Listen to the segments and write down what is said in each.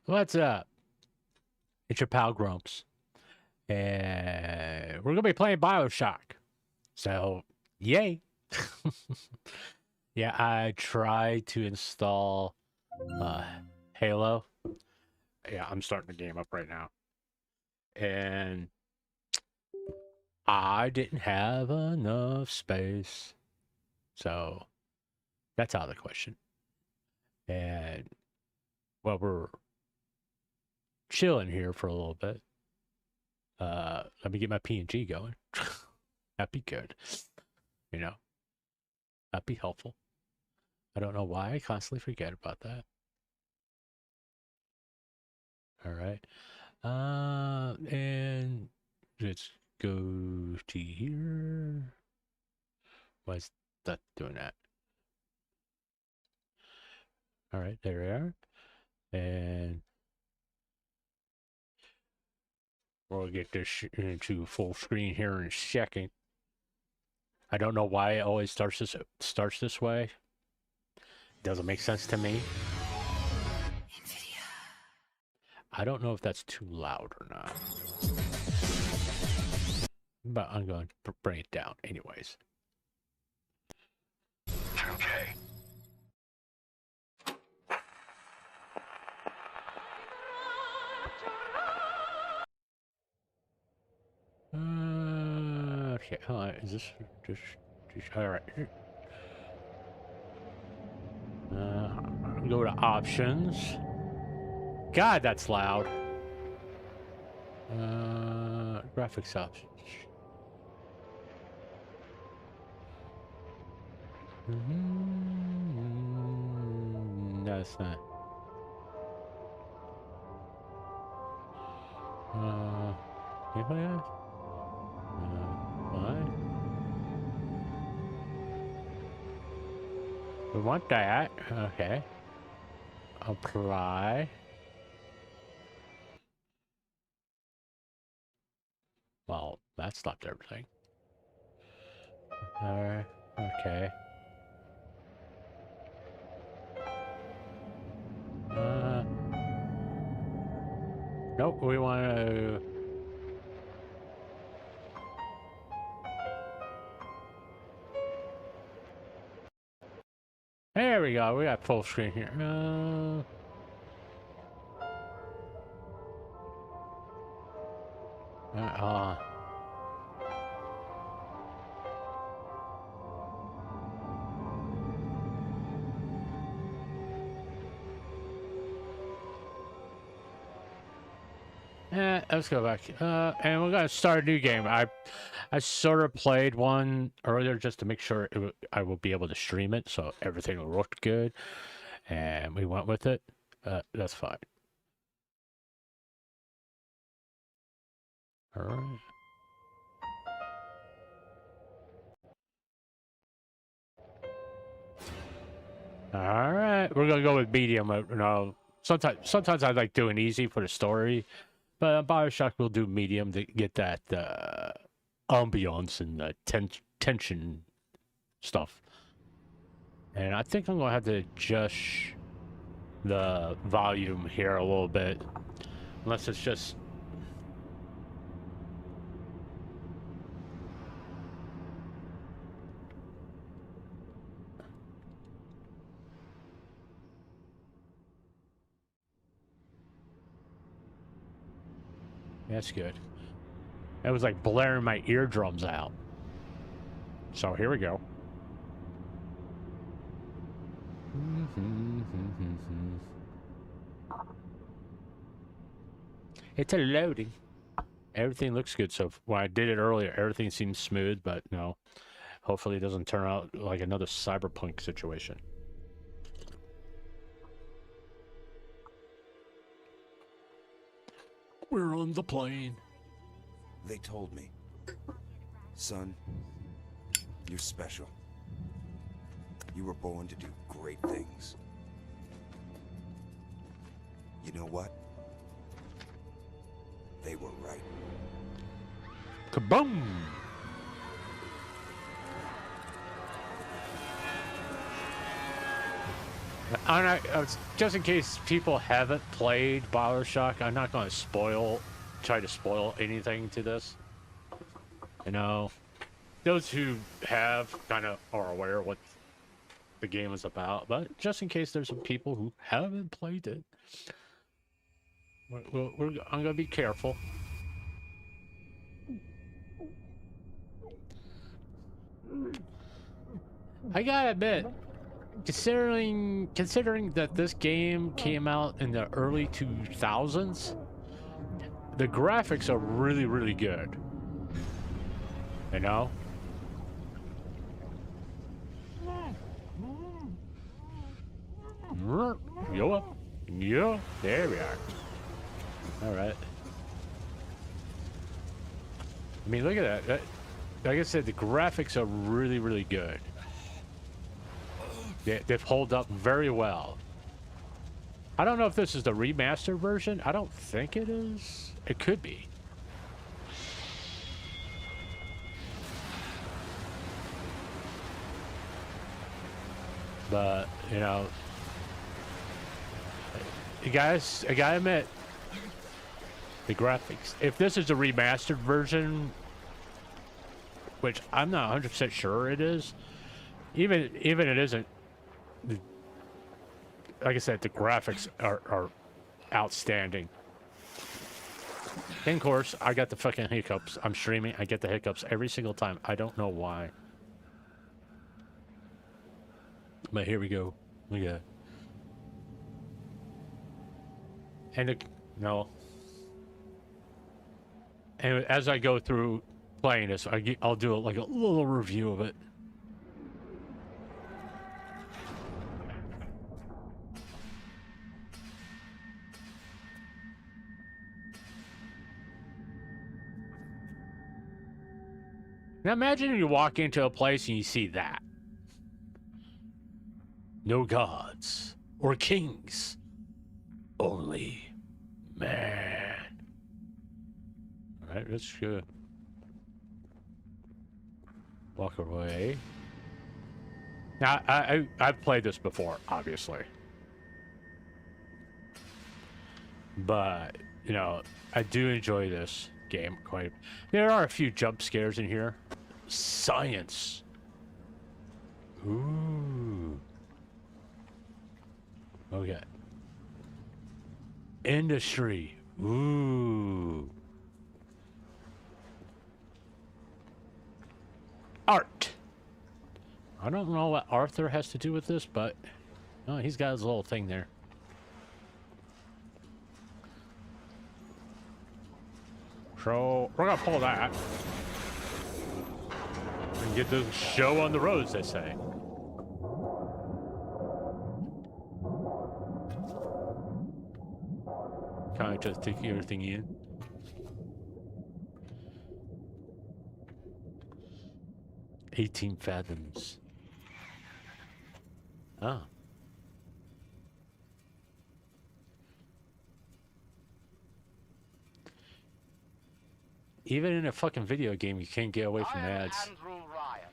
What's up? It's your pal Grumps. And we're going to be playing Bioshock. So, yay. Yeah, I tried to install Halo. Yeah, I'm starting the game up right now. And I didn't have enough space. So, that's out of the question. And, well, we're chilling here for a little bit. Let me get my PNG going. That'd be good. You know, that'd be helpful. I don't know why I constantly forget about that. All right. And let's go to here. Why is that doing that? All right, there we are. And we'll get this into full screen here in a second. I don't know why it always starts this way. It doesn't make sense to me. I don't know if that's too loud or not. But I'm going to bring it down anyways. Okay. Okay, is this just all right? Go to options. God, that's loud. Graphics options. No, it's not. Anybody else? What? We want that. Okay. Apply. Well, that stopped everything. Alright. Okay. Nope, we want to... There we go, we got full screen here. Let's go back. And we're gonna start a new game. I sort of played one earlier just to make sure I will be able to stream it, so everything will look good. And we went with it. That's fine. All right. All right, we're gonna go with medium. You know, sometimes I like doing easy for the story, but Bioshock will do medium to get that ambiance and tension stuff. And I think I'm gonna have to adjust the volume here a little bit, unless it's just. That's good. It was like blaring my eardrums out. So here we go. It's a loading. Everything looks good. So when I did it earlier, everything seemed smooth, but no. Hopefully it doesn't turn out like another cyberpunk situation. We're on the plane. They told me. Son, you're special. You were born to do great things. You know what? They were right. Kaboom! Just in case people haven't played Bioshock, I'm not going to try to spoil anything to this. You know, those who have kind of are aware what the game is about, but just in case there's some people who haven't played it, I'm going to be careful. I gotta admit, considering that this game came out in the early 2000s, the graphics are really, really good. You know? Yo up. Yeah, there we are. Alright. I mean, look at that. Like I said, the graphics are really, really good. They've held up very well. I don't know if this is the remastered version. I don't think it is. It could be. But, you know, guys, I gotta admit, the graphics. If this is a remastered version, which I'm not 100% sure it is, even it isn't, like I said, the graphics are outstanding. And of course, I got the fucking hiccups. I'm streaming, I get the hiccups every single time. I don't know why. But here we go. Look at that. And no. And as I go through playing this, I'll do like a little review of it. Now imagine you walk into a place and you see that. No gods or kings, only man. All right, let's walk away. Now, I've played this before, obviously. But, you know, I do enjoy this game quite. There are a few jump scares in here. Science. Ooh. Okay. Industry. Ooh. Art. I don't know what Arthur has to do with this, but oh, he's got his little thing there. So we're gonna pull that and get the show on the roads, they say. Kind of just taking everything in. "18 fathoms. Ah. Even in a fucking video game, you can't get away from ads. I am Andrew Ryan,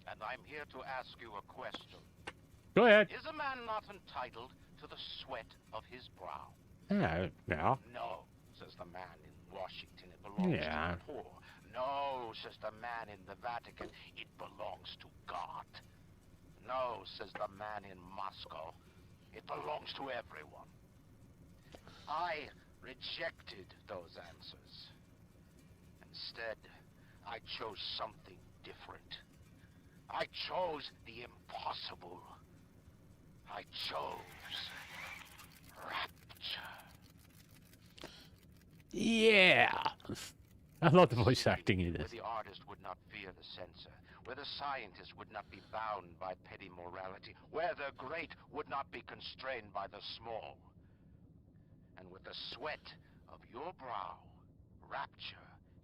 and I'm here to ask you a question. Go ahead. Is a man not entitled to the sweat of his brow? Yeah. No, says the man in Washington. It belongs to the poor. No, says the man in the Vatican. It belongs to God. No, says the man in Moscow. It belongs to everyone. I rejected those answers. Instead, I chose something different. I chose the impossible. I chose rapture. Yeah. I love the voice acting in Where this. the artist would not fear the censor, where the scientist would not be bound by petty morality, where the great would not be constrained by the small. And with the sweat of your brow, rapture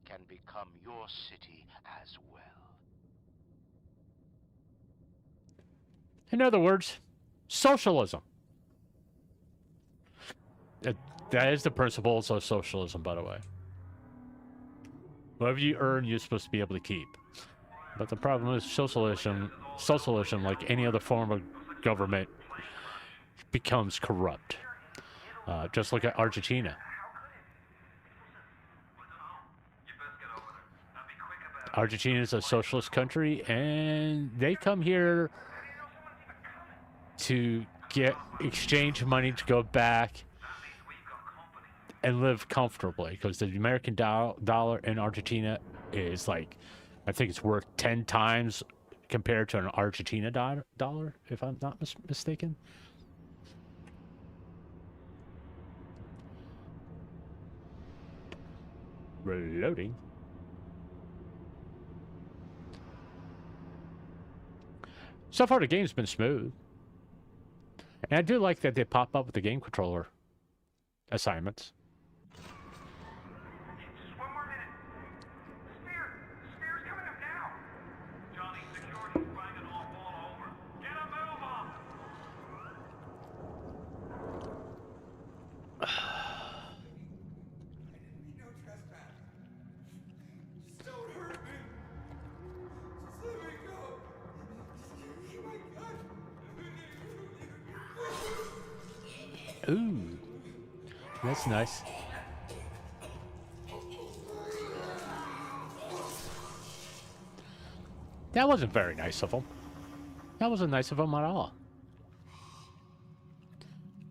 can become your city as well. In other words, socialism. That is the principles of socialism, by the way. Whatever you earn, you're supposed to be able to keep. But the problem is socialism, like any other form of government, becomes corrupt. Just look at Argentina. Argentina is a socialist country, and they come here to exchange money to go back and live comfortably, because the American dollar in Argentina is like, I think it's worth 10 times compared to an Argentina dollar, if I'm not mistaken. Reloading. So far, the game's been smooth. And I do like that they pop up with the game controller assignments. Just one more minute. Spear's coming up now. Johnny, security's banging off all over. Get a move on. No trespass. Just don't hurt me. Just let me go. Oh my God. Ooh. That's nice. That wasn't very nice of him. That wasn't nice of him at all.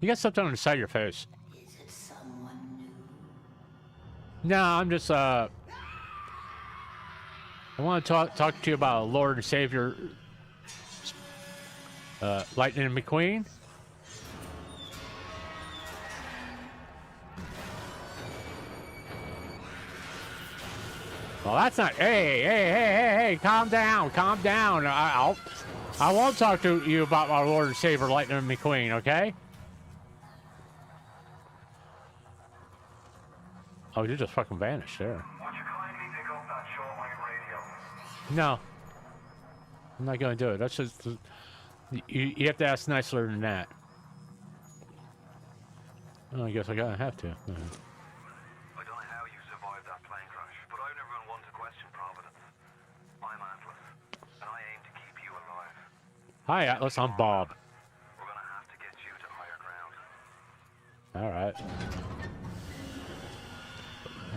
You got something on the side of your face. Is it someone new? No, I'm just, I want to talk to you about Lord and Savior, Lightning McQueen. Well, that's not. Hey! Calm down, calm down. I won't talk to you about my Lord and Savior, Lightning McQueen. Okay? Oh, you just fucking vanished there. Would you kindly pick up that shortwave radio? No, I'm not gonna do it. That's just you have to ask nicer than that. Oh, I guess I gotta have to. I don't know how you survived that plane crash, but I've never been one to question Providence. I'm Atlas, and I aim to keep you alive. Hi, Atlas. I'm Bob. We're gonna have to get you to higher ground. All right.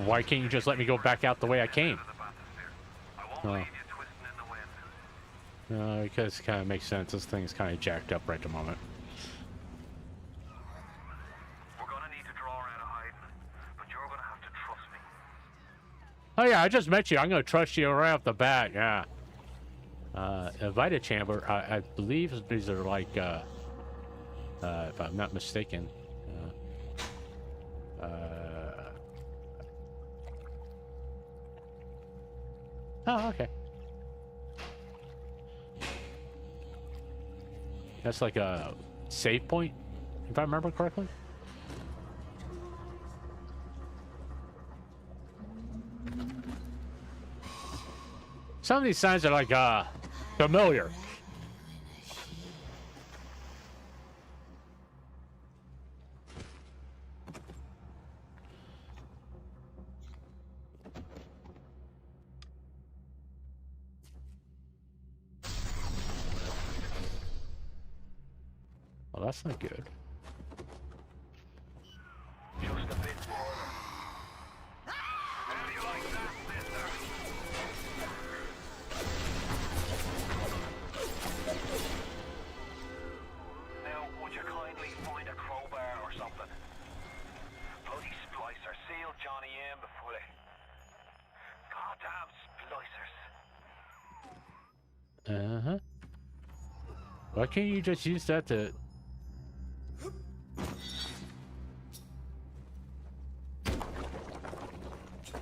Why can't you just let me go back out the way I came? I won't leave you twisting in the wind. No, because it kind of makes sense. This thing's kind of jacked up right at the moment. We're gonna need to draw out of hiding, but you're gonna have to trust me. Oh yeah, I just met you. I'm gonna trust you right off the bat. Yeah. A Vita chamber. I believe these are like, if I'm not mistaken. Oh, okay. That's like a save point, if I remember correctly. Some of these signs are like familiar. Well, that's not good. Just a bit more. How do you like that, mister? Now, would you kindly find a crowbar or something? Bloody splicer sealed Johnny in before they... Goddamn splicers. Uh-huh. Why can't you just use that to...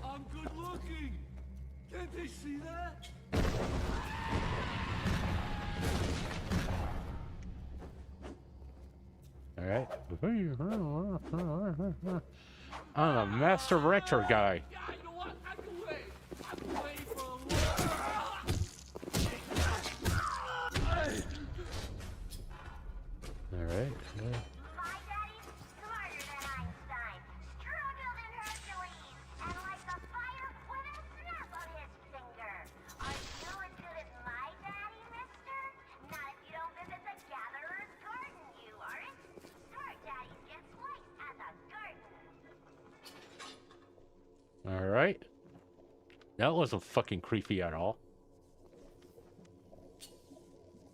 I'm good looking. Can't they see that? All right. I'm a master retro guy. Yeah, you know what? I can wait. I can wait for a while. All right. My daddy's smarter than Einstein, stronger than Hercules, and like a fire with a snap of his finger. Are you as good as my daddy, mister? Not if you don't visit the Gatherer's Garden, you aren't. Alright. That wasn't fucking creepy at all.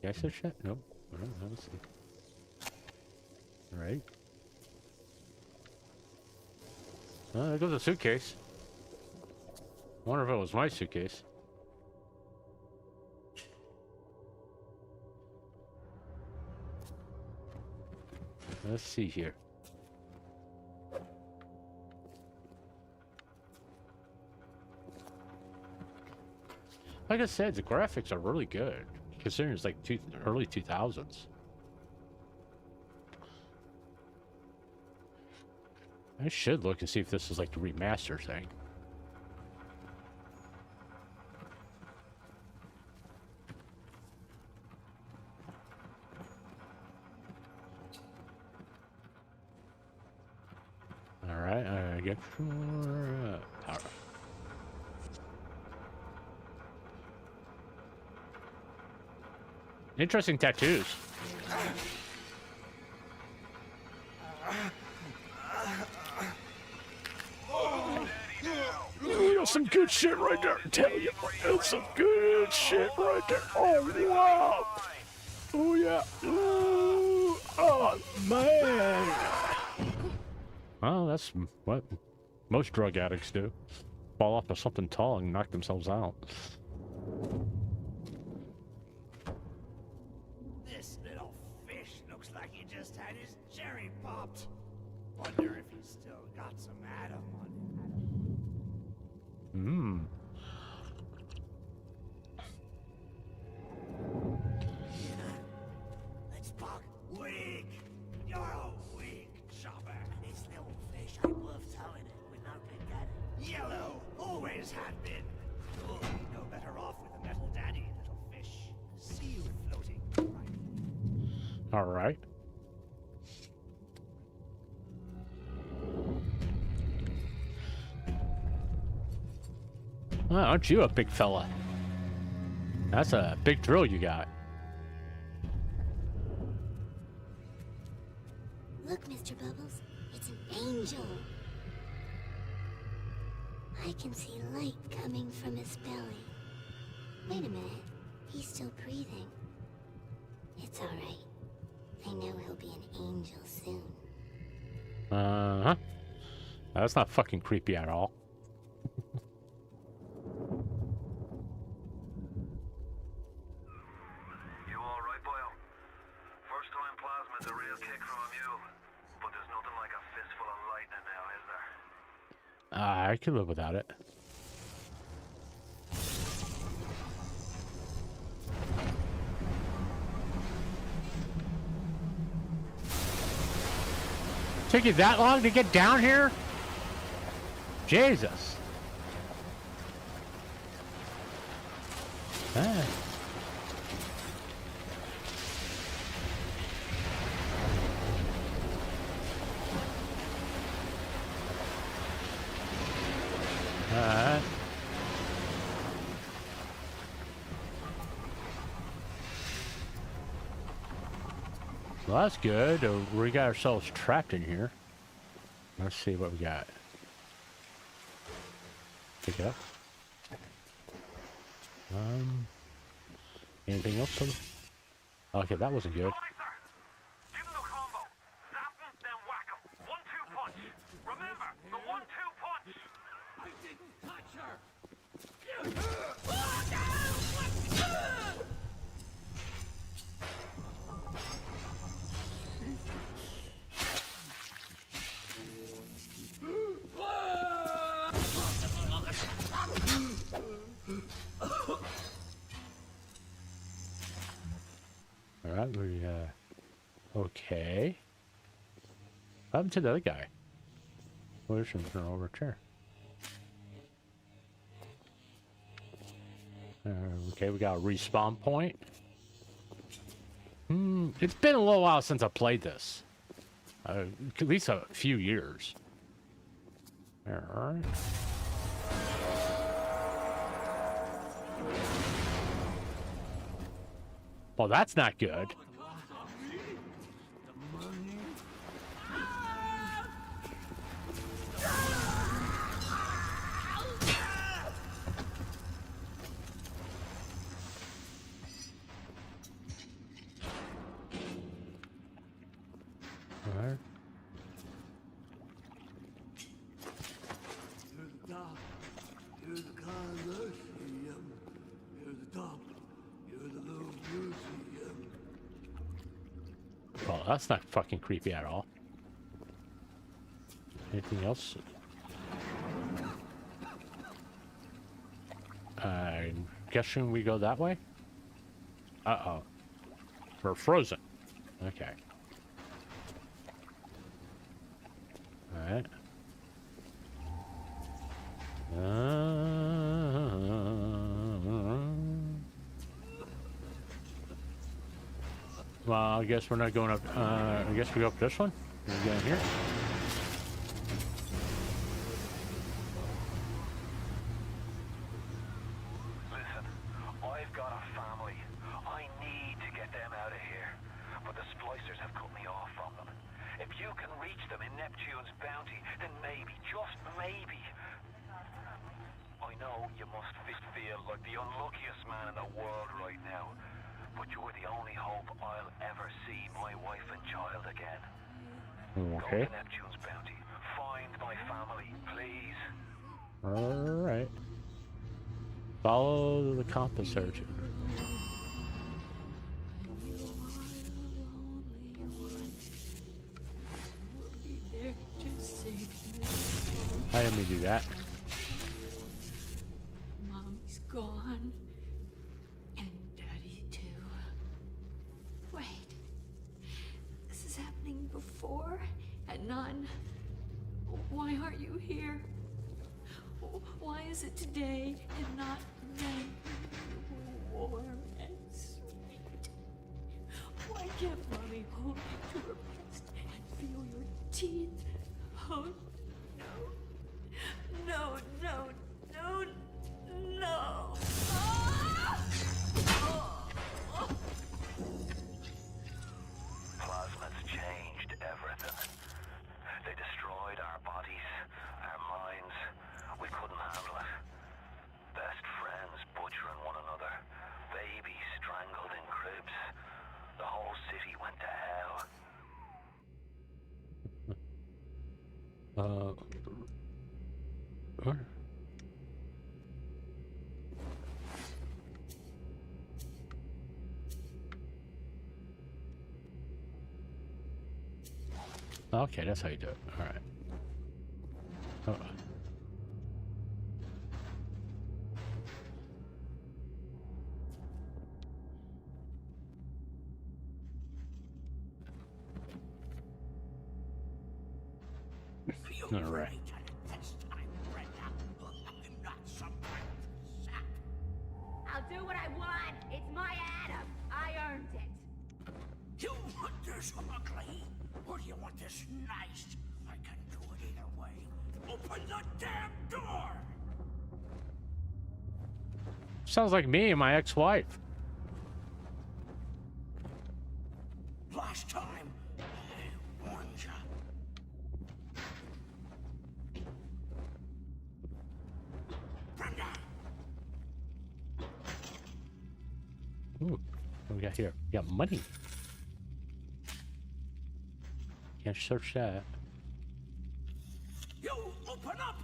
Did I say shit? Nope. Alright, let's see. Alright. There goes a suitcase. I wonder if it was my suitcase. Let's see here. Like I said, the graphics are really good, considering it's like early 2000s. I should look and see if this is like the remaster thing. Alright, I get power. Interesting tattoos. That's some good shit right there, I tell you. That's some good shit right there. Oh, wow. Oh, yeah. Ooh. Oh, man. Well, that's what most drug addicts do. Fall off of something tall and knock themselves out. This little fish looks like he just had his cherry popped. Wonder if he's still got some Adam on him. Hmm. Let's buck weak. You're a weak chopper. This little fish ain't worth towing it with no big daddy. Yellow always had been. You'll be no better off with a metal daddy, little fish. See you floating. Right. All right. Oh, aren't you a big fella? That's a big thrill you got. Look, Mr. Bubbles, it's an angel. I can see light coming from his belly. Wait a minute, he's still breathing. It's all right. I know he'll be an angel soon. Uh-huh. That's not fucking creepy at all. You alright, Boyle? First time plasma's a real kick from a mule. But there's nothing like a fistful of lightning now, is there? I can live without it. Took you that long to get down here? Jesus. Ah. Alright. Well, that's good. We got ourselves trapped in here. Let's see what we got. Pick it up. Anything else? Okay, that wasn't good. Give him the combo. Zap him, then whack him. 1-2 punch. Remember, the 1-2 punch. I didn't touch her! Alright, we, okay. What happened to the other guy? Where's him turn over a chair? Okay, we got a respawn point. It's been a little while since I played this. At least a few years. Alright. Well, that's not good. that's not fucking creepy at all. Anything else? I'm guessing we go that way? Uh-oh. We're frozen. Okay. Alright. Well, I guess we're not going up. I guess we go up this one. We're going here. Listen, I've got a family. I need to get them out of here. But the splicers have cut me off from them. If you can reach them in Neptune's bounty, then maybe, just maybe. I know you must feel like the unluckiest man in the world right now. But you're the only hope I'll ever see my wife and child again. Okay. Go to Neptune's bounty. Find my family, please. Alright. Follow the compass search. I didn't mean to do that. Mommy's gone. And Daddy too. Wait. This is happening before and none. Why aren't you here? Why is it today and not then? Warm and sweet. Why can't Mommy hold you to her breast and feel your teeth? Oh no. No, no, no, no. Plasma's changed everything. They destroyed our bodies, our minds. We couldn't handle it. Best friends butchering one another. Babies strangled in cribs. The whole city went to hell. Where? Okay, that's how you do it. All right. All right. I'll do what I want. It's my Adam. I earned it. You want this ugly? Or do you want this nice? I can do it either way. Open the damn door! Sounds like me and my ex-wife. Last time, I warned you. Brenda! Ooh, what do we got here? We got money. Can't search that. You open up!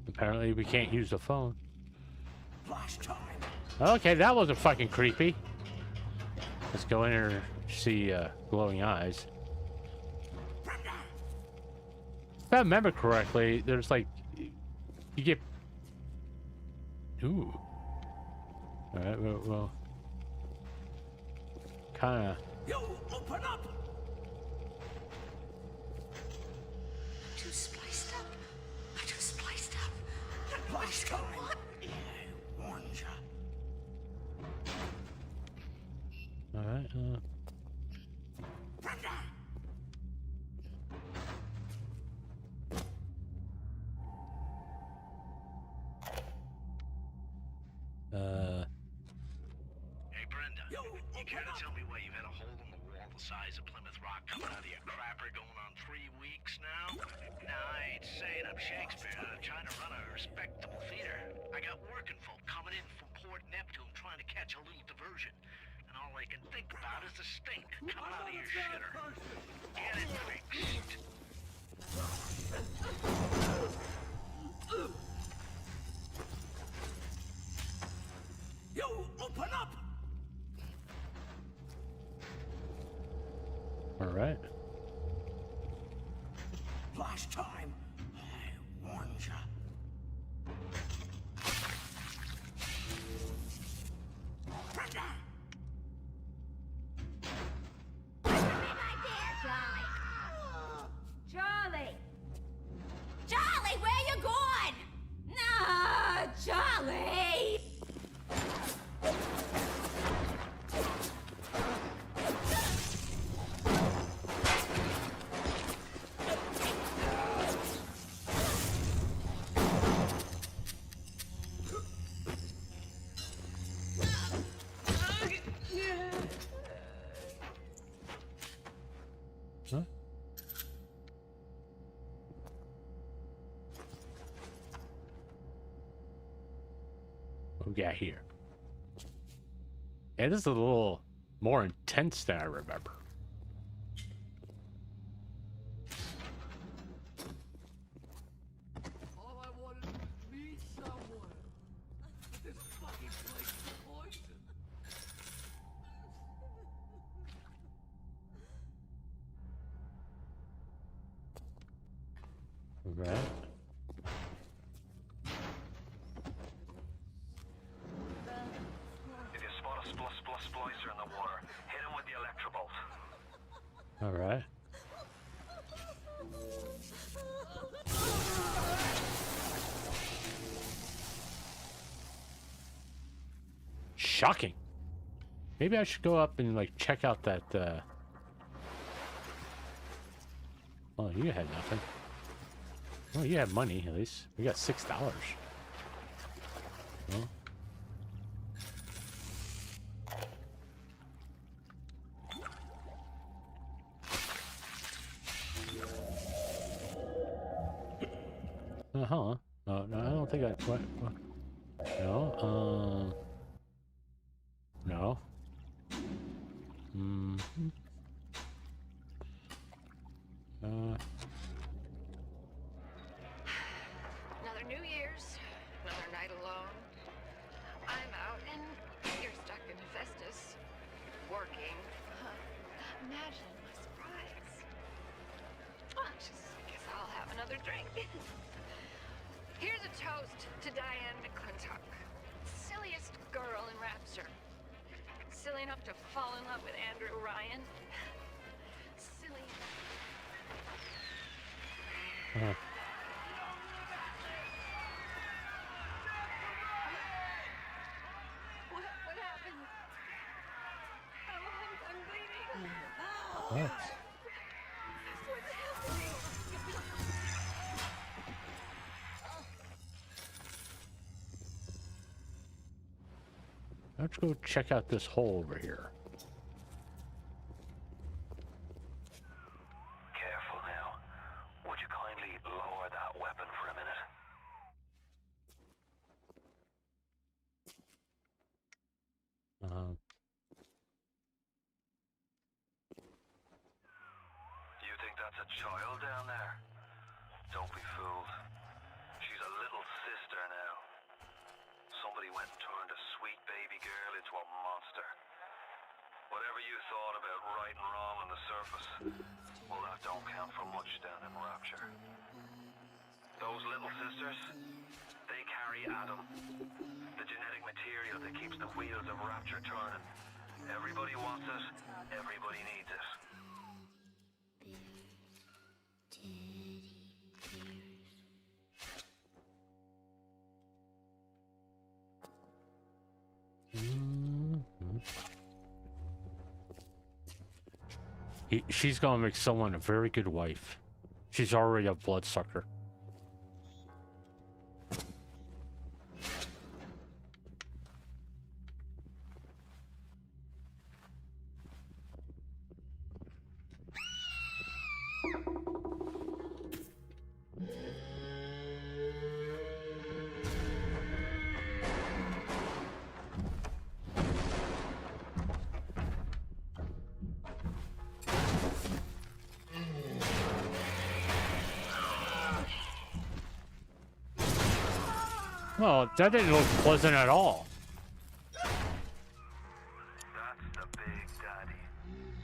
Apparently we can't use the phone. Last time. Okay, that wasn't fucking creepy. Let's go in here and see glowing eyes. Brenda! If I remember correctly, there's like... You get... Ooh. Alright, well... Kinda... You open up! Too spliced up. I'm too spliced up. Last time. I warned you. Alright, Brenda! Hey, Brenda. You You care open to up! tell me why you've had a hole in the wall the size of Plymouth Rock coming out of your crapper going on 3 weeks now? Now, I ain't saying I'm Shakespeare. I'm trying to run a respectable theater. I got working folk coming in from Port Neptune trying to catch a little diversion. And all I can think about is the stink coming out of your shitter. Get it fixed. You open up! All right. Last time, I warned ya. Charlie! Charlie, where you going? No, Charlie! Huh? What we got here? Yeah, this is a little more intense than I remember. All I wanted was to meet someone. But this fucking place is poison. All right. If you spot a splicer in the water, hit him with the electrobolt. All right. Shocking. Maybe I should go up and like check out that Oh, you had nothing. Oh, you had money at least. We got $6. Well. Uh-huh. No, I don't think I... What? No, no. Mm-hmm. Another New Year's, another night alone. I'm out and you're stuck in Hephaestus, working. Imagine my surprise. Well, I guess I'll have another drink. Here's a toast to Diane McClintock, silliest girl in Rapture. Silly enough to fall in love with Andrew Ryan. Silly. What happened? Oh, I'm bleeding. Oh. What's happening? Let's go check out this hole over here. Careful now. Would you kindly lower that weapon for a minute? You think that's a child down there? Don't be fooled. She's a little sister now. Somebody went and turned a sweet baby girl into a monster. Whatever you thought about right and wrong on the surface, well, that don't count for much down in Rapture. Those little sisters, they carry Adam, the genetic material that keeps the wheels of Rapture turning. Everybody wants it, everybody needs it. She's gonna make someone a very good wife. She's already a bloodsucker. Oh, that didn't look pleasant at all. That's the big daddy.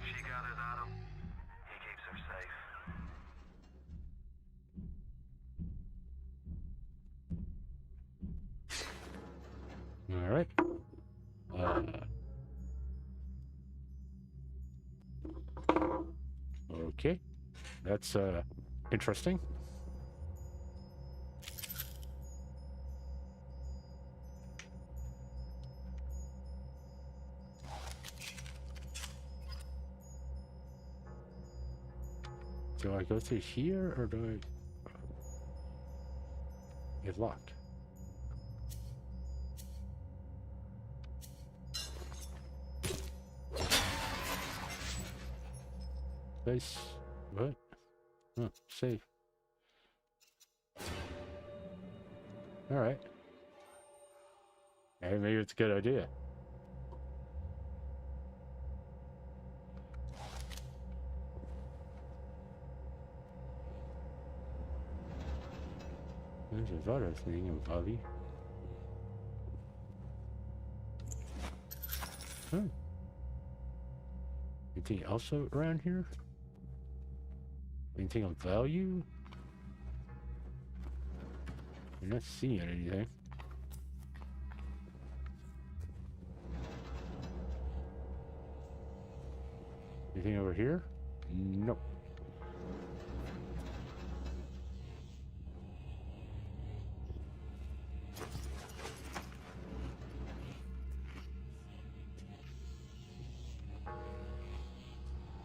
She got it, Adam. Okay, that's interesting. Do I go through here or do I? It's locked. Base. What? Huh, safe. Alright. Hey, maybe it's a good idea. There's another thing in Bobby. Huh. Anything else around here? Anything of value? I'm not seeing anything. Anything over here? Nope.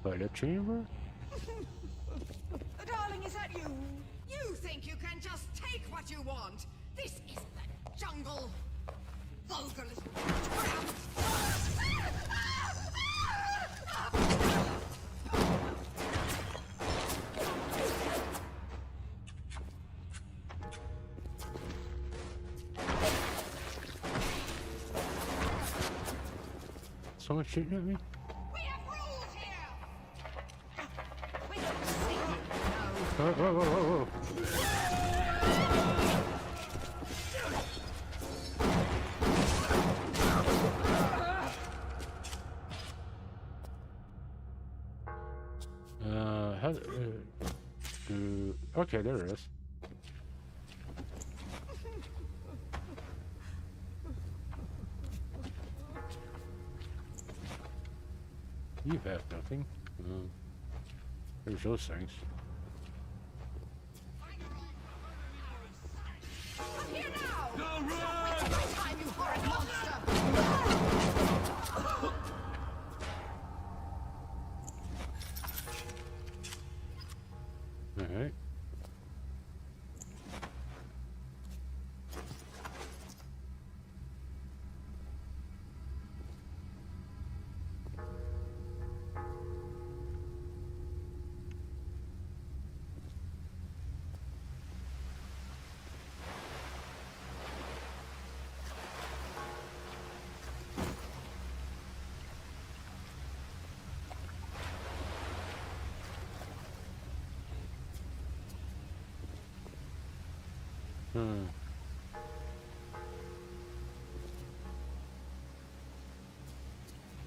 Toilet chamber? Darling, is that you? You think you can just take what you want? This is the jungle. Vulgar little tramp. Someone shooting at me? We have rules here. We don't see you. Whoa, whoa, whoa, whoa, whoa. Okay, there it is. You have nothing. There's those things. Come here now. No, run! My time, you horrid monster. All right.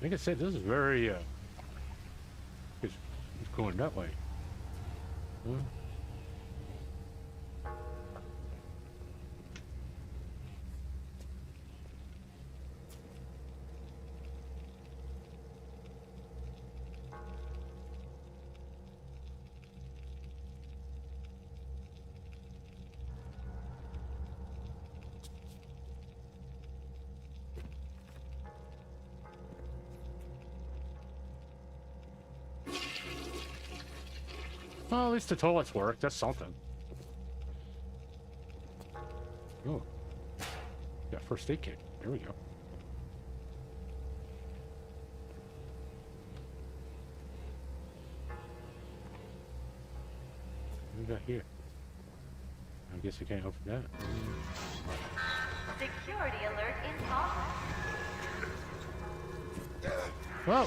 Like I said, this is very, it's going that way. Huh? Well, at least the toilets work. That's something. Oh. Got first aid kit. There we go. What do we got here? I guess I can't open that. Security alert in progress. Whoa!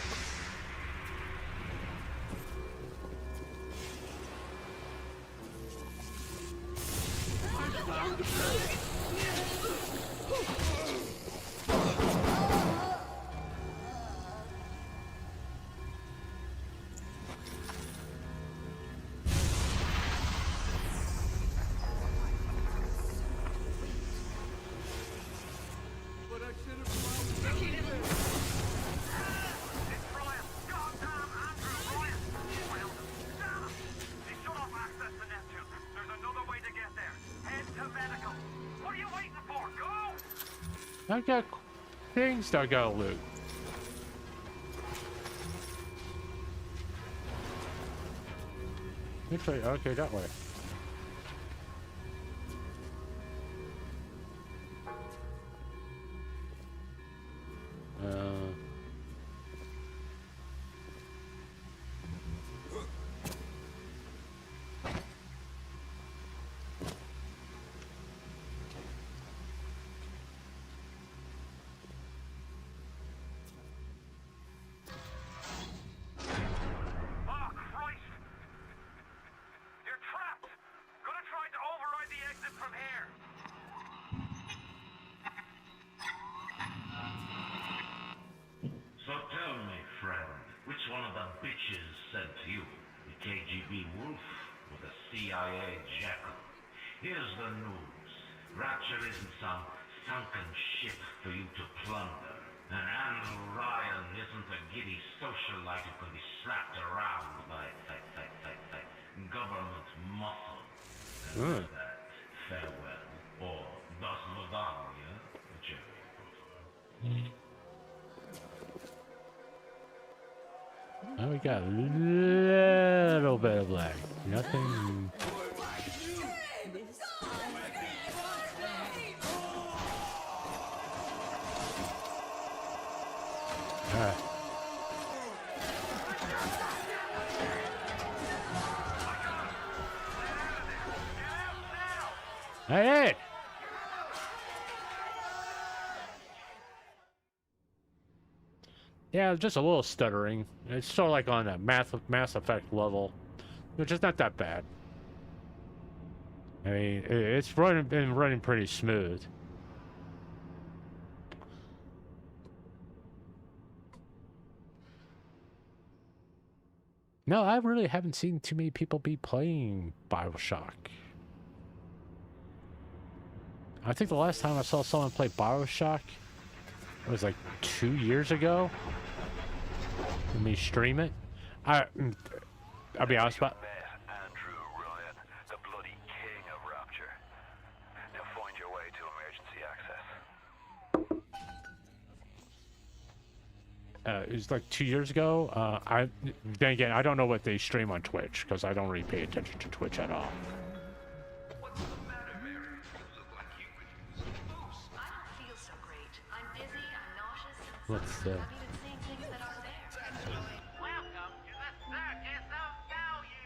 But I should have. I got things that I gotta loot. Which way? Okay, that way. Oh, Christ! You're trapped! Gonna try to override the exit from here. So tell me, friend, which one of the bitches sent you? The KGB wolf or the CIA jackal? Here's the news. Rapture isn't some sunken ship for you to plunder. And Andrew Ryan isn't a giddy socialite who can be slapped around by government muscle. And with that, farewell, or das Lodania, whichever you prefer. Oh, we got a little bit of lag. Nothing. Alright. Hey! Yeah, just a little stuttering. It's sort of like on a Mass Effect level, which is not that bad. I mean, it's been running pretty smooth. No, I really haven't seen too many people be playing Bioshock. I think the last time I saw someone play Bioshock was like 2 years ago. Let me stream it. I'll be honest about. Met Andrew Ryan, the bloody king of Rapture. Now find your way to emergency access. It was like 2 years ago. Then again, I don't know what they stream on Twitch because I don't really pay attention to Twitch at all. What's the matter, Mary? You look like you could use some boost. I don't feel so great. I'm dizzy, I'm nauseous, and What's sometimes I'm even seeing things that aren't there. Welcome to the circus of value.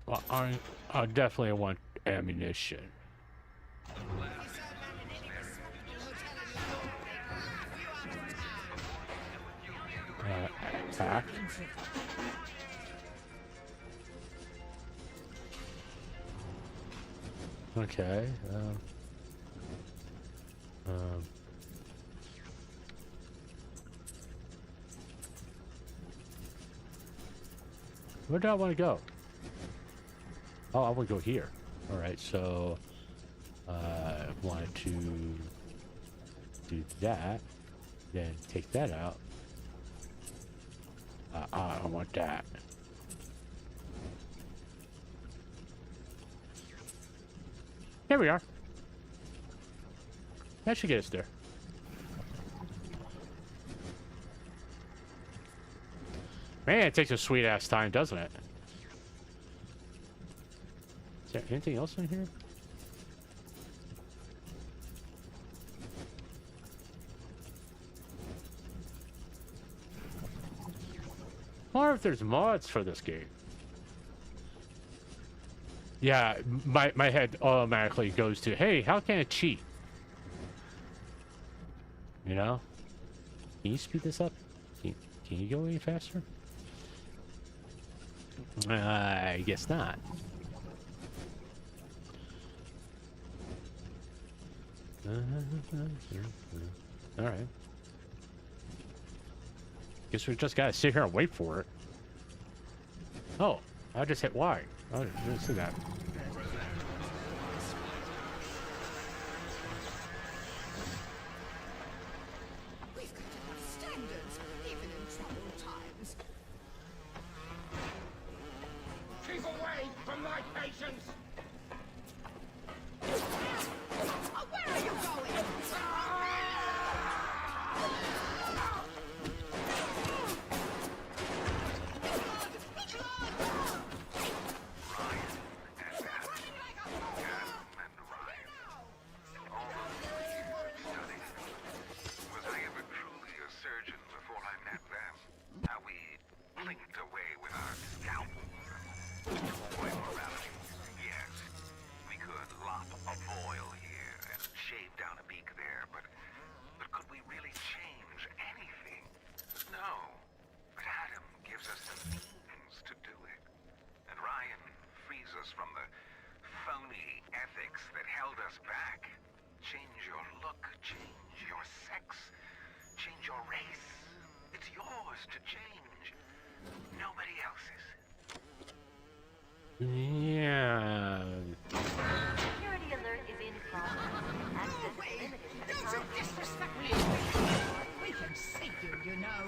Well, I definitely want ammunition. Attack. Okay. Where do I want to go? Oh, I want to go here. All right, so I wanted to do that, then take that out. I want that. There we are. That should get us there. Man, it takes a sweet ass time, doesn't it? Is there anything else in here? I wonder if there's mods for this game. Yeah, my head automatically goes to, hey, how can I cheat? You know? Can you speed this up? Can you go any faster? I guess not. Alright. Guess we just gotta sit here and wait for it. Oh, I just hit Y. I didn't see that. We've got to have standards, even in troubled times. Keep away from my patients! your race. It's yours to change. Nobody else's. Yeah. Security alert is in progress. Access limited for the Don't time. you disrespect me! We can see you, you know.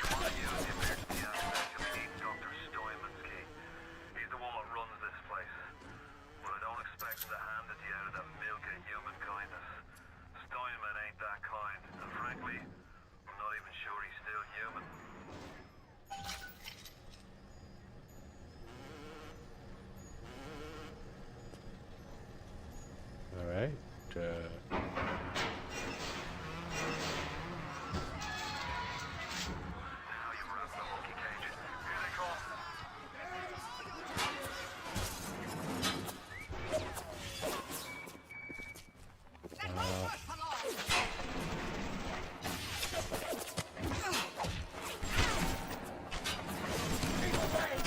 One of you appears to be especially Dr. Stoyman's key. He's the one that runs this place. But I don't expect him to hand it to you out of the milk of human kindness. Stoyman ain't that kind. And frankly, I'm not even sure he's still human. All right. Now you've wrapped the monkey cages. Here they come. That won't work for long.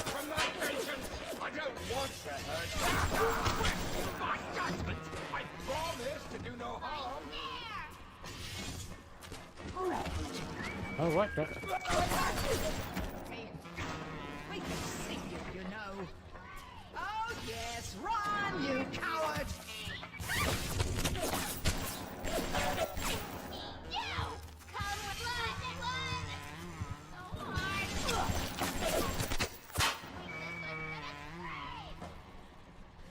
From my patients! I don't want to hurt you! My judgment! I promise to do no harm! Oh, what? We can see you, you know. Oh, yes, run, you coward! Come with run! So hard!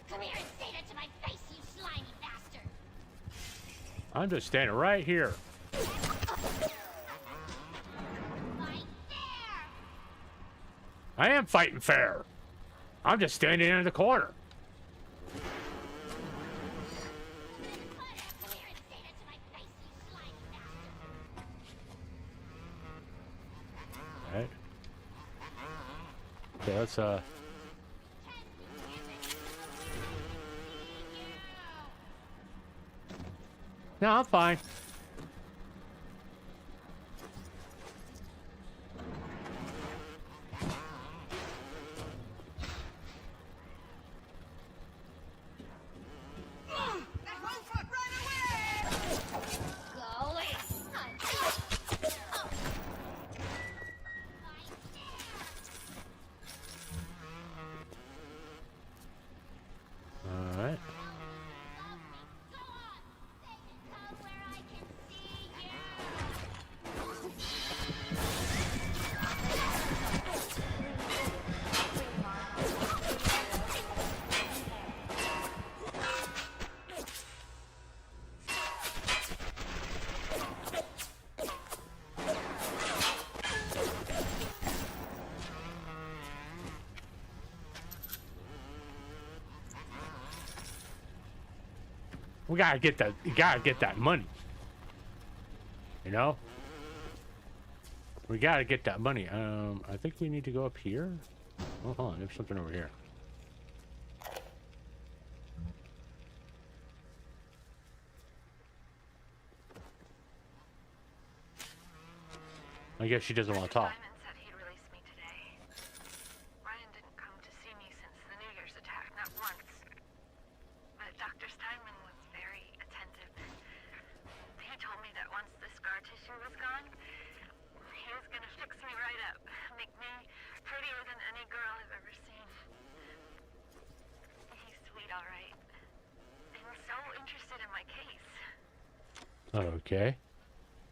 Come here and say that to my face, you slimy bastard! I'm just standing right here. Right there! I am fighting fair. I'm just standing in the corner. Come here and say that to my face, you slimy bastard! All right. Okay, let's No, I'm fine. That won't work right away! Golly! All right. Go on! Say it, come where I can see you! We gotta get that. You gotta get that money. You know. We gotta get that money. I think we need to go up here. Oh, hold on. There's something over here. I guess she doesn't want to talk. Simon said he'd release me today. Ryan didn't come to see me since the New Year's attack, not once. But Dr. Steinman was very attentive. He told me that once the scar tissue was gone, he was gonna fix me right up, make me prettier than any girl I've ever seen. He's sweet, all right. And so interested in my case. Okay.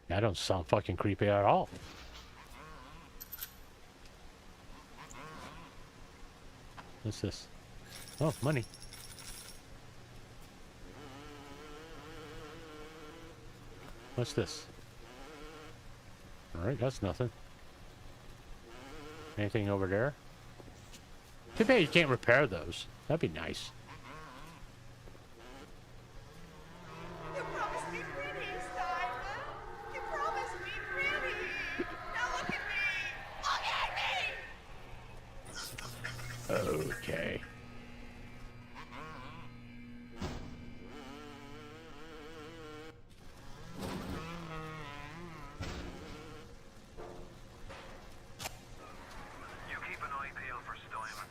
That don't sound fucking creepy at all. What's this? Oh, money. What's this? Alright, that's nothing. Anything over there? Too bad you can't repair those. That'd be nice. You promised me pretty, Simon. You promised me pretty. Now look at me. Look at me. Okay. You keep an eye peeled for Stoyman.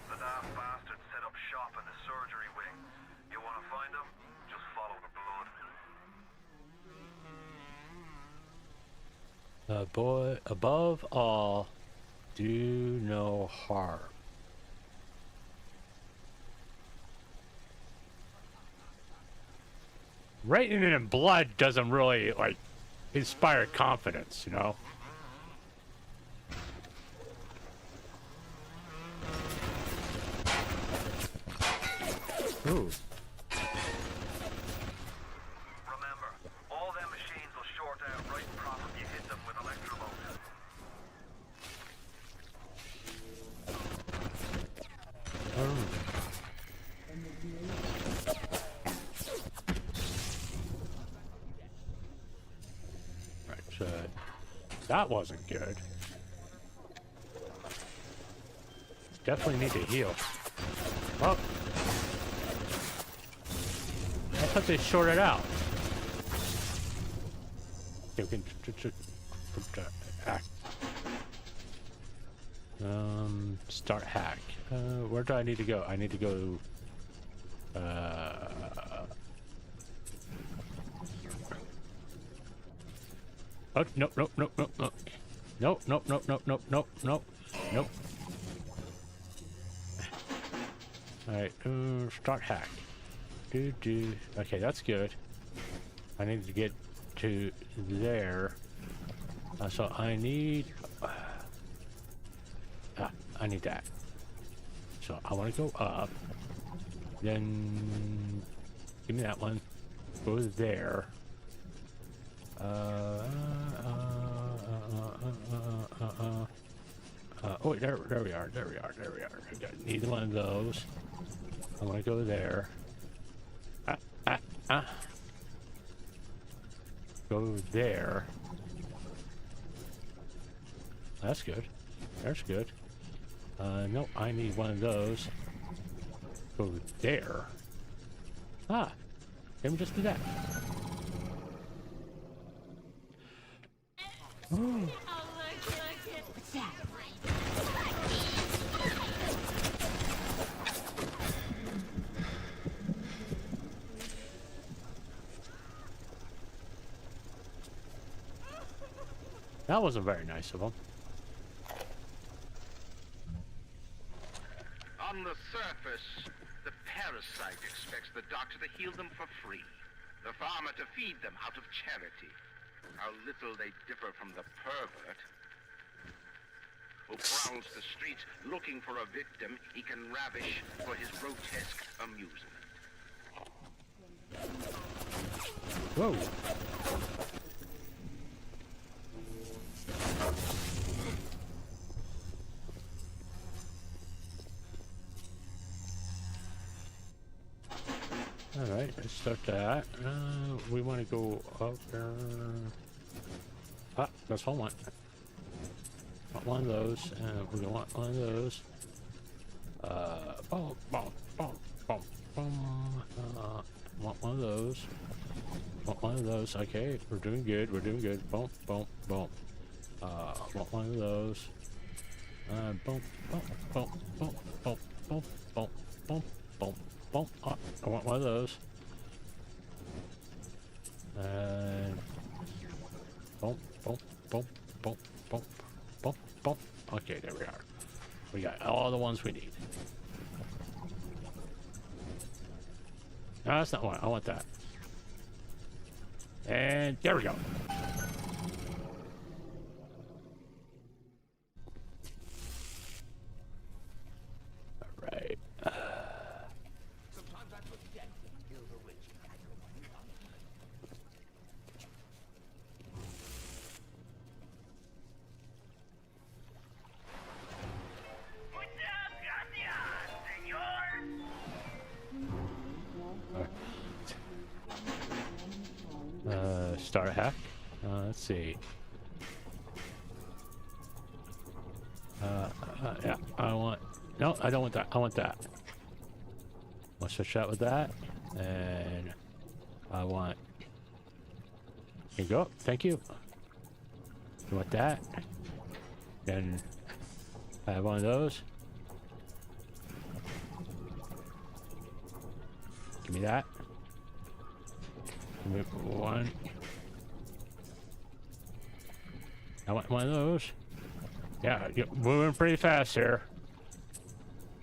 The daft bastard set up shop in the Boy, above all, do no harm. Writing it in blood doesn't really, like, inspire confidence, you know? Ooh. Remember, all them machines will short out right and proper if you hit them with electromotive. Right, so that wasn't good. Definitely need to heal. Oh. I thought they shorted out. Okay, we can hack. Start hack. Where do I need to go? I need to go. Oh, nope, nope, nope, nope, nope. Nope, nope, nope, nope, nope, nope, nope, nope. Alright, start hack. Okay, that's good. I need to get to there. So I need... I need that. So I want to go up. Then... Give me that one. Go there. Oh, there we are. I need one of those. I want to go there. Go there. That's good. That's good. No, I need one of those. Go there. Ah, let me just do that. Ooh. What's that? That wasn't very nice of him. On the surface, the parasite expects the doctor to heal them for free, the farmer to feed them out of charity. How little they differ from the pervert, who prowls the streets looking for a victim he can ravish for his grotesque amusement. Whoa. All right, let's start that. We want to go up there. Ah, that's what I want. Want one of those, and we want one of those. Boom, boom, boom, boom, boom. Want one of those. Want one of those. Okay, we're doing good. We're doing good. Boom, boom, boom. Want one of those. Boom, boom, boom, boom, boom, boom, boom, boom, boom, boom. I want one of those. And boom, boom, boom, boom, boom, boom, boom. Okay, there we are. We got all the ones we need. No, that's not one. I want that. And there we go. All right. Sometimes I forget to kill the witch. Start hack. Let's see. Yeah, I want. No, I don't want that. I want that. Let's switch that with that, and I want. Here you go. Thank you. You want that? Then I have one of those. Give me that. Give me one. I want one of those. Yeah, you're moving pretty fast here.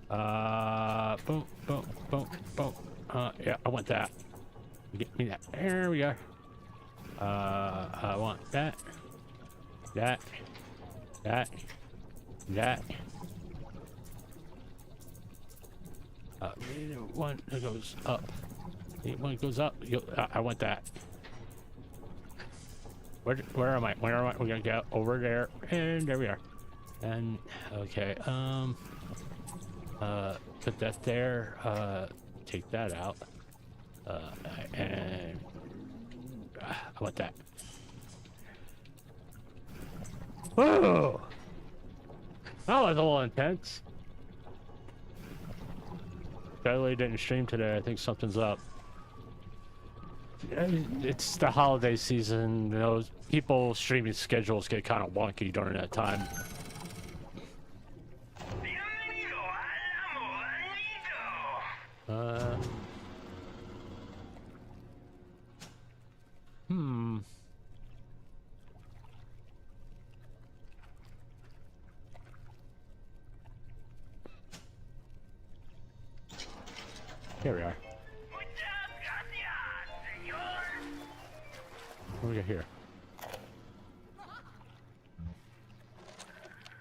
Boom, boom, boom, boom. Yeah, I want that. Get me that. There we go. I want that. That. One that goes up. One goes up. I want that. Where am I? Where am I? We're gonna go over there, and there we are. And okay, put that there. Take that out. And I want that. Whoa! That was a little intense. Totally didn't stream today. I think something's up. It's the holiday season. You know, people's streaming schedules get kind of wonky during that time. Here we are. What do we got here?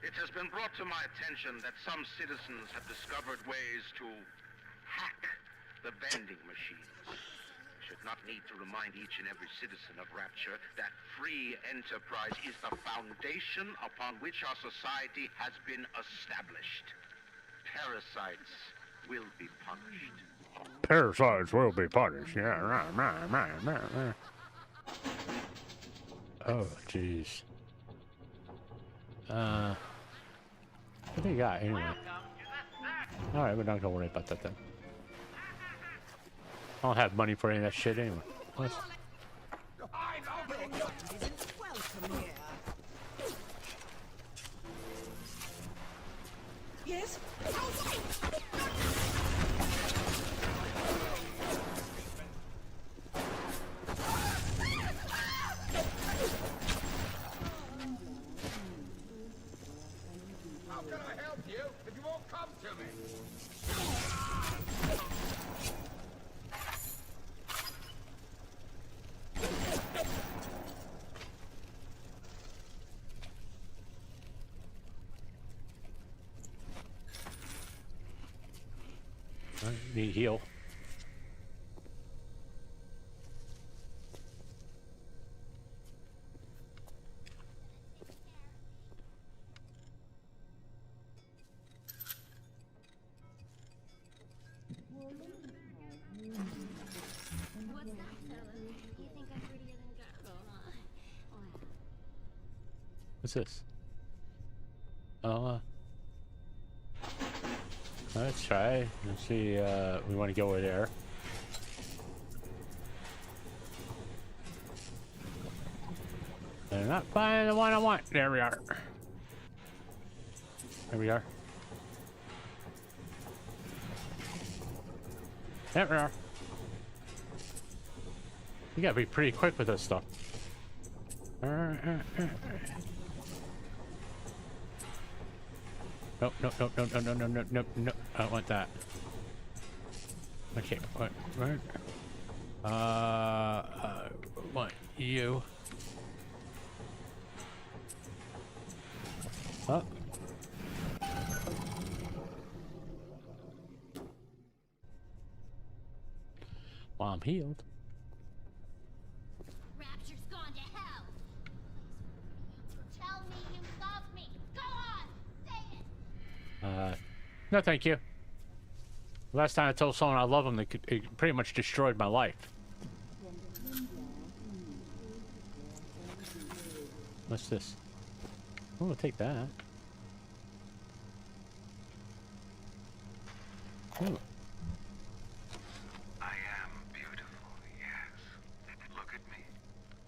It has been brought to my attention that some citizens have discovered ways to hack the vending machines. I should not need to remind each and every citizen of Rapture that free enterprise is the foundation upon which our society has been established. Parasites will be punished. Parasites will be punished. Yeah, right. Oh, jeez. What do you got anyway? All right, we're not gonna worry about that then. I don't have money for any of that shit anyway. What? Welcome here. Yes? How can I help you if you won't come to me? I need heal. What's that, fella? You think I'm prettier than girls, huh? Oh, What's this? Oh, let's try. Let's see. We want to go over there. I'm not finding the one I want. There we are. There we are. There we are. You gotta be pretty quick with this stuff. Nope, nope, nope, nope, nope, nope, nope, nope, nope, nope. I don't want that. Okay, what? Want you. Oh. Well, I'm healed. Rapture's gone to hell. Tell me you love me. Go on, say it. No, thank you. Last time I told someone I love them, it pretty much destroyed my life. What's this? Oh, we'll take that. Ooh. I am beautiful, yes. Look at me.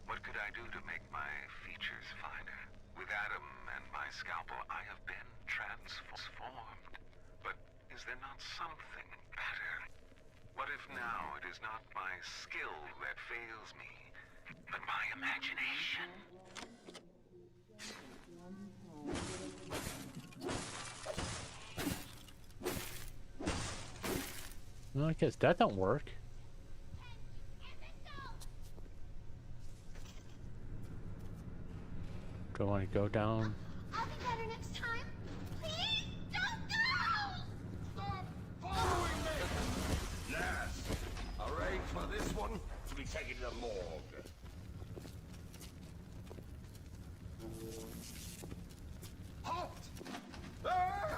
What could I do to make my features finer? With Adam and my scalpel, I have been transformed. But is there not something better? What if now it is not my skill that fails me, but my imagination? Well, I guess that don't work. Do I want to go down? I'll be better next time. Please don't go! Stop following me! Yes. Arrange for this one to be taken to the morgue. Halt! They're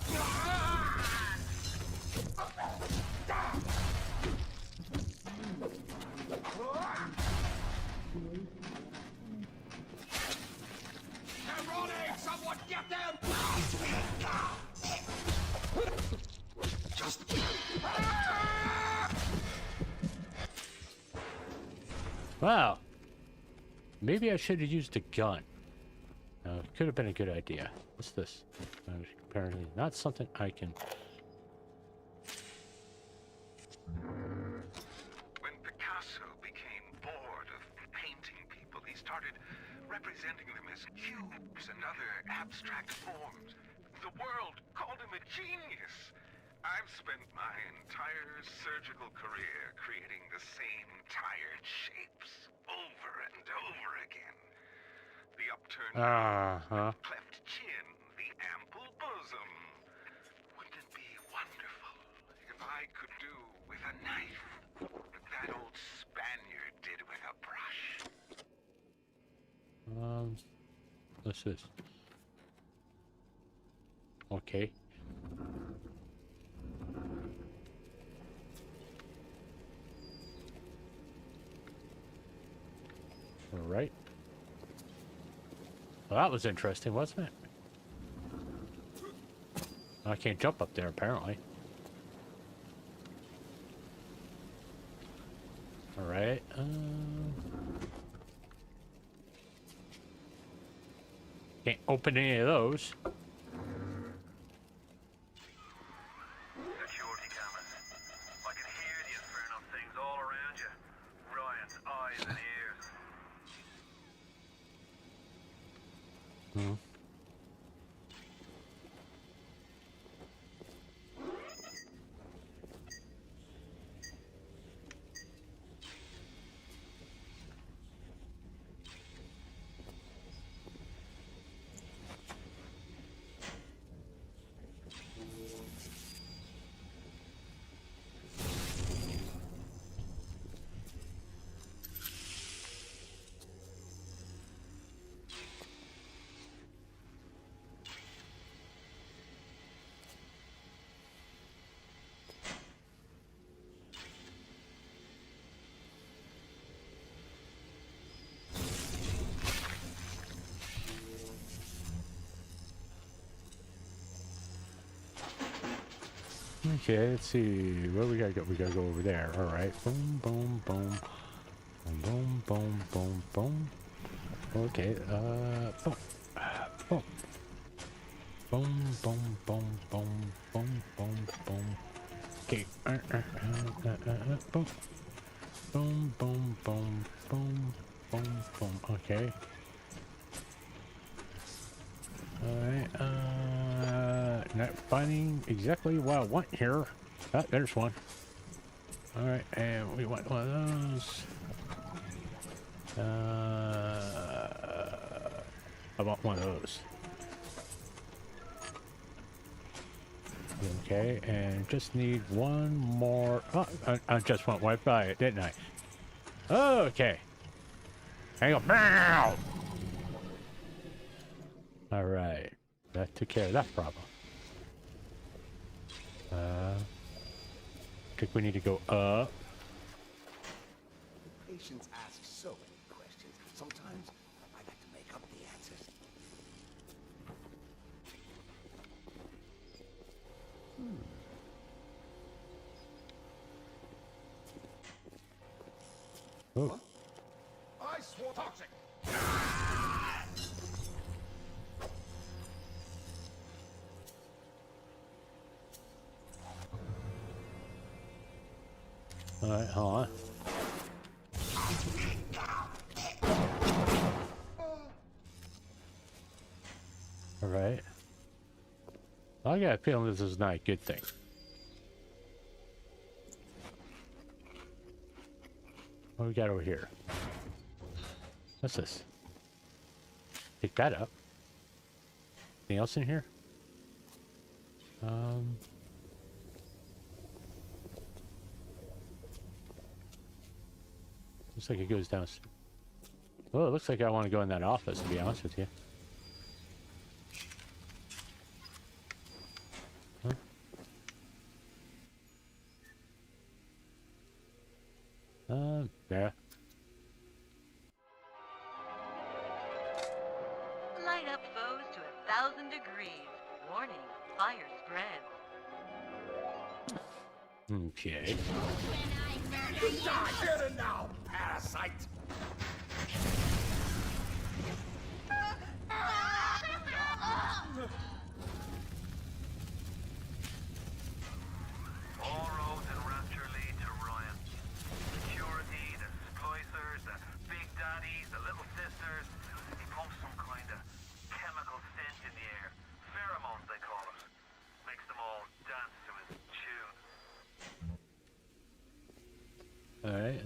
running! Someone get them! Just... Wow. Maybe I should have used a gun. Could have been a good idea. What's this? Apparently not something I can... When Picasso became bored of painting people, he started representing them as cubes and other abstract forms. The world called him a genius. I've spent my entire surgical career creating the same tired shapes over and over again. The upturned nose, the cleft chin, the ample bosom. Wouldn't it be wonderful if I could do with a knife what that old Spaniard did with a brush? What's this? Okay. All right. Well, that was interesting, wasn't it? I can't jump up there, apparently. All right. Can't open any of those. Security cameras. I can hear the infernal things all around you. Ryan's eyes and ears. Hmm. Okay, let's see. Where we gotta go? We gotta go over there. All right. Boom, boom, boom, boom, boom, boom, boom, boom. Okay. Boom, boom, boom, boom, boom, boom, boom, boom, boom. Okay. Boom, boom, boom, boom, boom, boom, boom. Okay. Alright, not finding exactly what I want here. Ah, there's one. Alright, and we want one of those. I want one of those. Okay, and just need one more. Oh, I just went right by it, didn't I? Okay. Hang on. Bow! All right, that took care of that problem. I think we need to go up. Patients ask so many questions. Sometimes I got to make up the answers. Oh. I swore toxic. All right, hold on. All right. I got a feeling this is not a good thing. What we got over here? What's this? Pick that up. Anything else in here? Looks like it goes down. Well, it looks like I want to go in that office, to be honest with you. Huh? Yeah. Light up foes to 1,000 degrees. Warning, fire spreads. Okay. Die here and now, parasite! All roads in Rapture lead to Ryan. Security, the splicers, the big daddies, the little sisters. He pumps some kind of chemical scent in the air. Pheromones, they call it. Makes them all dance to his tune. Alright.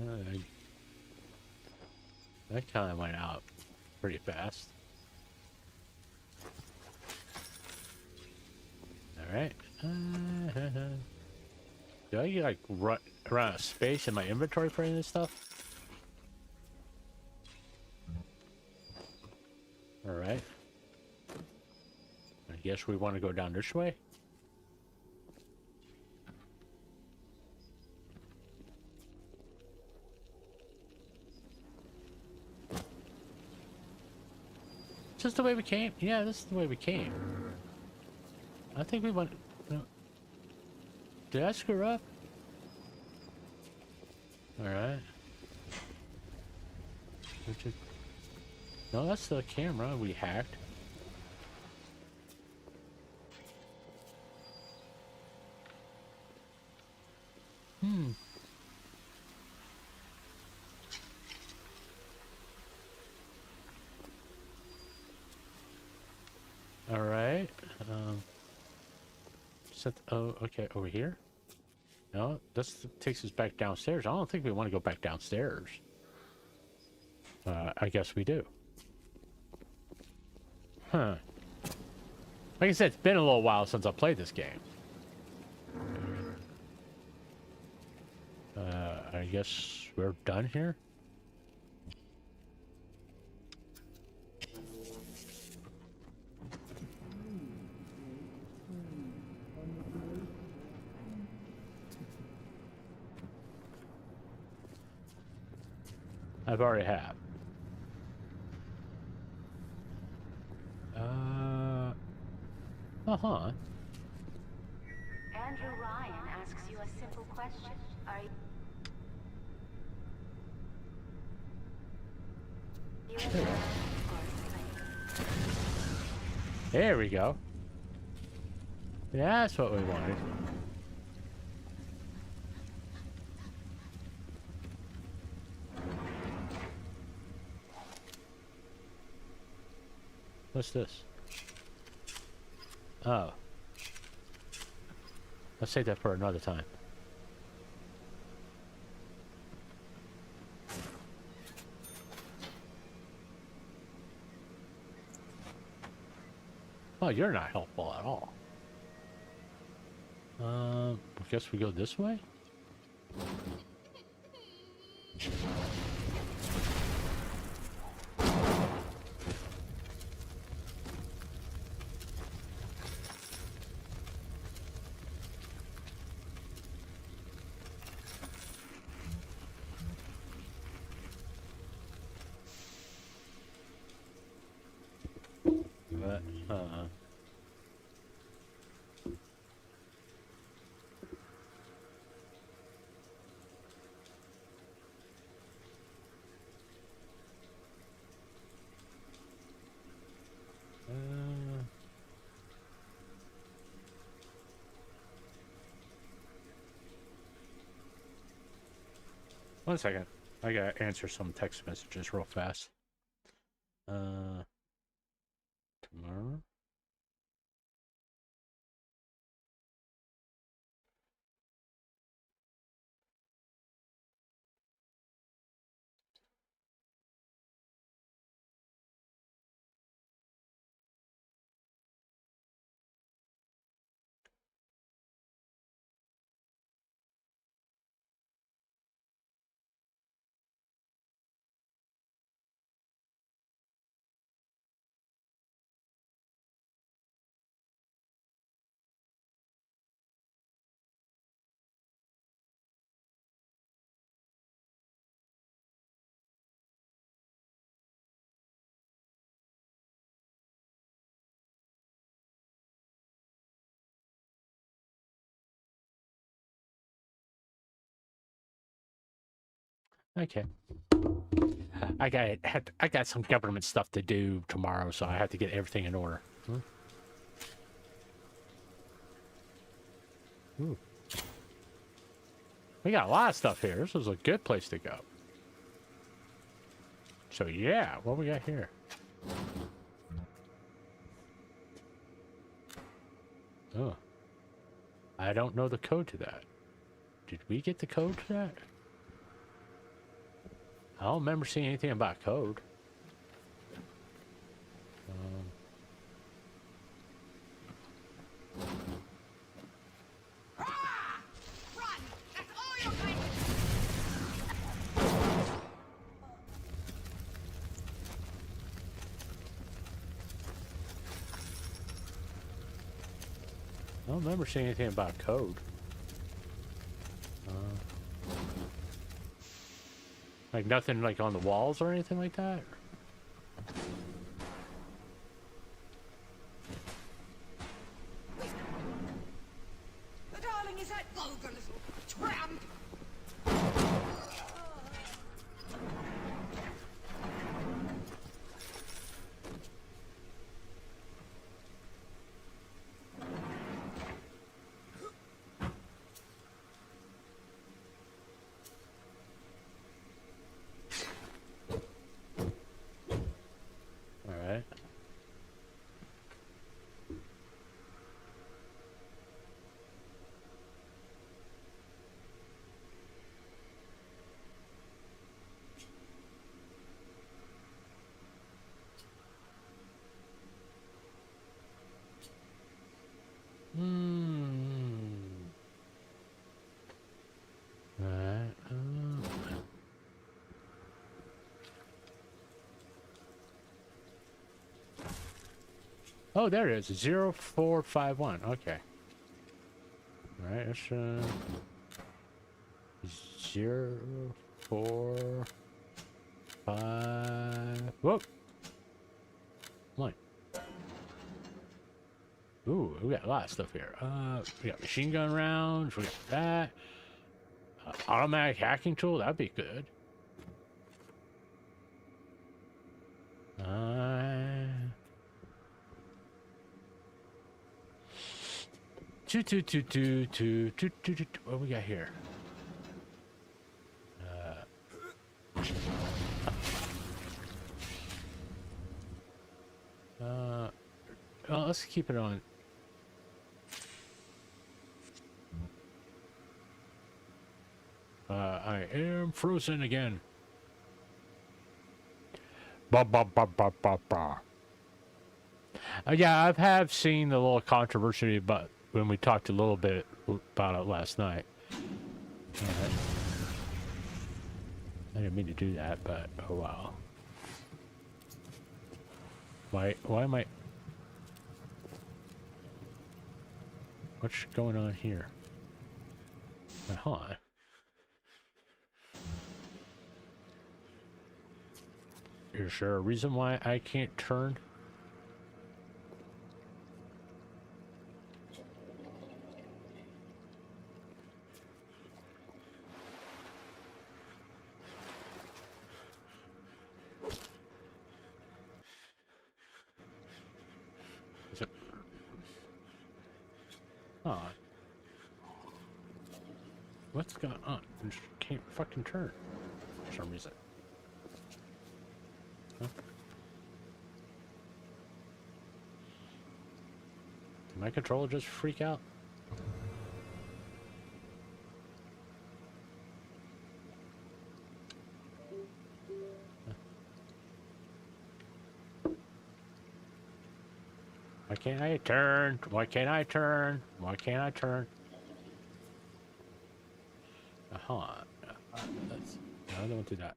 That kind of went out pretty fast. Alright. Do I like run out of space in my inventory for any of this stuff? Alright. I guess we want to go down this way. Is this the way we came? Yeah, this is the way we came. I think we went... No. Did I screw up? Alright. No, that's the camera we hacked. Alright. Oh, okay, over here? No, this takes us back downstairs. I don't think we want to go back downstairs. I guess we do. Huh. Like I said, it's been a little while since I played this game. I guess we're done here? I've already have. Uh-huh. Andrew Ryan asks you a simple question. Are you There we go. Yeah, that's what we wanted. What's this? Oh. Let's save that for another time. Oh, you're not helpful at all. I guess we go this way? One second. I gotta answer some text messages real fast. Tomorrow? Okay. I got some government stuff to do tomorrow, so I have to get everything in order. Ooh. We got a lot of stuff here. This was a good place to go. So yeah, what we got here? Oh. I don't know the code to that. Did we get the code to that? I don't remember seeing anything about code. Run! That's all you're going to I don't remember seeing anything about code. Like nothing like on the walls or anything like that? The darling is that vulgar little tramp! Alright. Alright. Oh, there it is. 0451. Okay. Alright, it's 045. Whoa! Come on. Ooh, we got a lot of stuff here. We got machine gun rounds. We got that. Automatic hacking tool. That'd be good. What we got here? Well, let's keep it on. I am frozen again. Ba ba ba ba ba ba. Yeah, I have seen the little controversy about when we talked a little bit about it last night. I didn't mean to do that, but oh wow. Why am I? What's going on here? Hold on. Is there a reason why I can't turn? Is it? Oh. What's going on? I just can't fucking turn for some reason. Huh? Did my controller just freak out? Why can't I turn? Why can't I turn? Why can't I turn? Hold on. Let's. No, don't do that.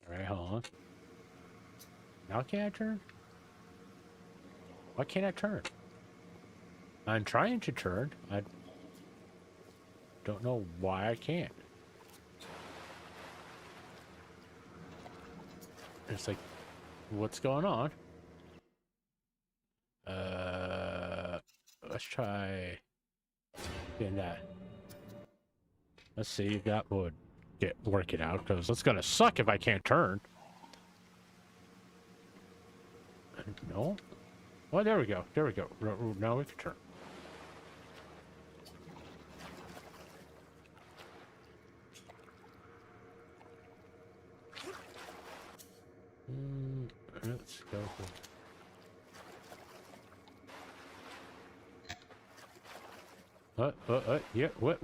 Alright, hold on. Now can't I turn? Why can't I turn? I'm trying to turn. I don't know why I can't. It's like, what's going on? let's try getting that. Let's see if that would work it out, because it's gonna suck if I can't turn. No. Well, there we go. There we go. Now we can turn. Let's go for... Yeah, what?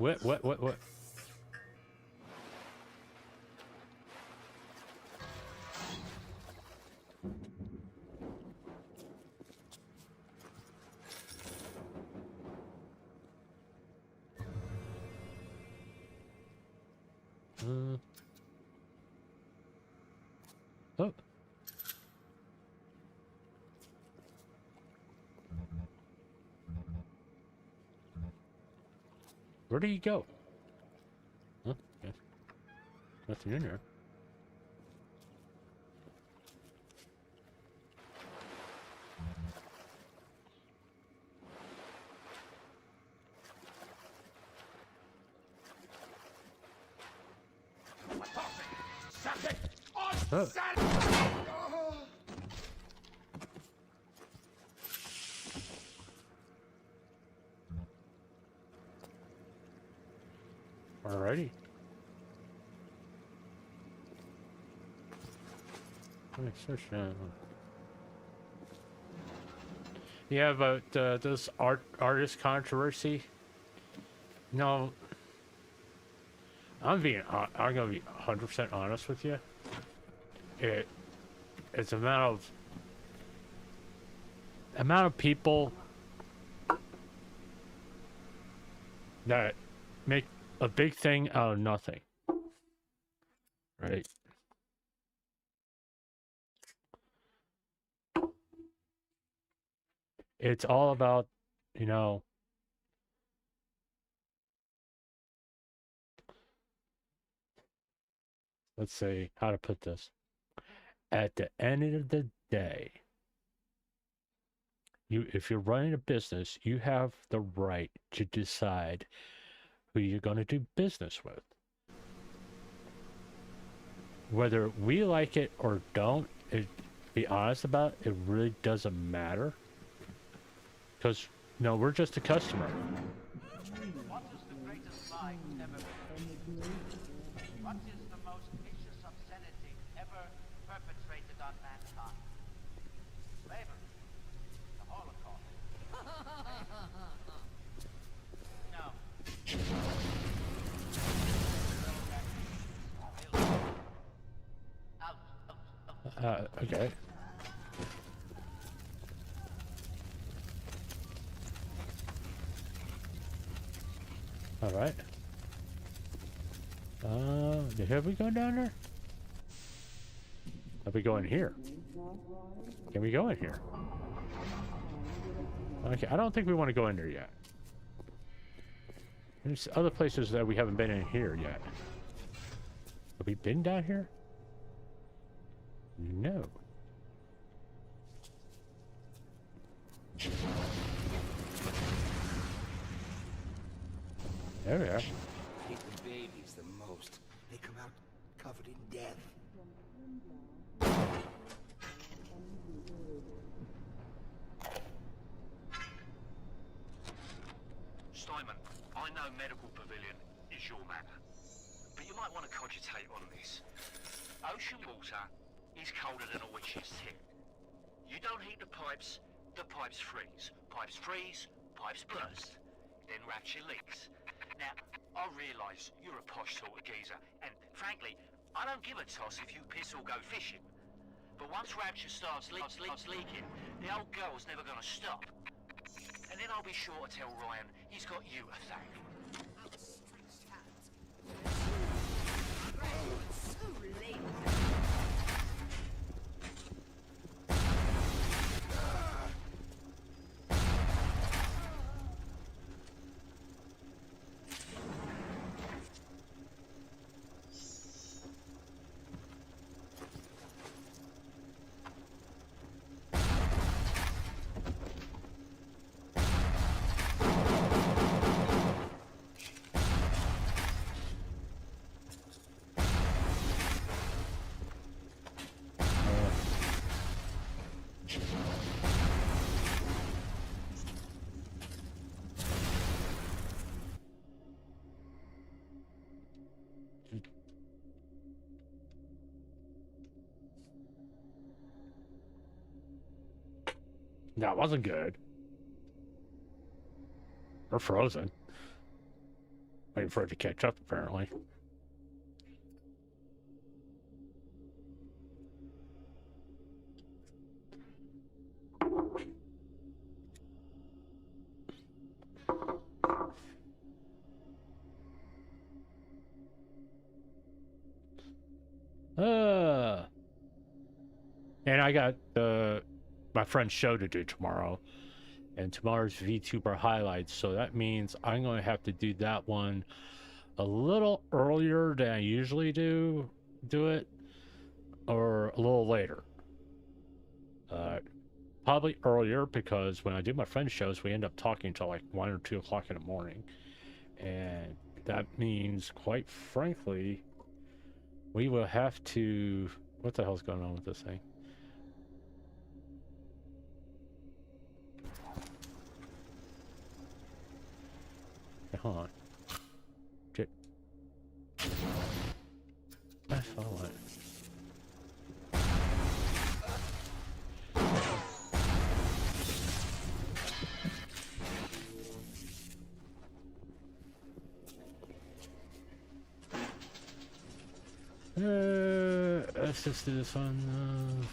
Oh. Where did he go? Huh? Okay. Nothing in there. Oh. Alrighty. Let me search now. Yeah, about this artist controversy. No, I'm gonna be 100% honest with you. It's amount of people that make a big thing out of nothing, right? It's all about, you know, let's see how to put this. At the end of the day, if you're running a business, you have the right to decide who you're going to do business with. Whether we like it or don't, be honest about it, it really doesn't matter. Because, no, we're just a customer. What is the greatest lie ever made? What is the most vicious obscenity ever perpetrated on mankind? Slavery. The Holocaust. No. Okay. All right. Have we gone down there? Have we go in here? Can we go in here? Okay, I don't think we want to go in there yet. There's other places that we haven't been in here yet. Have we been down here? No. There we are. I hate the babies the most. They come out covered in death. Steinman, I know Medical Pavilion is your matter, but you might want to cogitate on this. Ocean water is colder than a witch's tit. You don't heat the pipes freeze. Pipes freeze, pipes burst. Then Rapture leaks. Now, I realise you're a posh sort of geezer, and frankly, I don't give a toss if you piss or go fishing. But once Rapture starts leaking, the old girl's never gonna stop. And then I'll be sure to tell Ryan he's got you to thank. So late. That wasn't good. Or frozen. Waiting for it to catch up, apparently. And I got my friend's show to do tomorrow. And tomorrow's VTuber highlights. So that means I'm going to have to do that one a little earlier than I usually do it. Or a little later. Probably earlier because when I do my friend's shows, we end up talking till like 1 or 2 o'clock in the morning. And that means, quite frankly, we will have to... What the hell's going on with this thing? Okay, hold on. Shit. I follow it. Let's just do this one.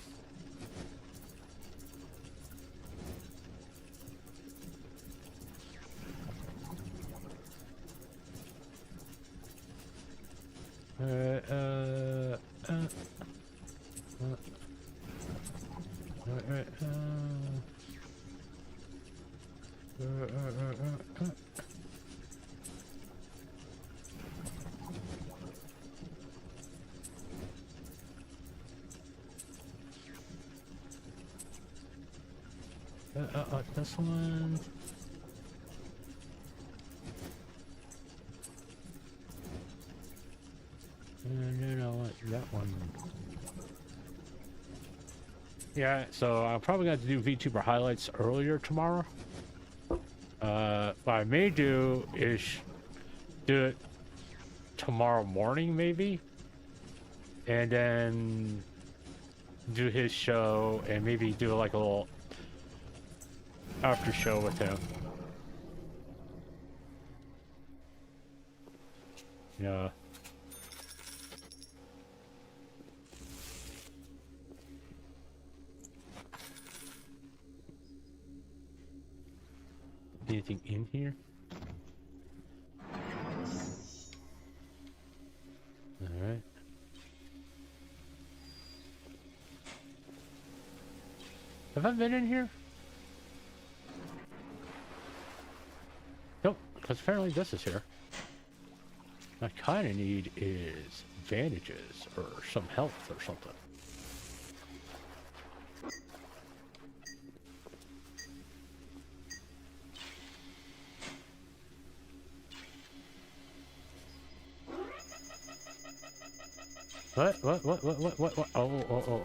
This one. No, that one. Yeah, so I'm probably going to do VTuber highlights earlier tomorrow. What I may do is do it tomorrow morning, maybe, and then do his show and maybe do like a little after show with him. Yeah. Anything in here? All right. Have I been in here? Nope, because apparently this is here. What I kind of need is bandages or some health or something. What? Oh.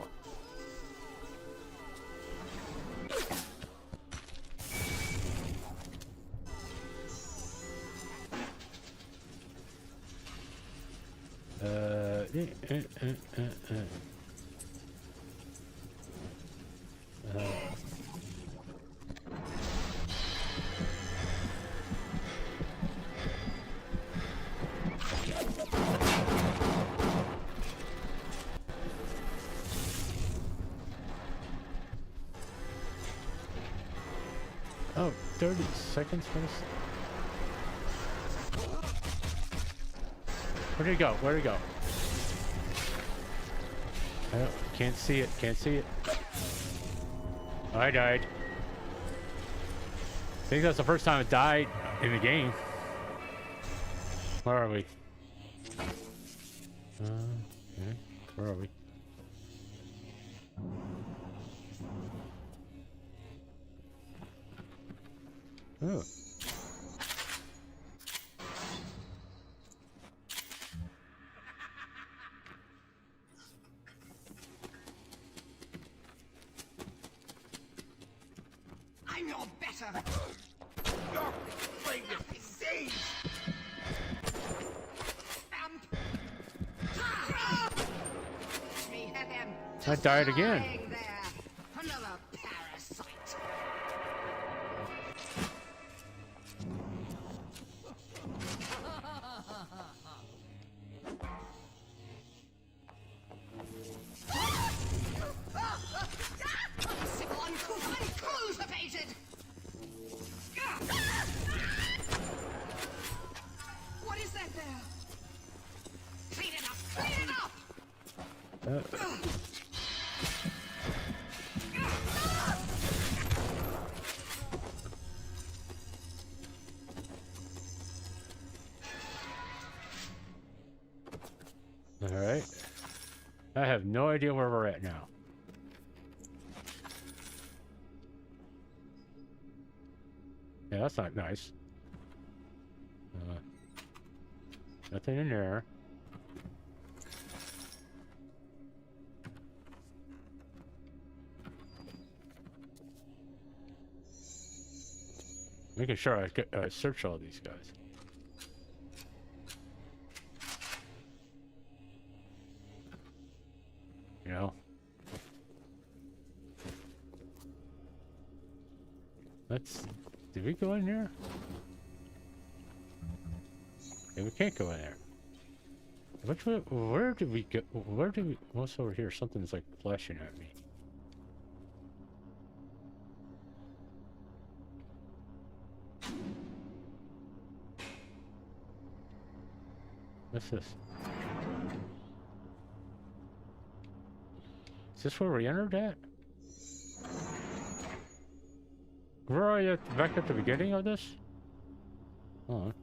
Oh, 30 seconds for this. Where'd he go? Where'd he go? Oh, can't see it. Can't see it. Oh, I died. I think that's the first time I died in the game. Where are we? Okay. Where are we? Oh. I'm your better. You're playing with disease! Vamp. Me hit him. I died again. Lying there. Another parasite. Alright. I have no idea where we're at now. Yeah, that's not nice. Nothing in there. Making sure I search all these guys. You know? Did we go in there? Yeah, we can't go in there. Which way, where did we go? Where did we, what's over here? Something's like flashing at me. What's this? Is this where we entered at? Where are you back at the beginning of this? Hold on.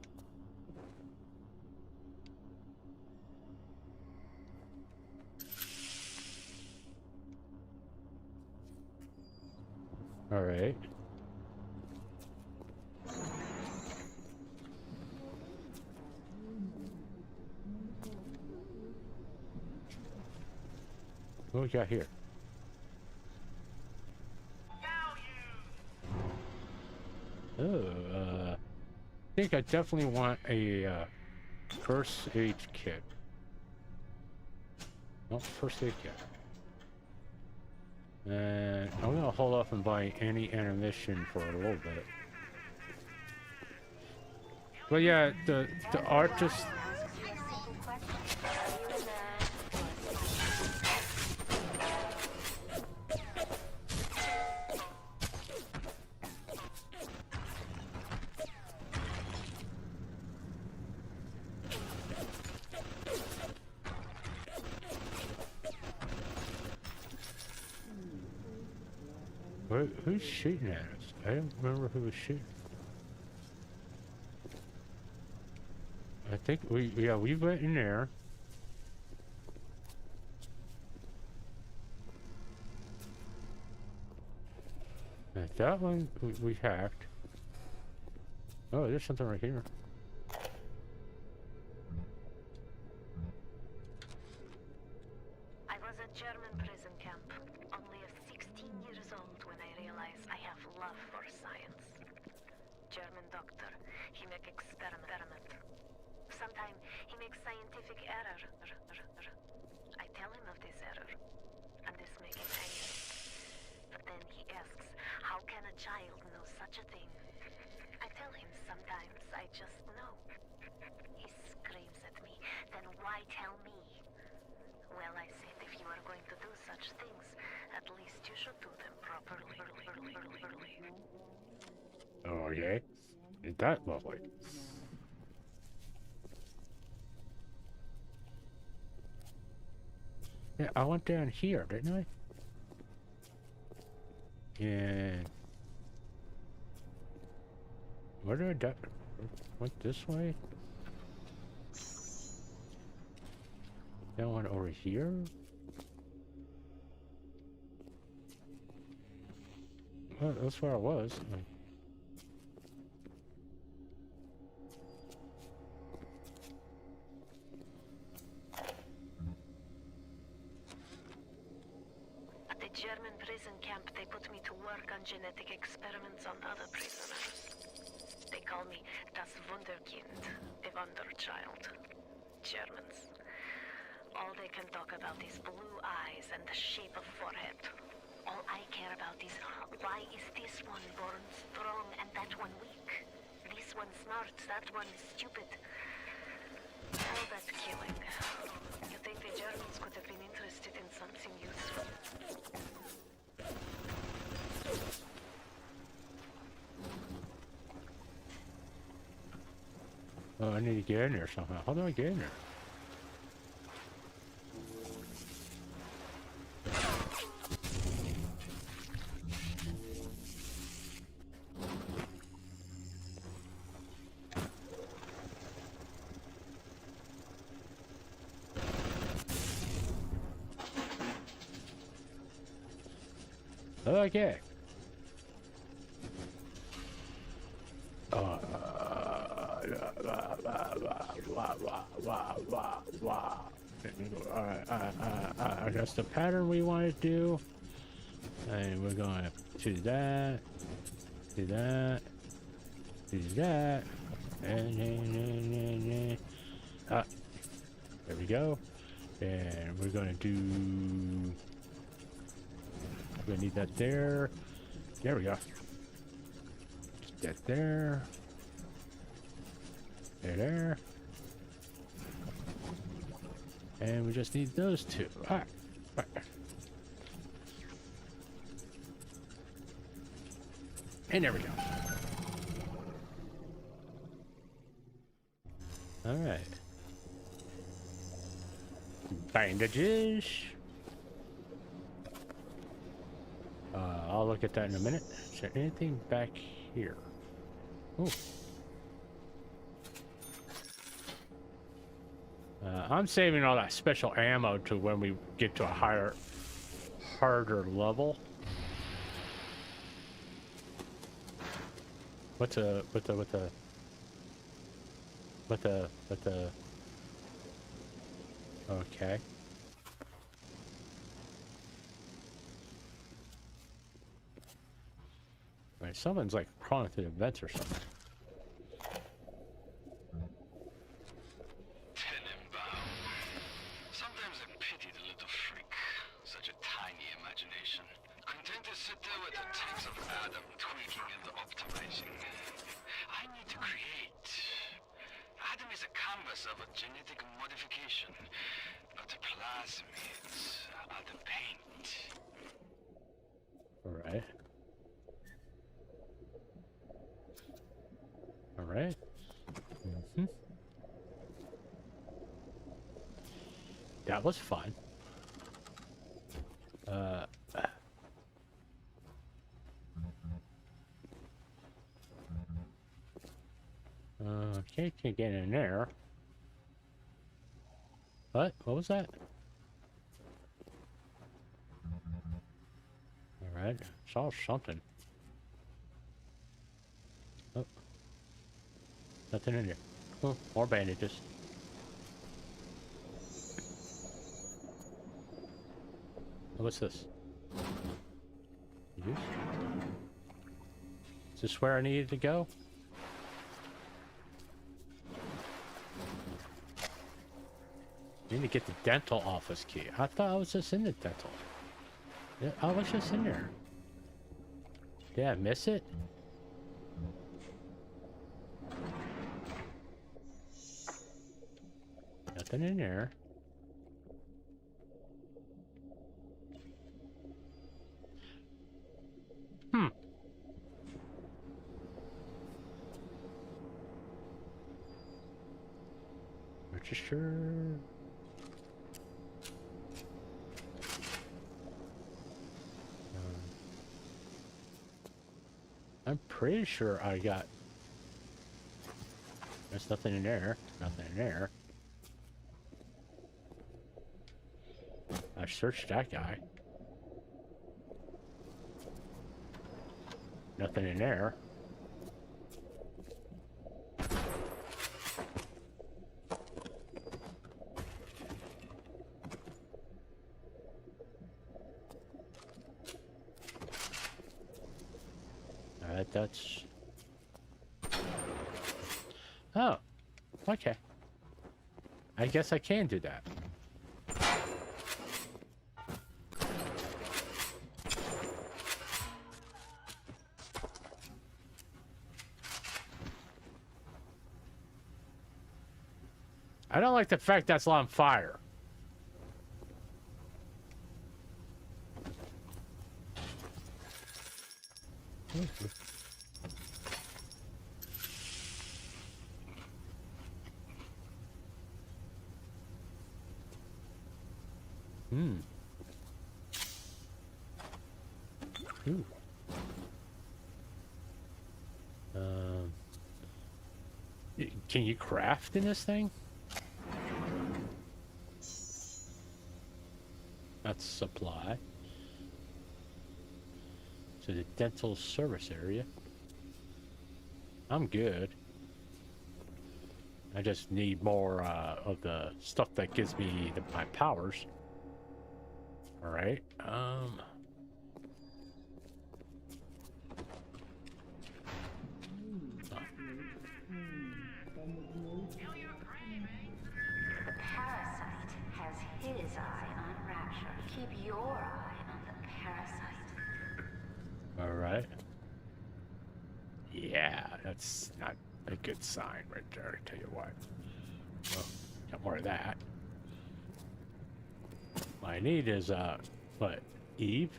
All right. What we got here? Oh, I think I definitely want a first aid kit. No, first aid kit. And I'm gonna hold off and buy any ammunition for a little bit. But yeah, the art just. Who's shooting at us? I don't remember who was shooting. I think we went in there. And that one we hacked. Oh, there's something right here. I was at German prison camp, only 16 years old when I realized I have love for science. German doctor, he make experiment. Sometimes he makes scientific error. I tell him of this error, and this make him angry. But then he asks, how can a child know such a thing? I tell him sometimes I just know. He screams at me, then why tell me? Well, I said, if you are going to do such things, at least you should do them properly. Oh, okay. Ain't that lovely? Yeah, I went down here, didn't I? And where did I went this way? That one over here? Well, that's where I was. At the German prison camp, they put me to work on genetic experiments on other prisoners. They call me das Wunderkind, the Wonder Child. Germans. All they can talk about is blue eyes and the shape of forehead. All I care about is why is this one born strong and that one weak? This one smart, that one stupid. All that killing. You think the Germans could have been interested in something useful? Oh, I need to get in there somehow. How do I get in there? Okay. Alright, that's the pattern we want to do. And we're going to do that, do that, do that, and there we go. And we're going to do, we need that there. There we go. Get that there. There. And we just need those two. Alright. And there we go. Alright. Bandages. I'll look at that in a minute. Is there anything back here? Ooh. I'm saving all that special ammo to when we get to a harder level. What the? Okay. Right, someone's like crawling through the vents or something. Sometimes I pity the little freak. Such a tiny imagination. Content to sit there with the tanks of Adam tweaking and optimizing. I need to create. Adam is a canvas of a genetic modification, but the plasmids are the paint. Alright. Alright. That was fun. Okay, can't get in there. What? What was that? Alright, saw something. Oh. Nothing in there. Oh, more bandages. What's this? Use? Is this where I needed to go? I need to get the dental office key. I thought I was just in the dental. Yeah, I was just in there. Did I miss it? Nothing in there. Register. I'm pretty sure I got... There's nothing in there. Nothing in there. I searched that guy. Nothing in there. Alright, that's... Oh, okay. I guess I can do that. I don't like the fact that's on fire. Ooh. Can you craft in this thing? That's supply. to the dental service area. I'm good. I just need more of the stuff that gives me my powers. All right. The parasite has his eye on Rapture. Keep your eye on the parasite. All right. Yeah, that's not a good sign right there, I tell you what. Well, got more of that. What I need is, what, Eve?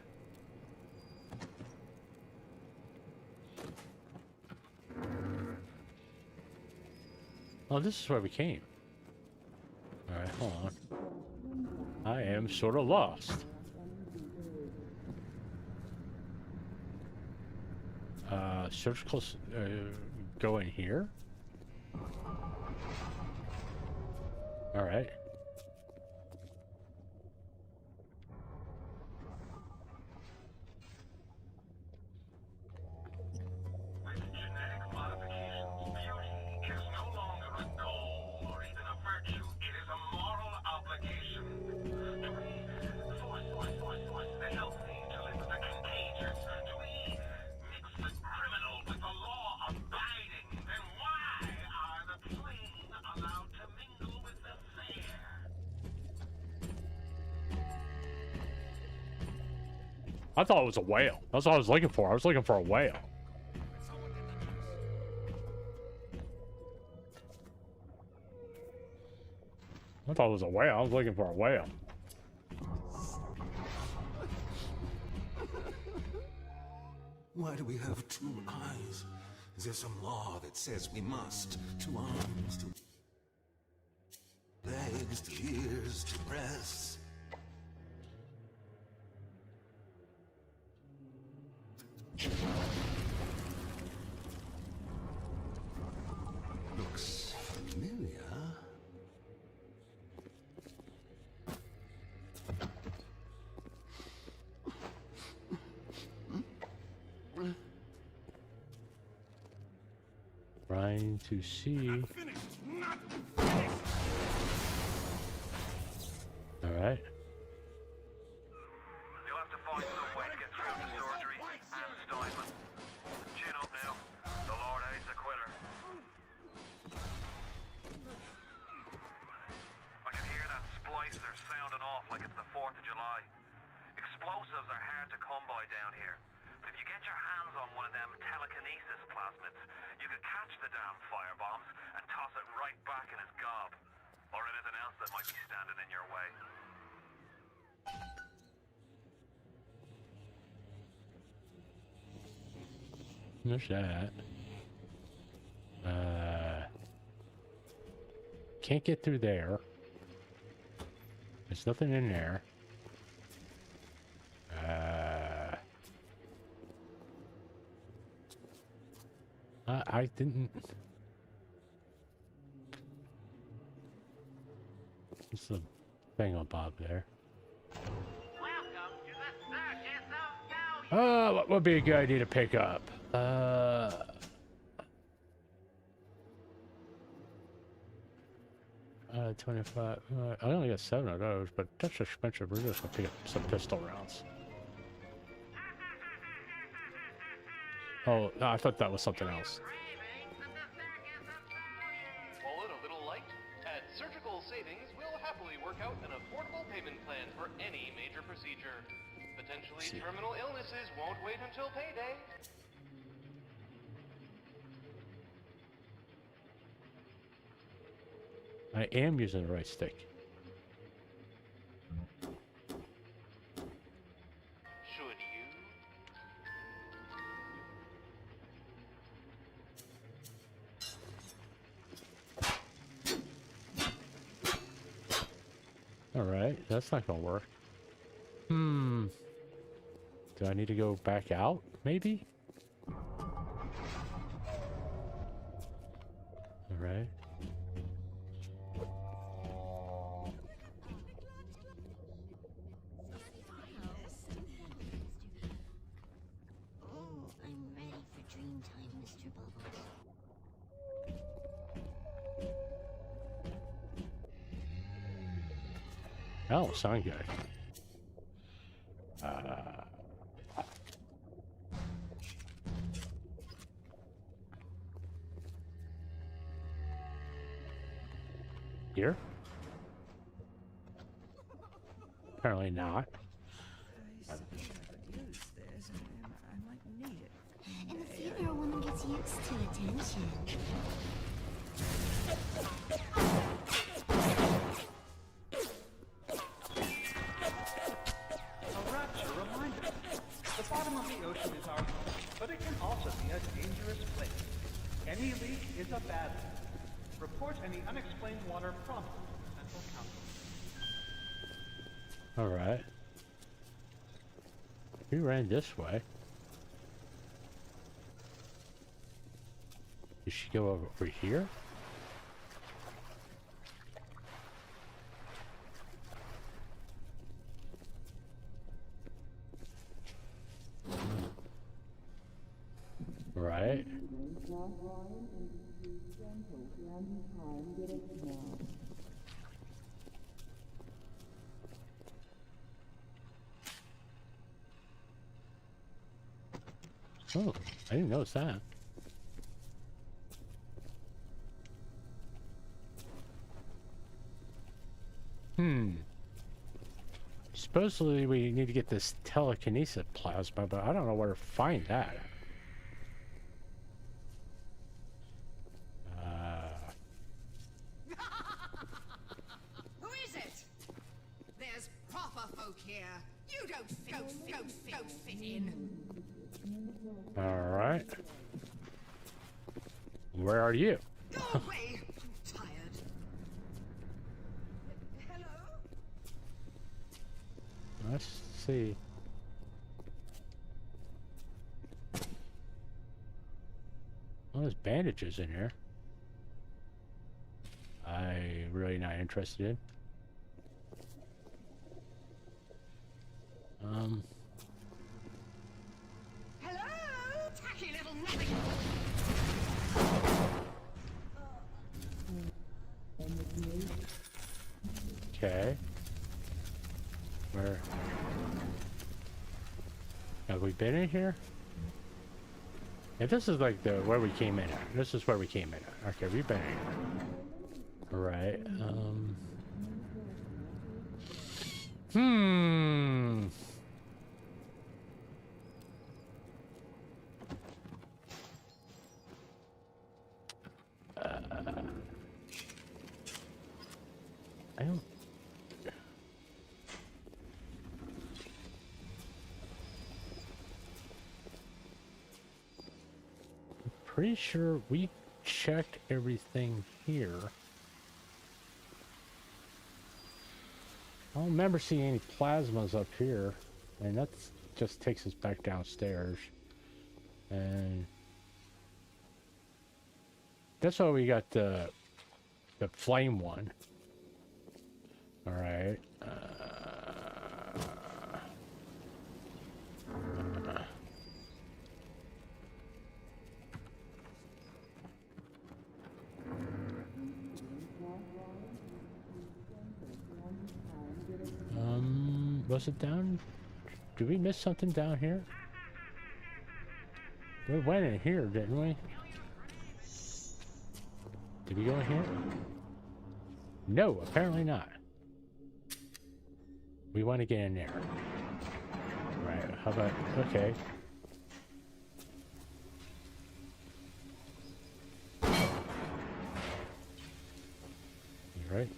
Oh, this is where we came. Alright, hold on. I am sort of lost. Surgical, go in here? Alright. I thought it was a whale. That's what I was looking for. I was looking for a whale. I thought it was a whale. I was looking for a whale. Why do we have two eyes? Is there some law that says we must? Two arms, two legs, two ears, two breasts. Looks familiar. Trying to see. All right. You'll have to find some way to get through the surgery and Steinman. Chin up now. The Lord hates a quitter. I can hear that splicer sounding off like it's the 4th of July. Explosives are hard to come by down here. But if you get your hands on one of them telekinesis plasmids, you could catch the damn firebombs and toss it right back in his gob. Or anything else that might be standing in your way. There's that. Can't get through there. There's nothing in there. I didn't. What's the thing on Bob there? What would be a good idea to pick up? I had 25. I only got 7 of those, but that's expensive. We're just gonna pick up some pistol rounds. Oh, no, I thought that was something else. Swallowed a little light? At Surgical Savings, we'll happily work out an affordable payment plan for any major procedure. Potentially terminal illnesses won't wait until payday. I am using the right stick. Should you? Alright, that's not gonna work. Do I need to go back out, maybe? Alright. Oh, sound good. Here? Apparently not. I suppose I could use this. I might need it. In the theater, a woman gets used to attention. A rapture reminder. The bottom of the ocean is our home, but it can also be a dangerous place. Any leak is a bad one. Report any unexplained water promptly to Central Council. Alright. We ran this way. Did she go over here? Right. Oh, I didn't notice that. Supposedly we need to get this telekinesis plasma, but I don't know where to find that. Who is it? There's proper folk here. You don't fit in. Alright. Where are you? Go away. I'm tired. Hello? Let's see. Well, there's bandages in here. I'm really not interested in. Hello? Tacky little nothing. Okay. Where? Have we been in here? Yeah, this is like the where we came in at. This is where we came in at. Okay, we've been in here. Right. I don't. Pretty sure we checked everything here. I don't remember seeing any plasmas up here, and that just takes us back downstairs. And that's why we got the flame one. All right. Was it down? Did we miss something down here? We went in here, didn't we? Did we go in here? No, apparently not. We want to get in there. Right, how about... Okay. You right?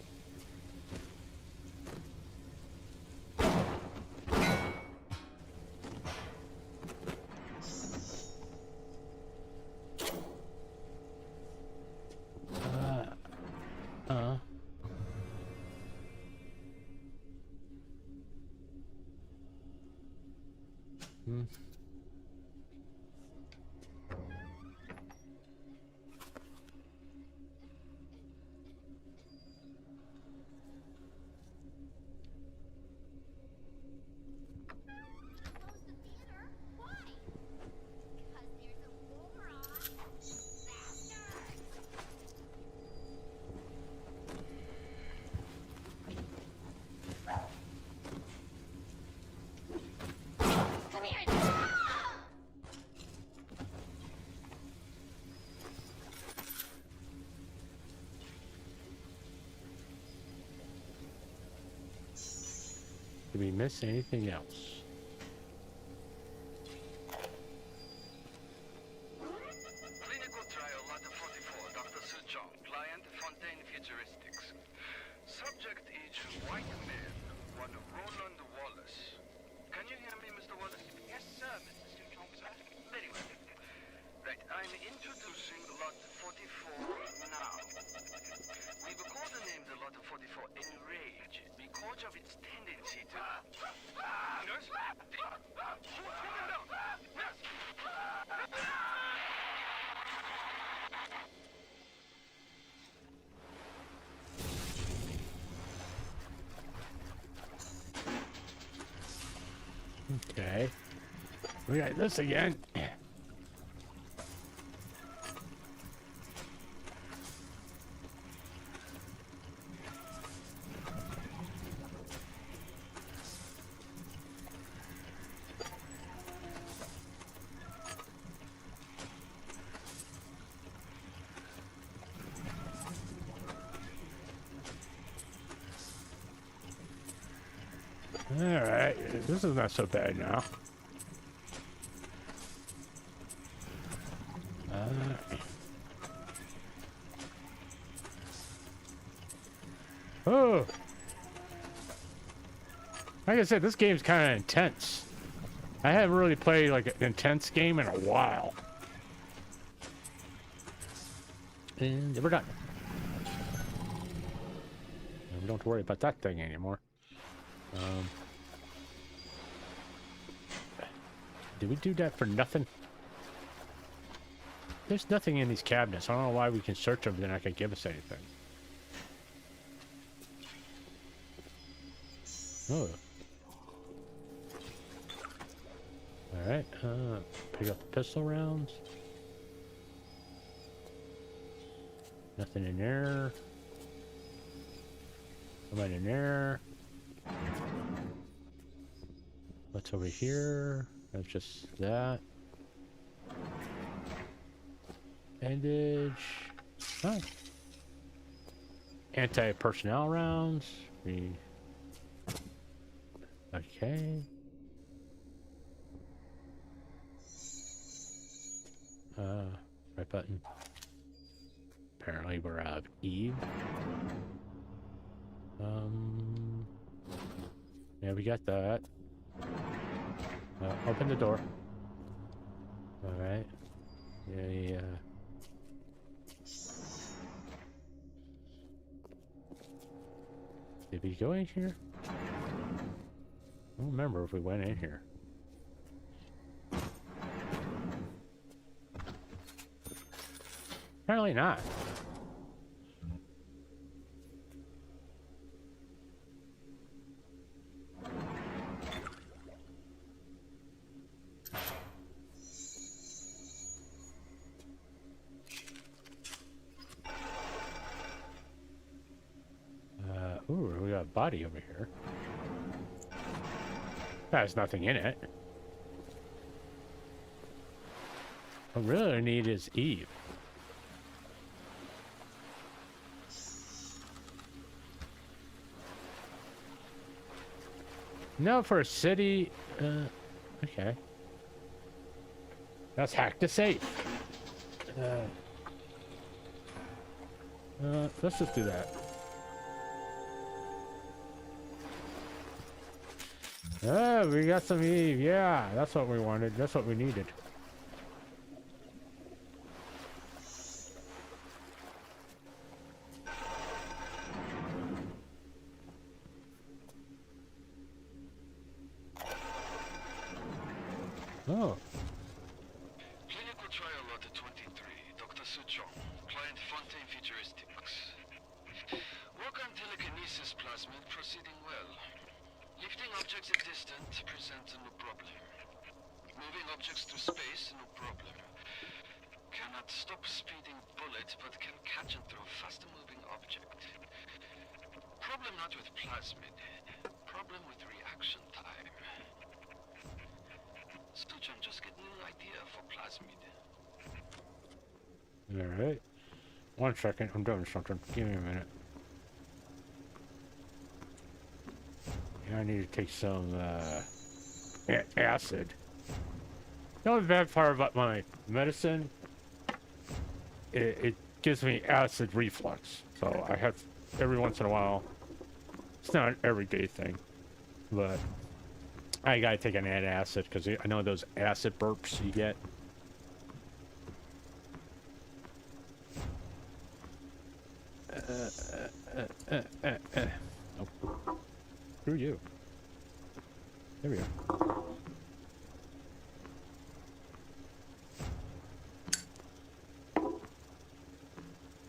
Did we miss anything else? Clinical trial lot 44, Dr. Sujong, client Fontaine Futuristics. Subject is white man, one Roland Wallace. Can you hear me, Mr. Wallace? Yes, sir, Mr. Sujong, sir. Very well. Right, I'm introducing lot 44 now. We've codenamed the lot 44 Enrage because of its tendency to... Nurse? Put him down! Nurse! Okay. We got this again. Alright, this is not so bad now. Oh! Like I said, this game's kind of intense. I haven't really played like an intense game in a while. And we're done. And we don't have to worry about that thing anymore. Did we do that for nothing? There's nothing in these cabinets. I don't know why we can search them, they're not going to give us anything. Oh. Alright, pick up the pistol rounds. Nothing in there. Nobody in there. What's over here? That's just that. Bandage. Oh. Anti-personnel rounds. Okay. Right button. Apparently we're out of Eve. Yeah, we got that. Open the door. Alright. Yeah. Did we go in here? I don't remember if we went in here. Apparently not. Ooh, we got a body over here. There's nothing in it. What we really need is Eve. No, for a city. Okay. Let's hack the safe. Let's just do that. We got some Eve. Yeah, that's what we wanted. That's what we needed. Oh. Clinical trial lot 23, Dr. Sujong, client Fontaine Futuristics. Work on telekinesis plasmid proceeding well. Lifting objects at distance presents no problem. Moving objects to space, no problem. Cannot stop speeding bullet, but can catch and throw faster moving object. Problem not with plasmid. Problem with reaction time. Sujong just get new idea for plasmid. Alright. 1 second, I'm doing something. Give me a minute. I need to take some acid. The only bad part about my medicine, it gives me acid reflux. So I have every once in a while. It's not an everyday thing, but I gotta take an antacid because I know those acid burps you get. Nope. Screw you. There we go.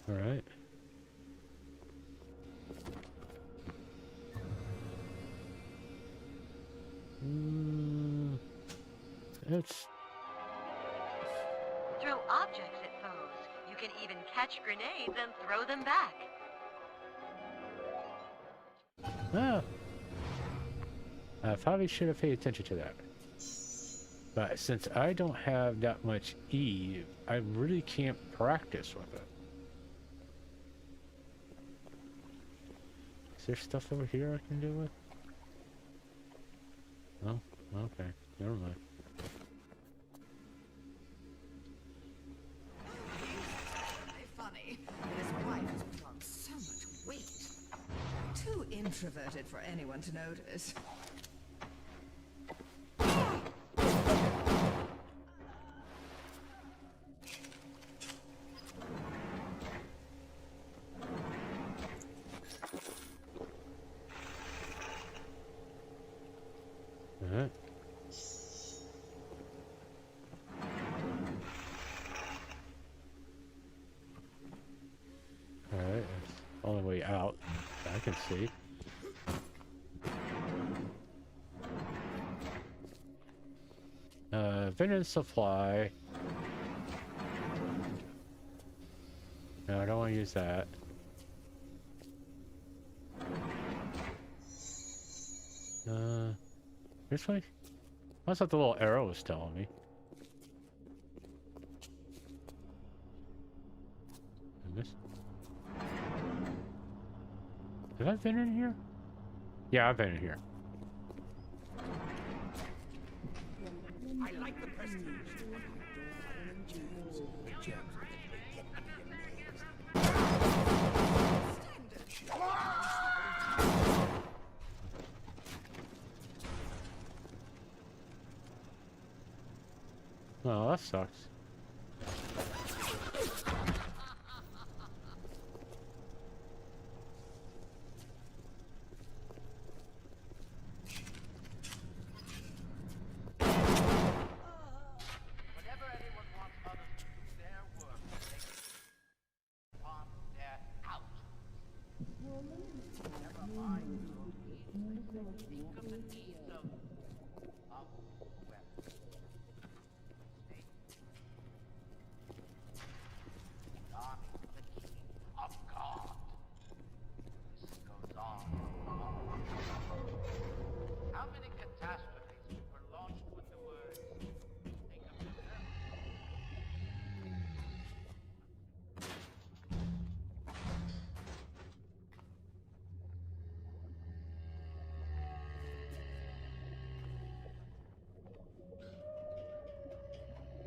All right. It's Throw objects at foes. You can even catch grenades and throw them back. I probably should have paid attention to that. But since I don't have that much E, I really can't practice with it. Is there stuff over here I can do with? No? Okay. Never mind. Funny. This wife has put on so much weight. Too introverted for anyone to notice. Alright. Alright, that's the only way out I can see. Vendor supply. No, I don't want to use that. This way? That's what the little arrow was telling me. And this? Have I been in here? Yeah, I've been in here. I like the prestige. The gems. Oh, that sucks. Whenever anyone wants others to do their work, they upon their out. Never mind those needs. Think of the needs of well. The army of the king of God. This goes on. How many catastrophes were launched with the words, think of yourself?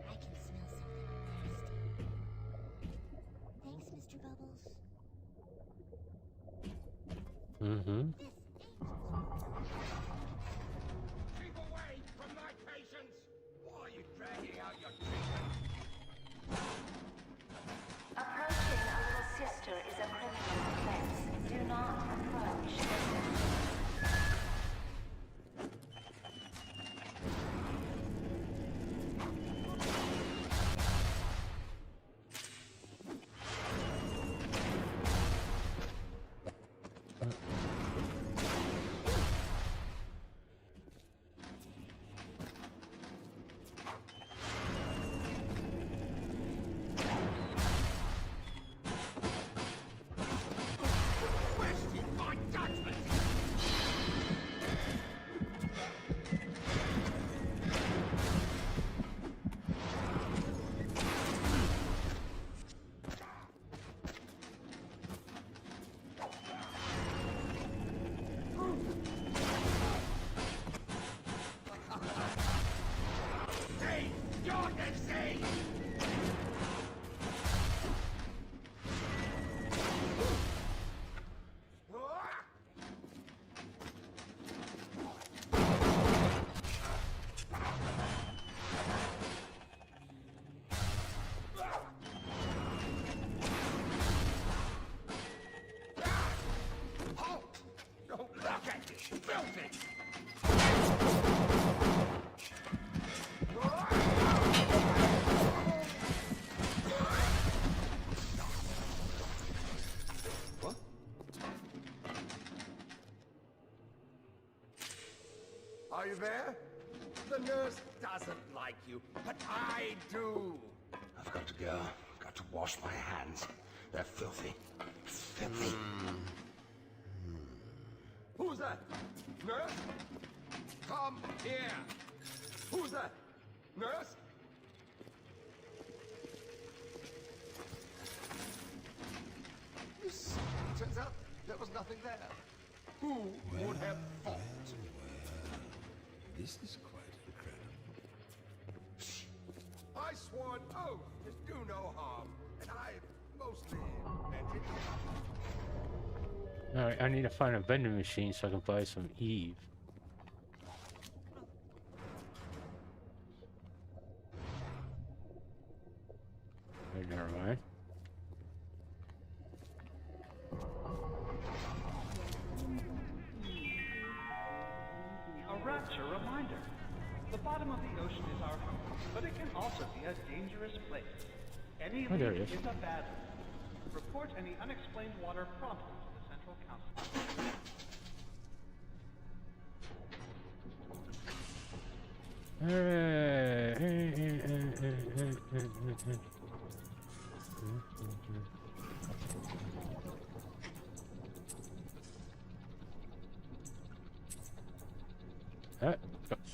I can smell something nasty. Thanks, Mr. Bubbles. Mm-hmm. Keep away from my patients! Why are you dragging out your treatment? Approaching a little sister is a criminal offense. Do not approach. filthy! What? Are you there? The nurse doesn't like you, but I do. I've got to go. Got to wash my hands. They're filthy. Filthy. Who's that? Nurse? Come here. Who's that? Nurse? You see, turns out there was nothing there. Who would have thought? This is quite incredible. I swore an oath to do no harm, and I mostly meant it. Alright, I need to find a vending machine so I can buy some Eve. Wait, never mind. A rapture reminder. The bottom of the ocean is our home, but it can also be a dangerous place. Any Oh, there leak he is. is a bad leak. Report any unexplained water promptly to the Central Council.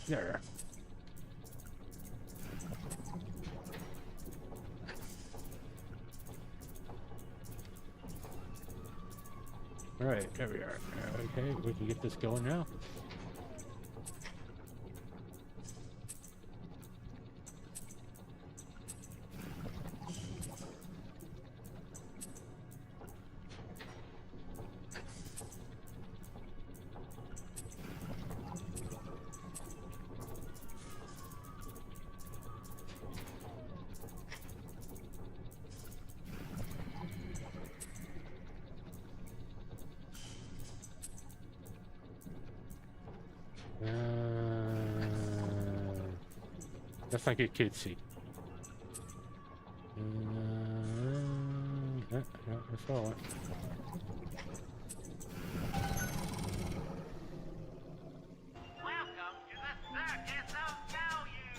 There. Alright, there we are. Okay, we can get this going now. Let's not get kidsy. No, that's all right. Welcome to the Circus of Value!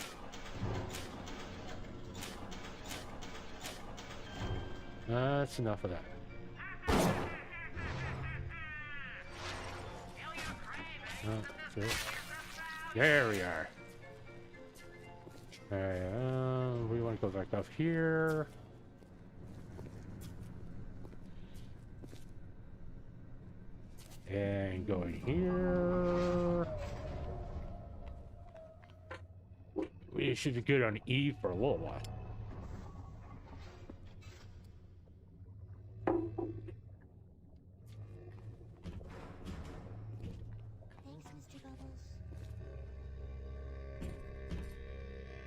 That's enough of that. That's it. There we are. Alright, we want to go back up here. And go in here. We should be good on E for a little while. Thanks, Mr. Bubbles.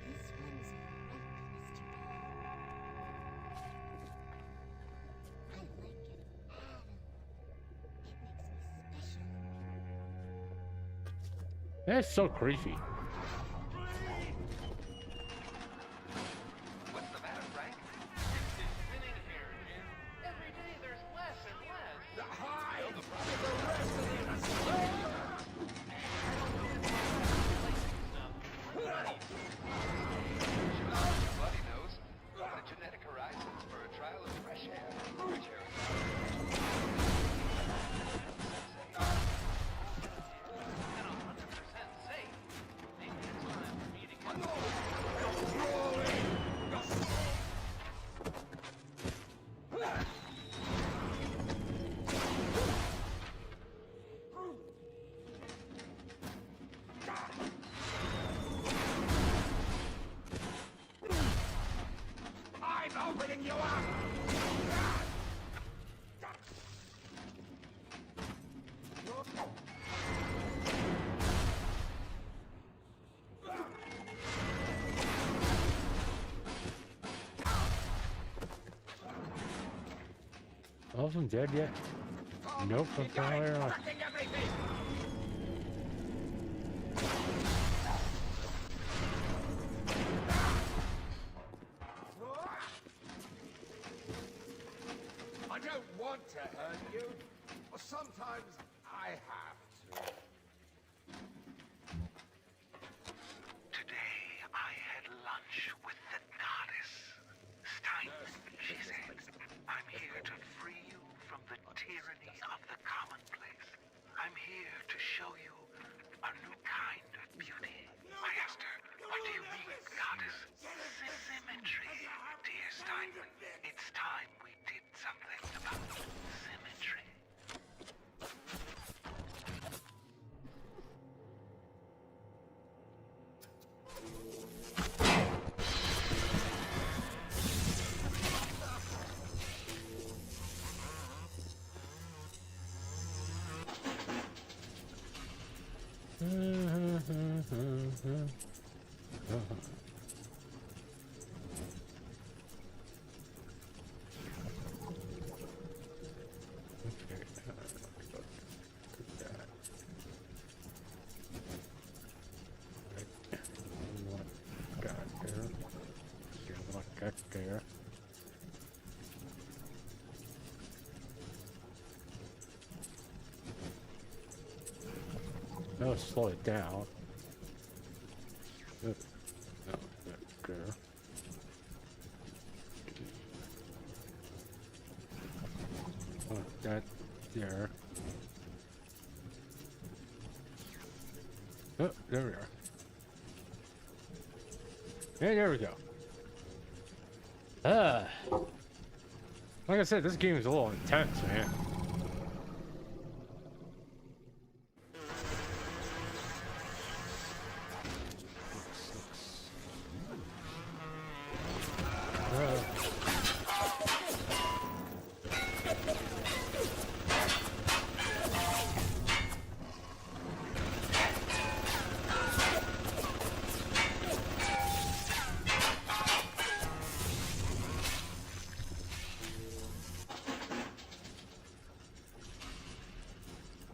This one's right, Mr. Ball. I like it, Adam. It makes me special. That's so creepy. What's the matter, Frank? It's spinning here, Jim. Every day there's less and less. Hide! The rest of the Everybody knows. The genetic horizons for a trial of fresh air. Fresh air. 100% safe. Maybe it's time for me to get I'm opening you up! All of them dead yet? Nope, I'm probably wrong. Cracking everything! to hurt you. But sometimes I have to. Today I had lunch with the goddess. Stein, she said, I'm here to free you from the tyranny of the commonplace. I'm here to show you a new kind of beauty. I asked her, what do you mean, goddess? Symmetry, dear Steinman. It's time we did something about symmetry. There. No, slow it down. No, there. Oh, that there. Oh, there we are. Yeah, there we go. Like I said, this game is a little intense, man.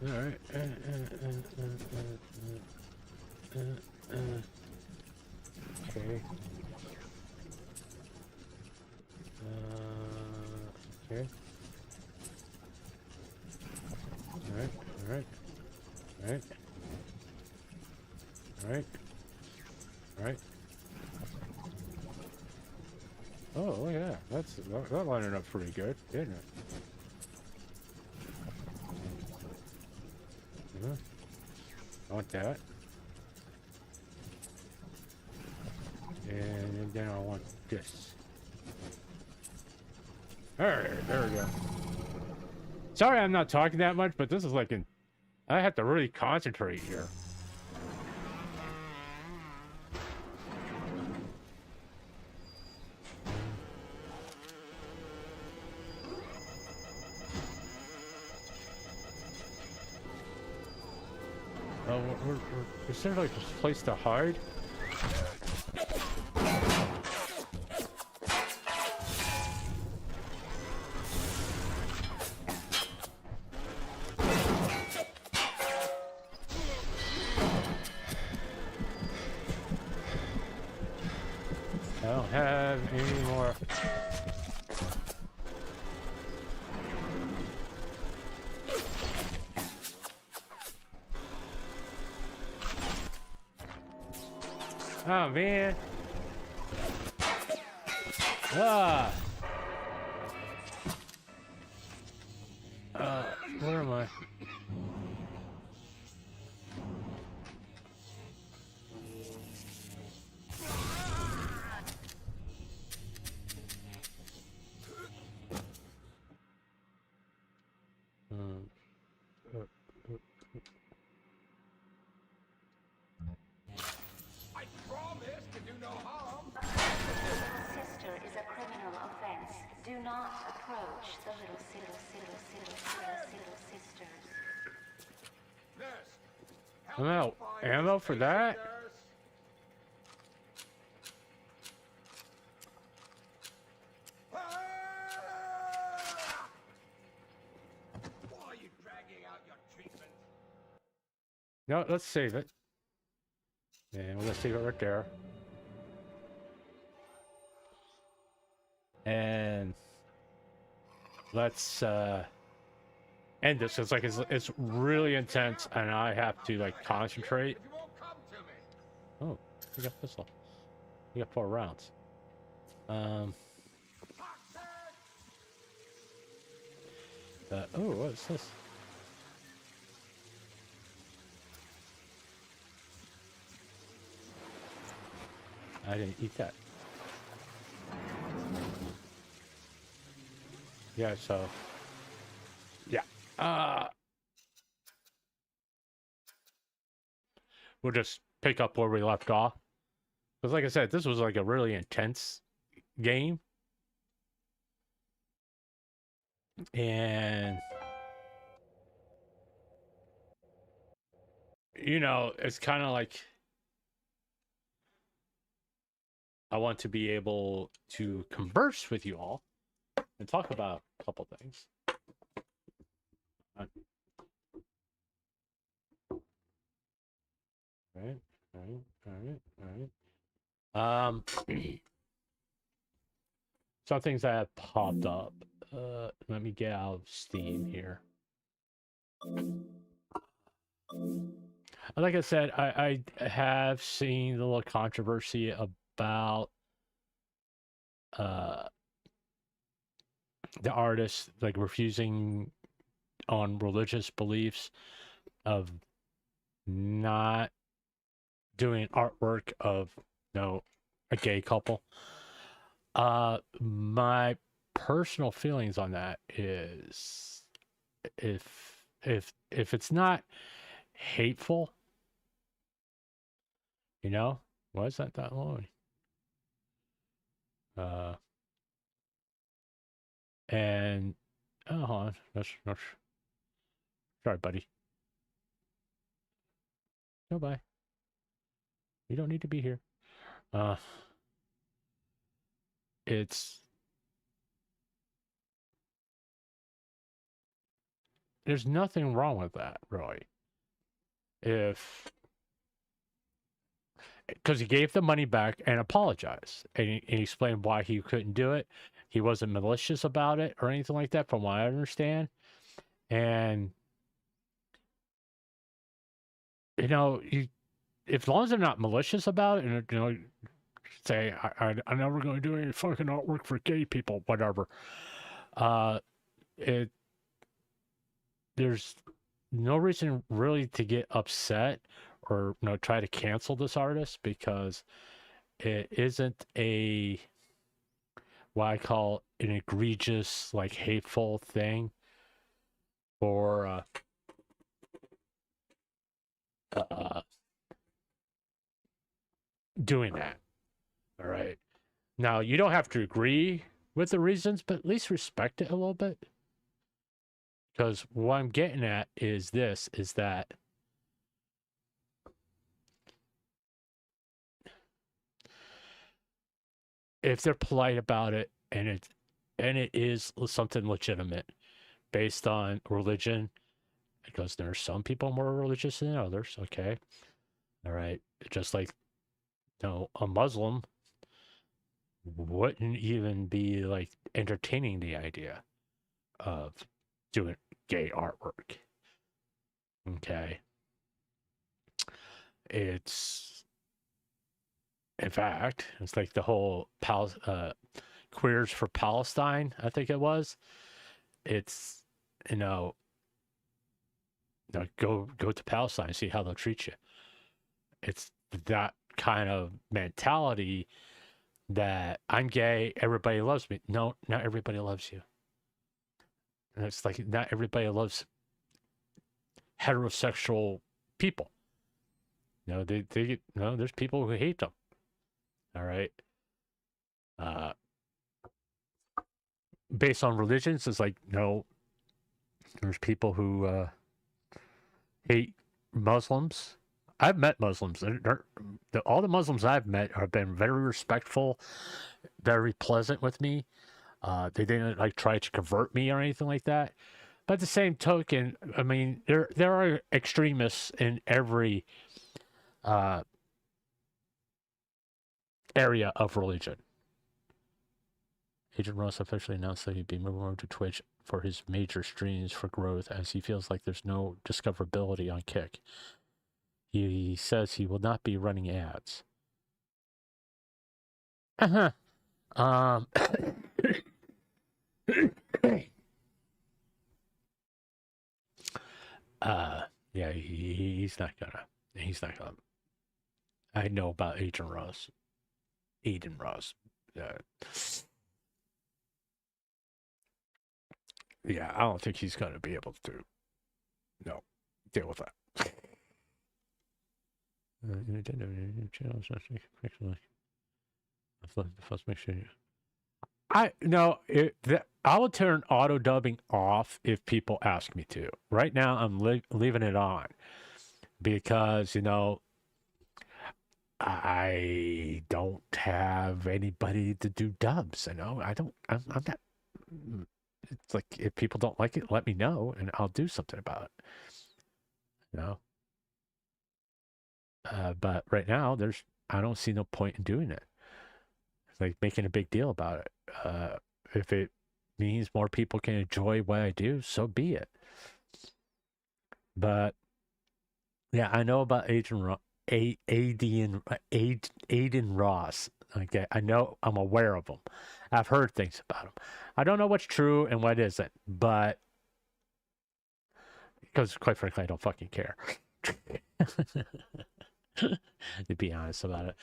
Alright. Okay. Okay. Alright. Oh, yeah. That lined up pretty good, didn't it? I want that. And then I want this. Alright, there we go. Sorry I'm not talking that much, but this is like I have to really concentrate here. Is there like a place to hide? I don't have any more. Oh man. Where am I? I promise to do no harm. Sister is a criminal offense. Do not approach the little sisters. Nurse, I'm out. Ammo for that? Why are you dragging out your treatment? No, let's save it. And we're gonna save it right there. And let's end this. It's like it's really intense, and I have to like concentrate. Oh, you got pistol. You got 4 rounds. Oh, what's this? I didn't eat that. Yeah, so yeah. We'll just pick up where we left off. Because like I said, this was like a really intense game. And you know, it's kind of like I want to be able to converse with you all and talk about a couple things. All right. Some things that have popped up. Let me get out of Steam here. Like I said, I have seen the little controversy about the artist like refusing on religious beliefs of not doing artwork of a gay couple. My personal feelings on that is if it's not hateful, why is that long? And hold on, that's sorry, buddy. No, bye. You don't need to be here. There's nothing wrong with that, really. Because he gave the money back and apologized and he explained why he couldn't do it. He wasn't malicious about it or anything like that, from what I understand. And as long as they're not malicious about it, and say I'm never going to do any fucking artwork for gay people, whatever. There's no reason really to get upset or try to cancel this artist, because it isn't what I call an egregious, like, hateful thing for doing that. All right. Now, you don't have to agree with the reasons, but at least respect it a little bit. Because what I'm getting at is that if they're polite about it and it is something legitimate based on religion, because there are some people more religious than others, okay? All right. Just like, a Muslim wouldn't even be like entertaining the idea of doing gay artwork. Okay. It's, in fact, it's like the whole Queers for Palestine, I think it was. It's, go to Palestine, see how they'll treat you. It's that kind of mentality that I'm gay, everybody loves me. No, not everybody loves you. And it's like not everybody loves heterosexual people. There's people who hate them. All right. Based on religions, it's like, no, there's people who hate Muslims. I've met Muslims. All the Muslims I've met have been very respectful, very pleasant with me. They didn't like try to convert me or anything like that. But at the same token, I mean, there are extremists in every area of religion. Agent Ross officially announced that he'd be moving over to Twitch for his major streams for growth as he feels like there's no discoverability on Kick. He says he will not be running ads. Uh-huh. Yeah, he's not gonna. I know about Agent Ross. Aiden Ross. Yeah, I don't think he's gonna be able to. No, deal with that. I will turn auto dubbing off if people ask me to. Right now, I'm leaving it on because I don't have anybody to do dubs. I'm not. It's like if people don't like it, let me know and I'll do something about it. But right now, I don't see no point in doing it. It's like making a big deal about it. If it means more people can enjoy what I do, so be it. But yeah, I know about Aiden Ross. Okay, I know, I'm aware of him. I've heard things about him. I don't know what's true and what isn't, but because quite frankly, I don't fucking care. To be honest about it.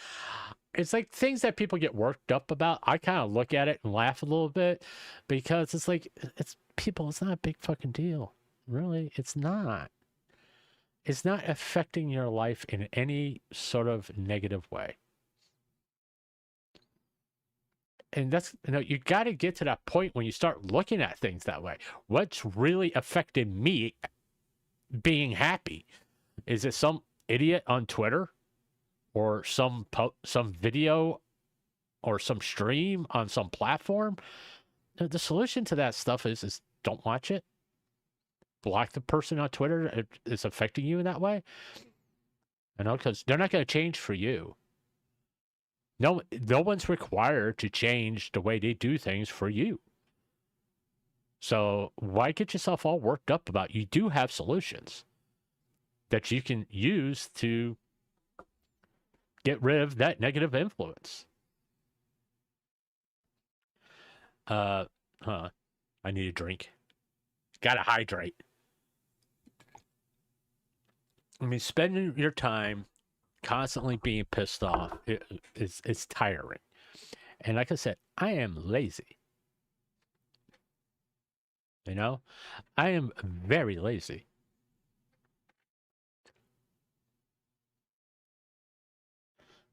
It's like things that people get worked up about. I kind of look at it and laugh a little bit because it's like, it's not a big fucking deal. Really, it's not. It's not affecting your life in any sort of negative way. And that's, you got to get to that point when you start looking at things that way. What's really affected me being happy? Is it some idiot on Twitter or some video or some stream on some platform? The solution to that stuff is don't watch it. Block the person on Twitter is affecting you in that way. Because they're not going to change for you. No one's required to change the way they do things for you. So why get yourself all worked up about? You do have solutions that you can use to get rid of that negative influence. I need a drink. Gotta hydrate. I mean, spending your time constantly being pissed off it's tiring. And like I said, I am lazy. I am very lazy.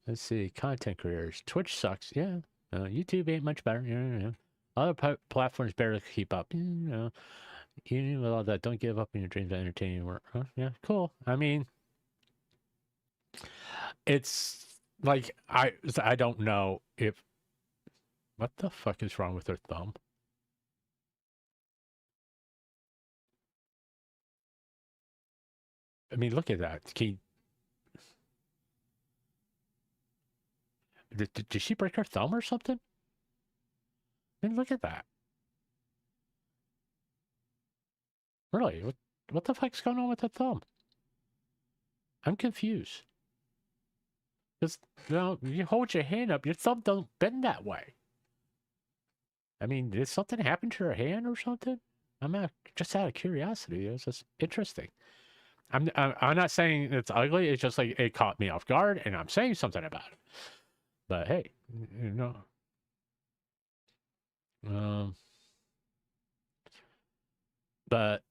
Let's see, content creators. Twitch sucks. Yeah. YouTube ain't much better. Yeah. Other platforms barely keep up. Even with all that, don't give up on your dreams of entertaining work. Huh? Yeah, cool. I mean, it's like, I don't know if... What the fuck is wrong with her thumb? I mean, look at that. Did she break her thumb or something? I mean, look at that. Really? What the fuck's going on with the thumb? I'm confused. Because, you hold your hand up, your thumb don't bend that way. I mean, did something happen to her hand or something? Just out of curiosity. It's just interesting. I'm not saying it's ugly. It's just like it caught me off guard, and I'm saying something about it. But hey, but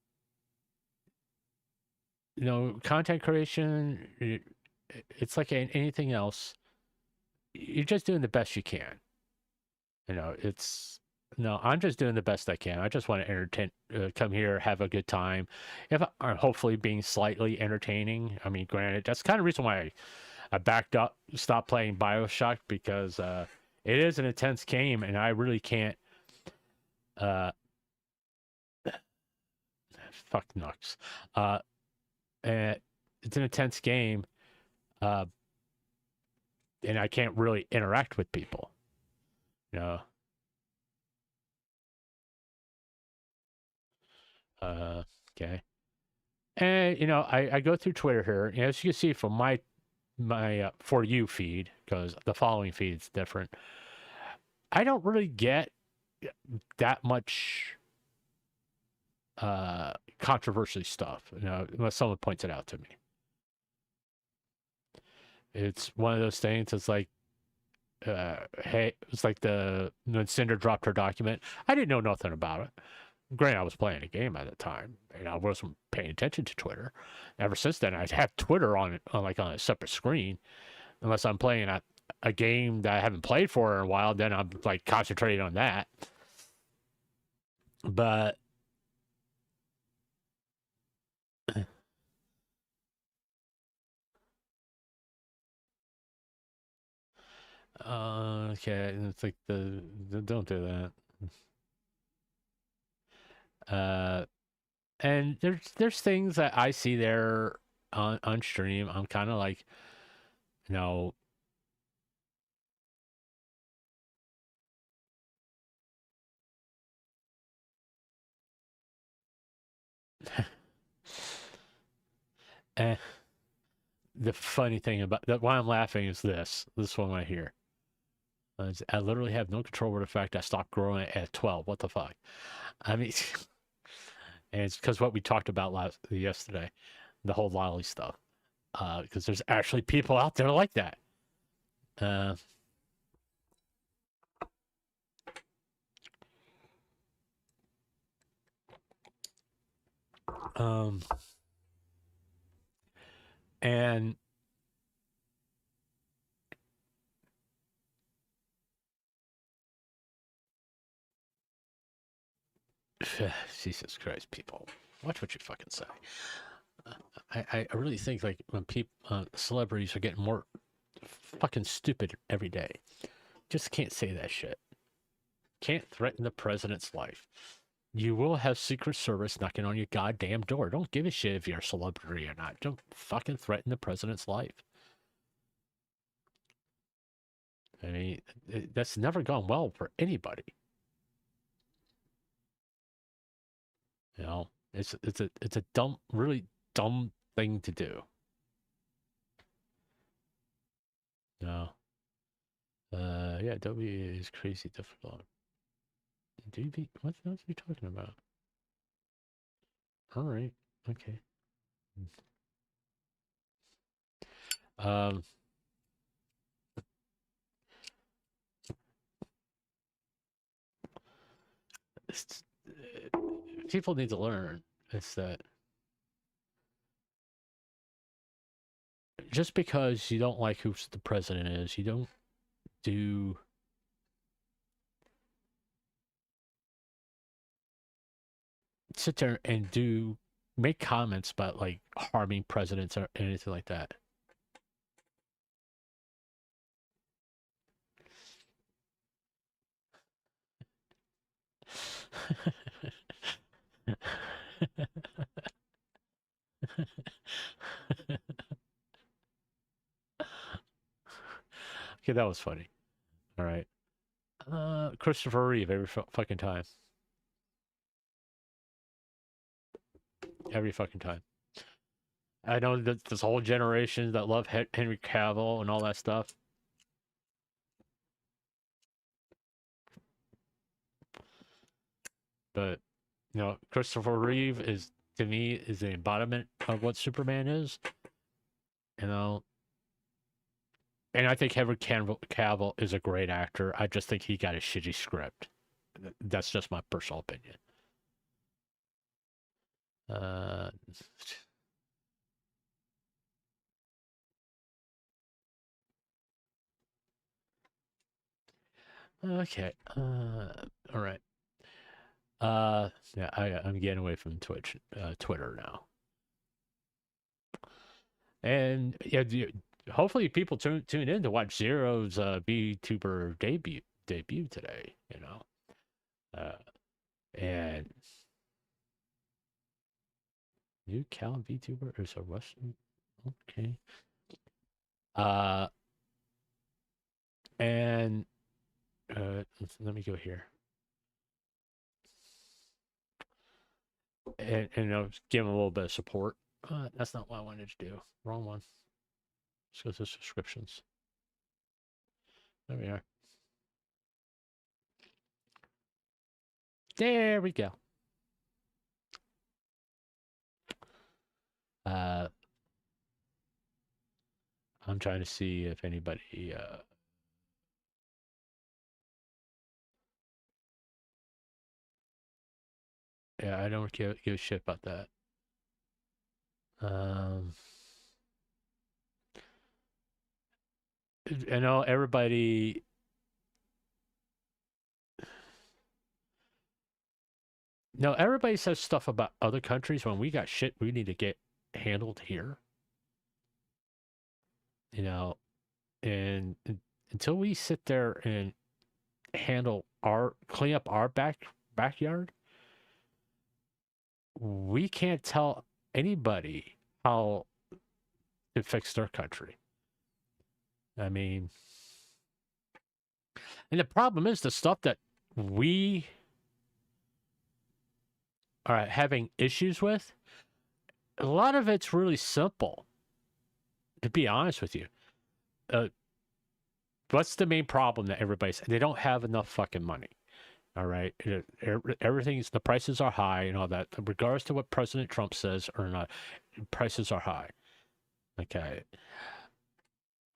content creation, it's like anything else. You're just doing the best you can. I'm just doing the best I can. I just want to entertain, come here, have a good time. If I'm hopefully being slightly entertaining. I mean, granted, that's kind of the reason why I backed up, stopped playing Bioshock, because it is an intense game, and I really can't. Fuck Nux. And it's an intense game, and I can't really interact with people. Okay. And, I go through Twitter here. As you can see from my For You feed, because the following feed is different, I don't really get that much controversial stuff, unless someone points it out to me. It's one of those things. It's like, hey, it's like when Cinder dropped her document. I didn't know nothing about it. Granted, I was playing a game at the time, and I wasn't paying attention to Twitter. Ever since then, I have Twitter on a separate screen, unless I'm playing a game that I haven't played for in a while. Then I'm like concentrating on that. But okay, it's like don't do that. And there's things that I see there on stream. I'm kind of like, you know, and the funny thing about that, why I'm laughing is this one right here. I literally have no control over the fact I stopped growing at 12. What the fuck? I mean, and it's because what we talked about yesterday, the whole lolly stuff. Because there's actually people out there like that. And Jesus Christ, people, watch what you fucking say. I really think like when celebrities are getting more fucking stupid every day, just can't say that shit. Can't threaten the president's life. You will have Secret Service knocking on your goddamn door. Don't give a shit if you're a celebrity or not. Don't fucking threaten the president's life. I mean, that's never gone well for anybody. It's a dumb, really dumb thing to do. No. Yeah, W is crazy difficult. DB, what else are you talking about? All right, okay. People need to learn is that just because you don't like who the president is, you don't sit there and make comments about like harming presidents or anything like that. Okay, that was funny. All right. Christopher Reeve every fucking time. Every fucking time. I know that this whole generation that love Henry Cavill and all that stuff. But, Christopher Reeve to me, is the embodiment of what Superman is. And I think Henry Cavill is a great actor. I just think he got a shitty script. That's just my personal opinion. Okay. All right. Yeah, I'm getting away from Twitter now. And yeah, hopefully people tune in to watch Zero's VTuber debut today. And new Cal VTuber is a Russian. Okay. And let me go here. and you know, give them a little bit of support. That's not what I wanted to do. Wrong one. Let's go to subscriptions. There we are. There we go. I'm trying to see if anybody yeah, I don't give a shit about that. I know everybody. No, everybody says stuff about other countries when we got shit we need to get handled here. You know, and until we sit there and clean up our backyard, we can't tell anybody how to fix their country. I mean, and the problem is the stuff that we are having issues with, a lot of it's really simple, to be honest with you. What's the main problem that everybody's... They don't have enough fucking money. All right? Everything's... The prices are high and all that. Regardless to what President Trump says or not, prices are high. Okay.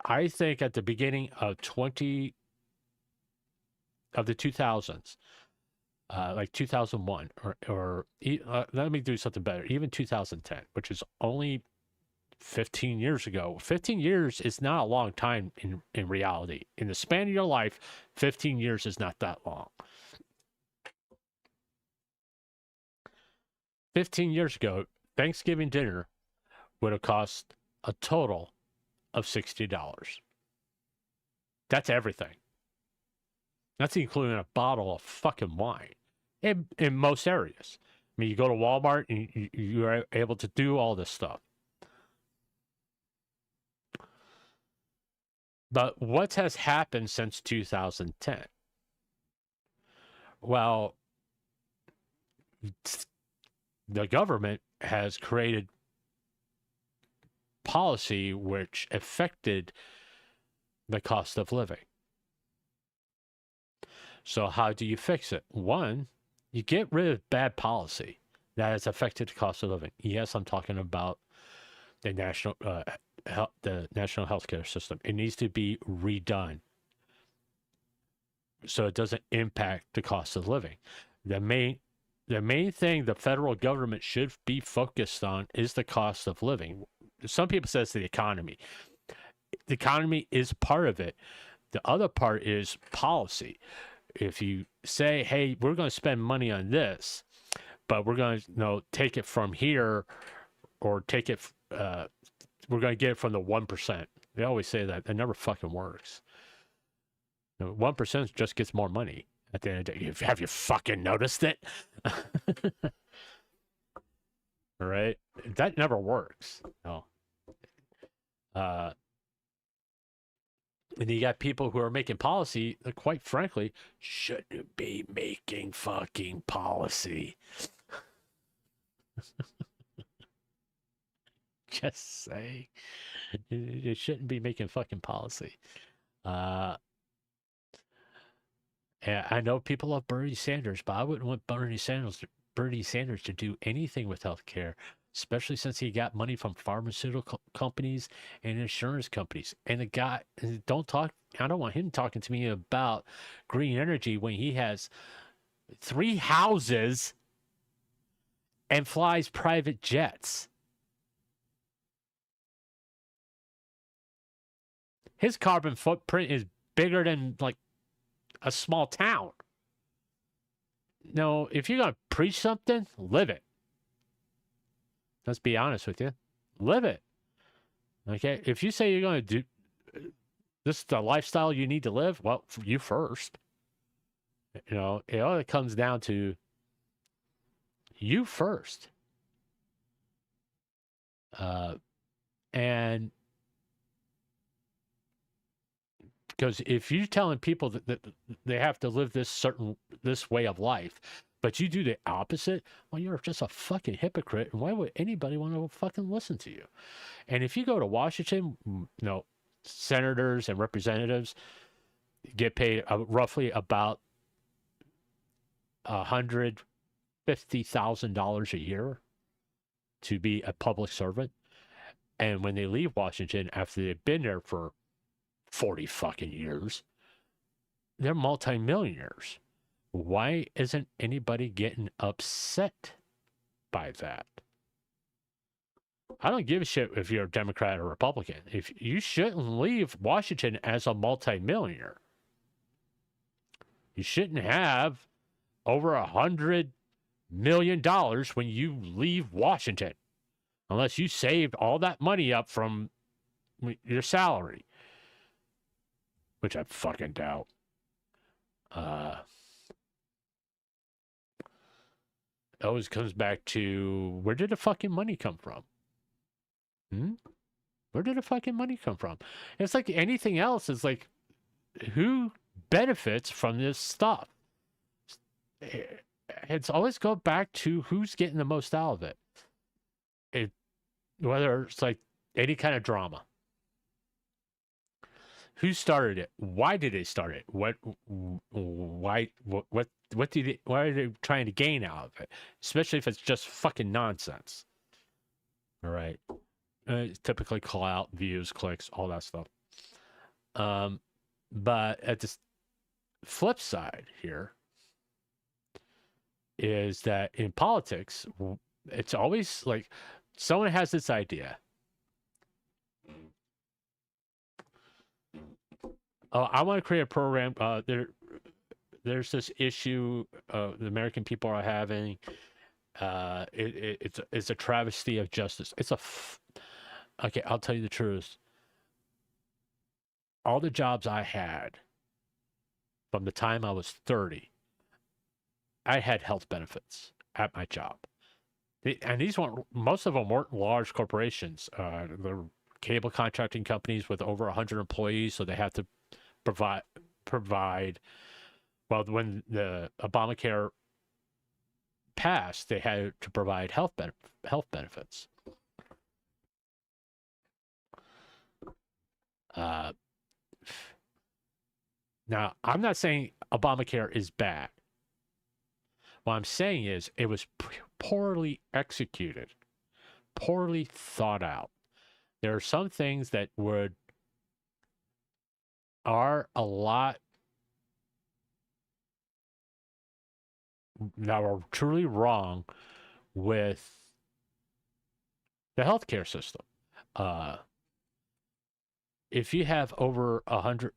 I think at the beginning of the 2000s, like 2001, or let me do something better, even 2010, which is only 15 years ago. 15 years is not a long time in reality. In the span of your life, 15 years is not that long. 15 years ago, Thanksgiving dinner would have cost a total of $60. That's everything. That's including a bottle of fucking wine in most areas. I mean, you go to Walmart and you're able to do all this stuff. But what has happened since 2010? Well, the government has created policy which affected the cost of living. So how do you fix it? One, you get rid of bad policy that has affected the cost of living. Yes, I'm talking about the national healthcare system. It needs to be redone so it doesn't impact the cost of living. The main thing the federal government should be focused on is the cost of living. Some people say it's the economy. The economy is part of it. The other part is policy. If you say, hey, we're going to spend money on this, but we're going to take it from here, or take it, we're going to get it from the 1%. They always say that. It never fucking works. 1% just gets more money at the end of the day. Have you fucking noticed it? All right? That never works. No. And you got people who are making policy that, quite frankly, shouldn't be making fucking policy. Just saying. You shouldn't be making fucking policy. And I know people love Bernie Sanders, but I wouldn't want Bernie Sanders to do anything with healthcare, especially since he got money from pharmaceutical companies and insurance companies. And the guy, I don't want him talking to me about green energy when he has 3 houses and flies private jets. His carbon footprint is bigger than like a small town. No, if you're going to preach something, live it. Let's be honest with you. Live it. Okay? If you say you're going to do this is the lifestyle you need to live, well, you first. You know, it all comes down to you first. And because if you're telling people that they have to live this way of life, but you do the opposite, well, you're just a fucking hypocrite. And why would anybody want to fucking listen to you? And if you go to Washington, senators and representatives get paid roughly about $150,000 a year to be a public servant. And when they leave Washington after they've been there for 40 fucking years, they're multimillionaires. Why isn't anybody getting upset by that? I don't give a shit if you're a Democrat or Republican. If you shouldn't leave Washington as a multimillionaire. You shouldn't have over $100 million when you leave Washington, unless you saved all that money up from your salary, which I fucking doubt. It always comes back to, where did the fucking money come from? Where did the fucking money come from? It's like anything else. It's like, who benefits from this stuff? It's always go back to who's getting the most out of it. Whether it's like any kind of drama. Who started it? Why did they start it? Why are they trying to gain out of it? Especially if it's just fucking nonsense. All right. Typically call out views, clicks, all that stuff. But at the flip side here is that in politics, it's always like someone has this idea. Oh, I want to create a program. There's this issue the American people are having. It's a travesty of justice. Okay, I'll tell you the truth. All the jobs I had from the time I was 30, I had health benefits at my job. And most of them weren't large corporations. They're cable contracting companies with over 100 employees, so they have to provide. Well, when the Obamacare passed, they had to provide health benefits. Now, I'm not saying Obamacare is bad. What I'm saying is it was poorly executed, poorly thought out. There are some things that are a lot that are truly wrong with the healthcare system. If you have over 100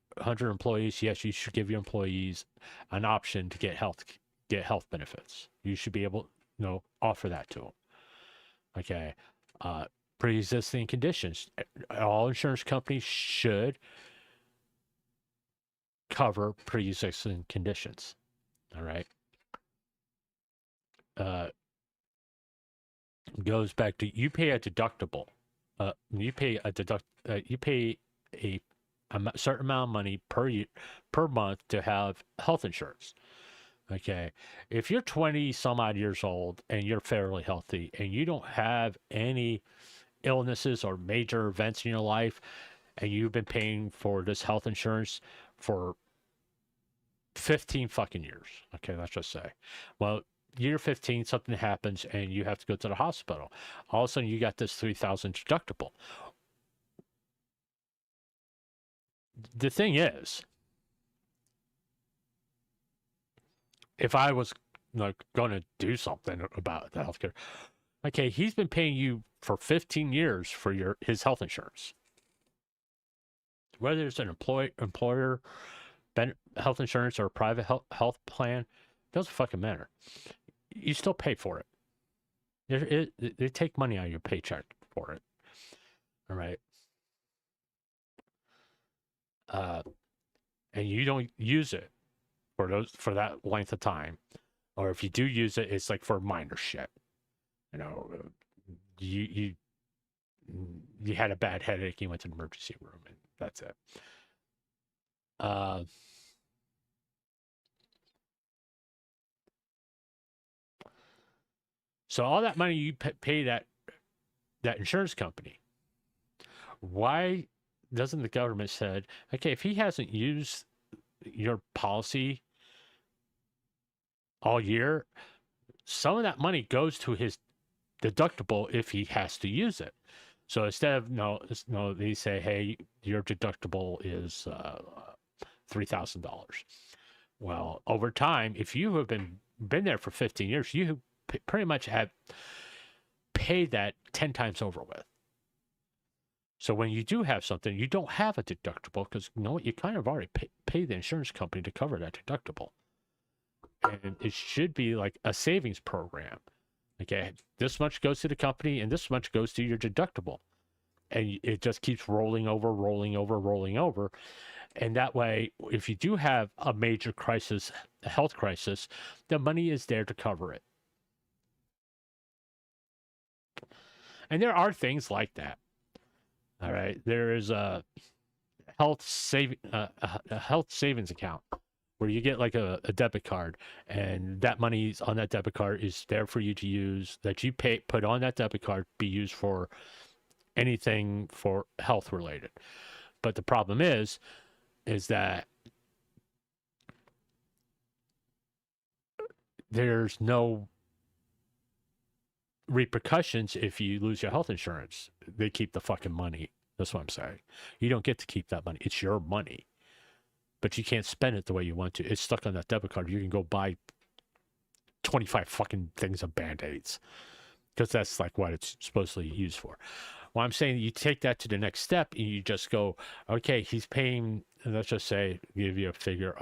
employees, yes, you should give your employees an option to get health benefits. You should be able, offer that to them. Okay. Pre-existing conditions. All insurance companies should cover pre-existing conditions. All right. Goes back to, you pay a deductible. You pay a certain amount of money per month to have health insurance. Okay. If you're 20 some odd years old and you're fairly healthy and you don't have any illnesses or major events in your life, and you've been paying for this health insurance for 15 fucking years. Okay. Let's just say, well, year 15, something happens and you have to go to the hospital. All of a sudden you got this $3,000 deductible. The thing is, if I was going to do something about the healthcare, okay, he's been paying you for 15 years for his health insurance. Whether it's an employer health insurance or a private health plan, doesn't fucking matter. You still pay for it. They take money out of your paycheck for it. All right. And you don't use it for that length of time, or if you do use it, it's like for minor shit. You had a bad headache, you went to the emergency room, and that's it. So all that money you pay that insurance company. Why doesn't the government said, okay, if he hasn't used your policy all year, some of that money goes to his deductible if he has to use it. So instead of no, they say, hey, your deductible is $3,000. Well, over time, if you have been there for 15 years, you pretty much have paid that 10 times over with. So when you do have something, you don't have a deductible because you know what, you kind of already pay the insurance company to cover that deductible. And it should be like a savings program. Okay, this much goes to the company and this much goes to your deductible. And it just keeps rolling over. And that way, if you do have a major crisis, a health crisis, the money is there to cover it. And there are things like that. All right, there is a health savings account where you get like a debit card, and that money on that debit card is there for you to use. That you put on that debit card be used for anything for health related. But the problem is that there's no repercussions if you lose your health insurance. They keep the fucking money. That's what I'm saying. You don't get to keep that money. It's your money. But you can't spend it the way you want to. It's stuck on that debit card. You can go buy 25 fucking things of Band-Aids. Because that's like what it's supposedly used for. Well, I'm saying you take that to the next step and you just go, okay, he's paying, let's just say, give you a figure,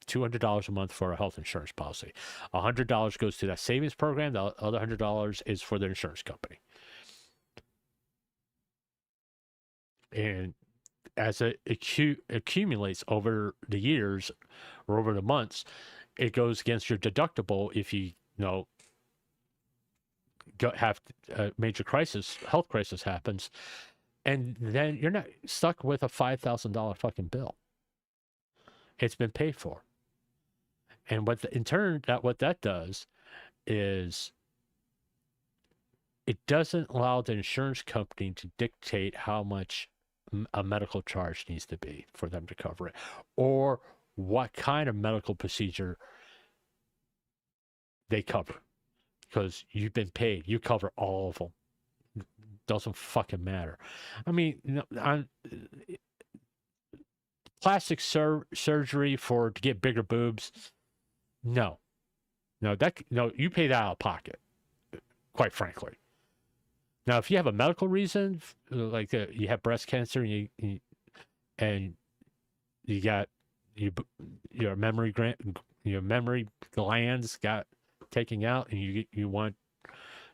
$200 a month for a health insurance policy. $100 goes to that savings program. The other $100 is for the insurance company. And as it accumulates over the years or over the months, it goes against your deductible if you have a major crisis, health crisis happens, and then you're not stuck with a $5,000 fucking bill. It's been paid for. And what that does is it doesn't allow the insurance company to dictate how much a medical charge needs to be for them to cover it, or what kind of medical procedure they cover. Because you've been paid. You cover all of them. Doesn't fucking matter. I mean, plastic surgery to get bigger boobs. No, you pay that out of pocket, quite frankly. Now, if you have a medical reason, like you have breast cancer and you got your memory glands got taken out, and you want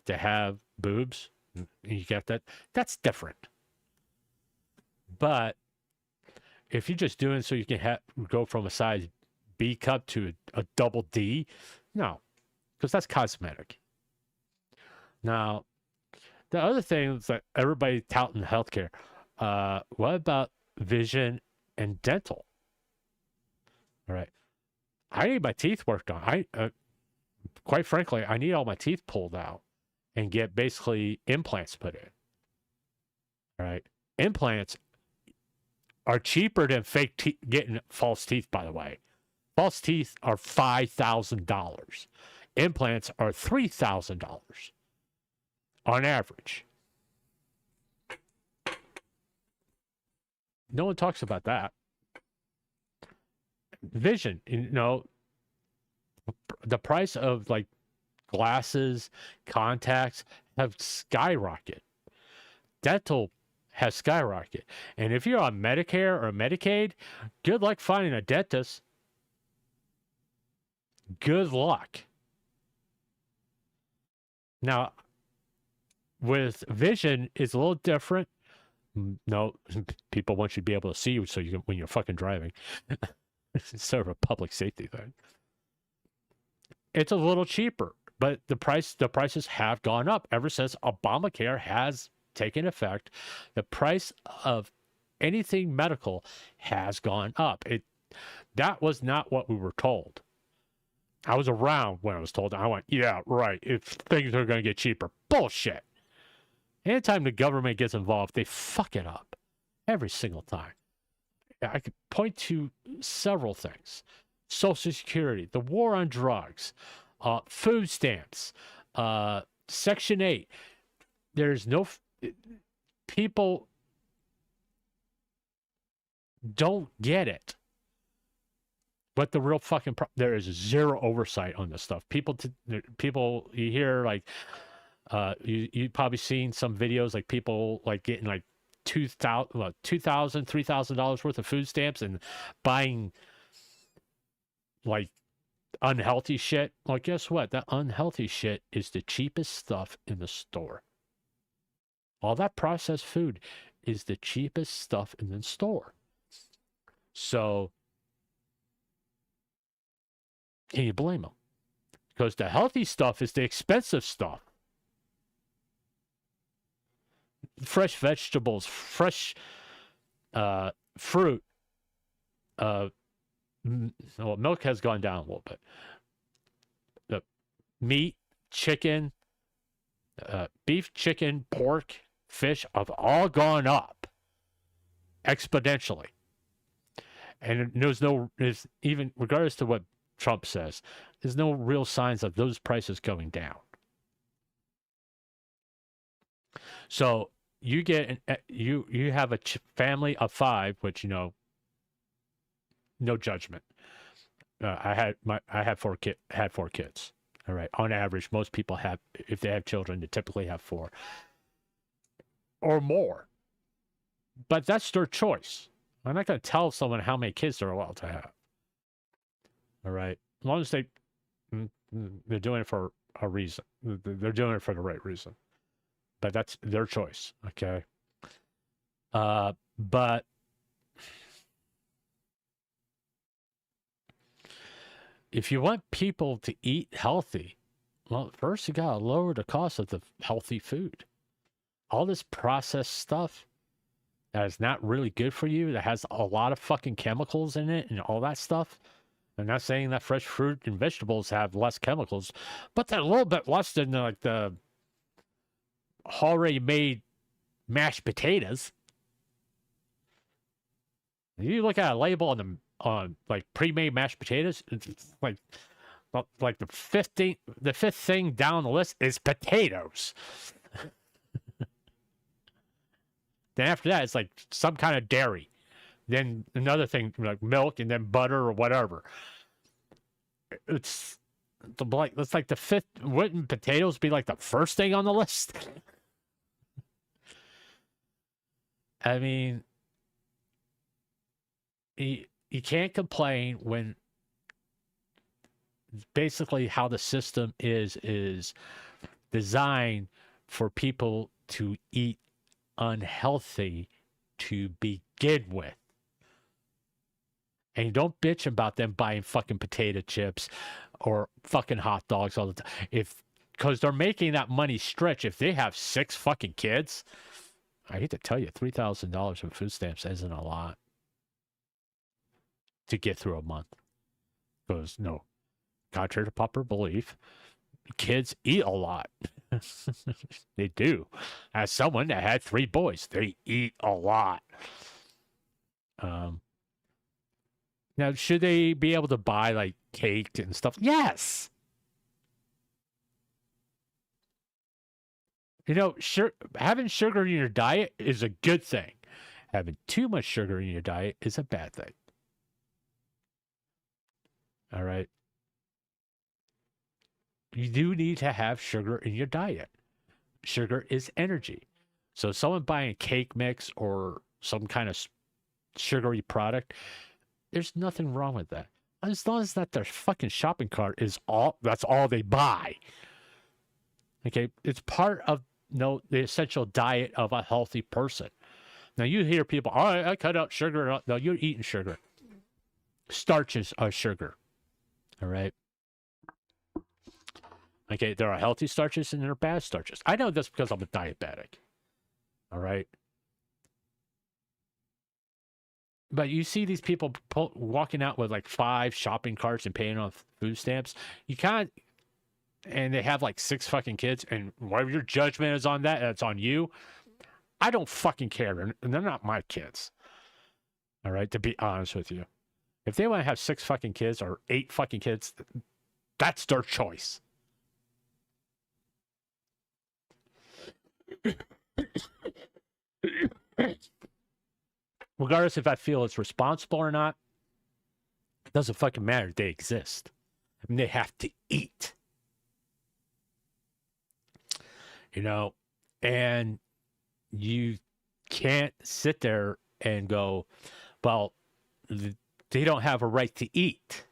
to have boobs, and you get that, that's different. But if you're just doing so you can go from a size B cup to a double D, no, because that's cosmetic. Now, the other thing is that everybody touting healthcare. What about vision and dental? All right, I need my teeth worked on. Quite frankly, I need all my teeth pulled out and get basically implants put in. All right. Implants are cheaper than getting false teeth, by the way. False teeth are $5,000. Implants are $3,000 on average. No one talks about that. Vision, the price of like glasses, contacts have skyrocketed. Dental has skyrocketed. And if you're on Medicare or Medicaid, good luck finding a dentist. Good luck. Now, with vision, it's a little different. No, people want you to be able to see you when you're fucking driving. It's sort of a public safety thing. It's a little cheaper, but the prices have gone up ever since Obamacare has taken effect. The price of anything medical has gone up. That was not what we were told. I was around when I was told that. I went, yeah, right. If things are going to get cheaper. Bullshit. Anytime the government gets involved, they fuck it up. Every single time. I could point to several things. Social Security, the war on drugs, food stamps, Section 8. There's no... people don't get it. But the real fucking there is zero oversight on this stuff. People you hear like you probably seen some videos like people like getting like $2,000, $3,000 worth of food stamps and buying like unhealthy shit. Well, guess what? That unhealthy shit is the cheapest stuff in the store. All that processed food is the cheapest stuff in the store. So can you blame them? Because the healthy stuff is the expensive stuff. Fresh vegetables, fresh fruit. Well, milk has gone down a little bit. The meat, chicken, beef, chicken, pork, fish have all gone up exponentially. And there's even, regardless to what Trump says, there's no real signs of those prices going down. So you get you have a family of 5, which no judgment. I had 4 kids. All right, on average, most people have, if they have children, they typically have 4 or more. But that's their choice. I'm not going to tell someone how many kids they're allowed to have. All right. As long as they're doing it for a reason. They're doing it for the right reason. But that's their choice. Okay. But if you want people to eat healthy, well, first you got to lower the cost of the healthy food. All this processed stuff that is not really good for you, that has a lot of fucking chemicals in it and all that stuff. I'm not saying that fresh fruit and vegetables have less chemicals, but they're a little bit less than like the already made mashed potatoes. If you look at a label on like pre-made mashed potatoes, it's like the fifth thing down the list is potatoes. Then after that, it's like some kind of dairy. Then another thing like milk, and then butter or whatever. It's like the fifth. Wouldn't potatoes be like the first thing on the list? I mean, you can't complain when basically how the system is designed for people to eat unhealthy to begin with. And you don't bitch about them buying fucking potato chips or fucking hot dogs all the time. Because they're making that money stretch. If they have 6 fucking kids, I hate to tell you, $3,000 in food stamps isn't a lot to get through a month. Because, no, contrary to popular belief, kids eat a lot. They do. As someone that had 3 boys, they eat a lot. Now, should they be able to buy like cake and stuff? Yes. You know, having sugar in your diet is a good thing. Having too much sugar in your diet is a bad thing. All right. You do need to have sugar in your diet. Sugar is energy. So someone buying a cake mix or some kind of sugary product, there's nothing wrong with that. As long as that their fucking shopping cart is that's all they buy. Okay? It's part of the essential diet of a healthy person. Now you hear people, I cut out sugar. No, you're eating sugar. Starches are sugar. All right? Okay, there are healthy starches and there are bad starches. I know this because I'm a diabetic. All right? But you see these people walking out with like 5 shopping carts and paying off food stamps. You can't, and they have like 6 fucking kids, and whatever your judgment is on that, that's on you. I don't fucking care. And they're not my kids. All right, to be honest with you. If they want to have 6 fucking kids or 8 fucking kids, that's their choice. Regardless if I feel it's responsible or not, it doesn't fucking matter. They exist. I mean, they have to eat. You know, and you can't sit there and go, well, they don't have a right to eat,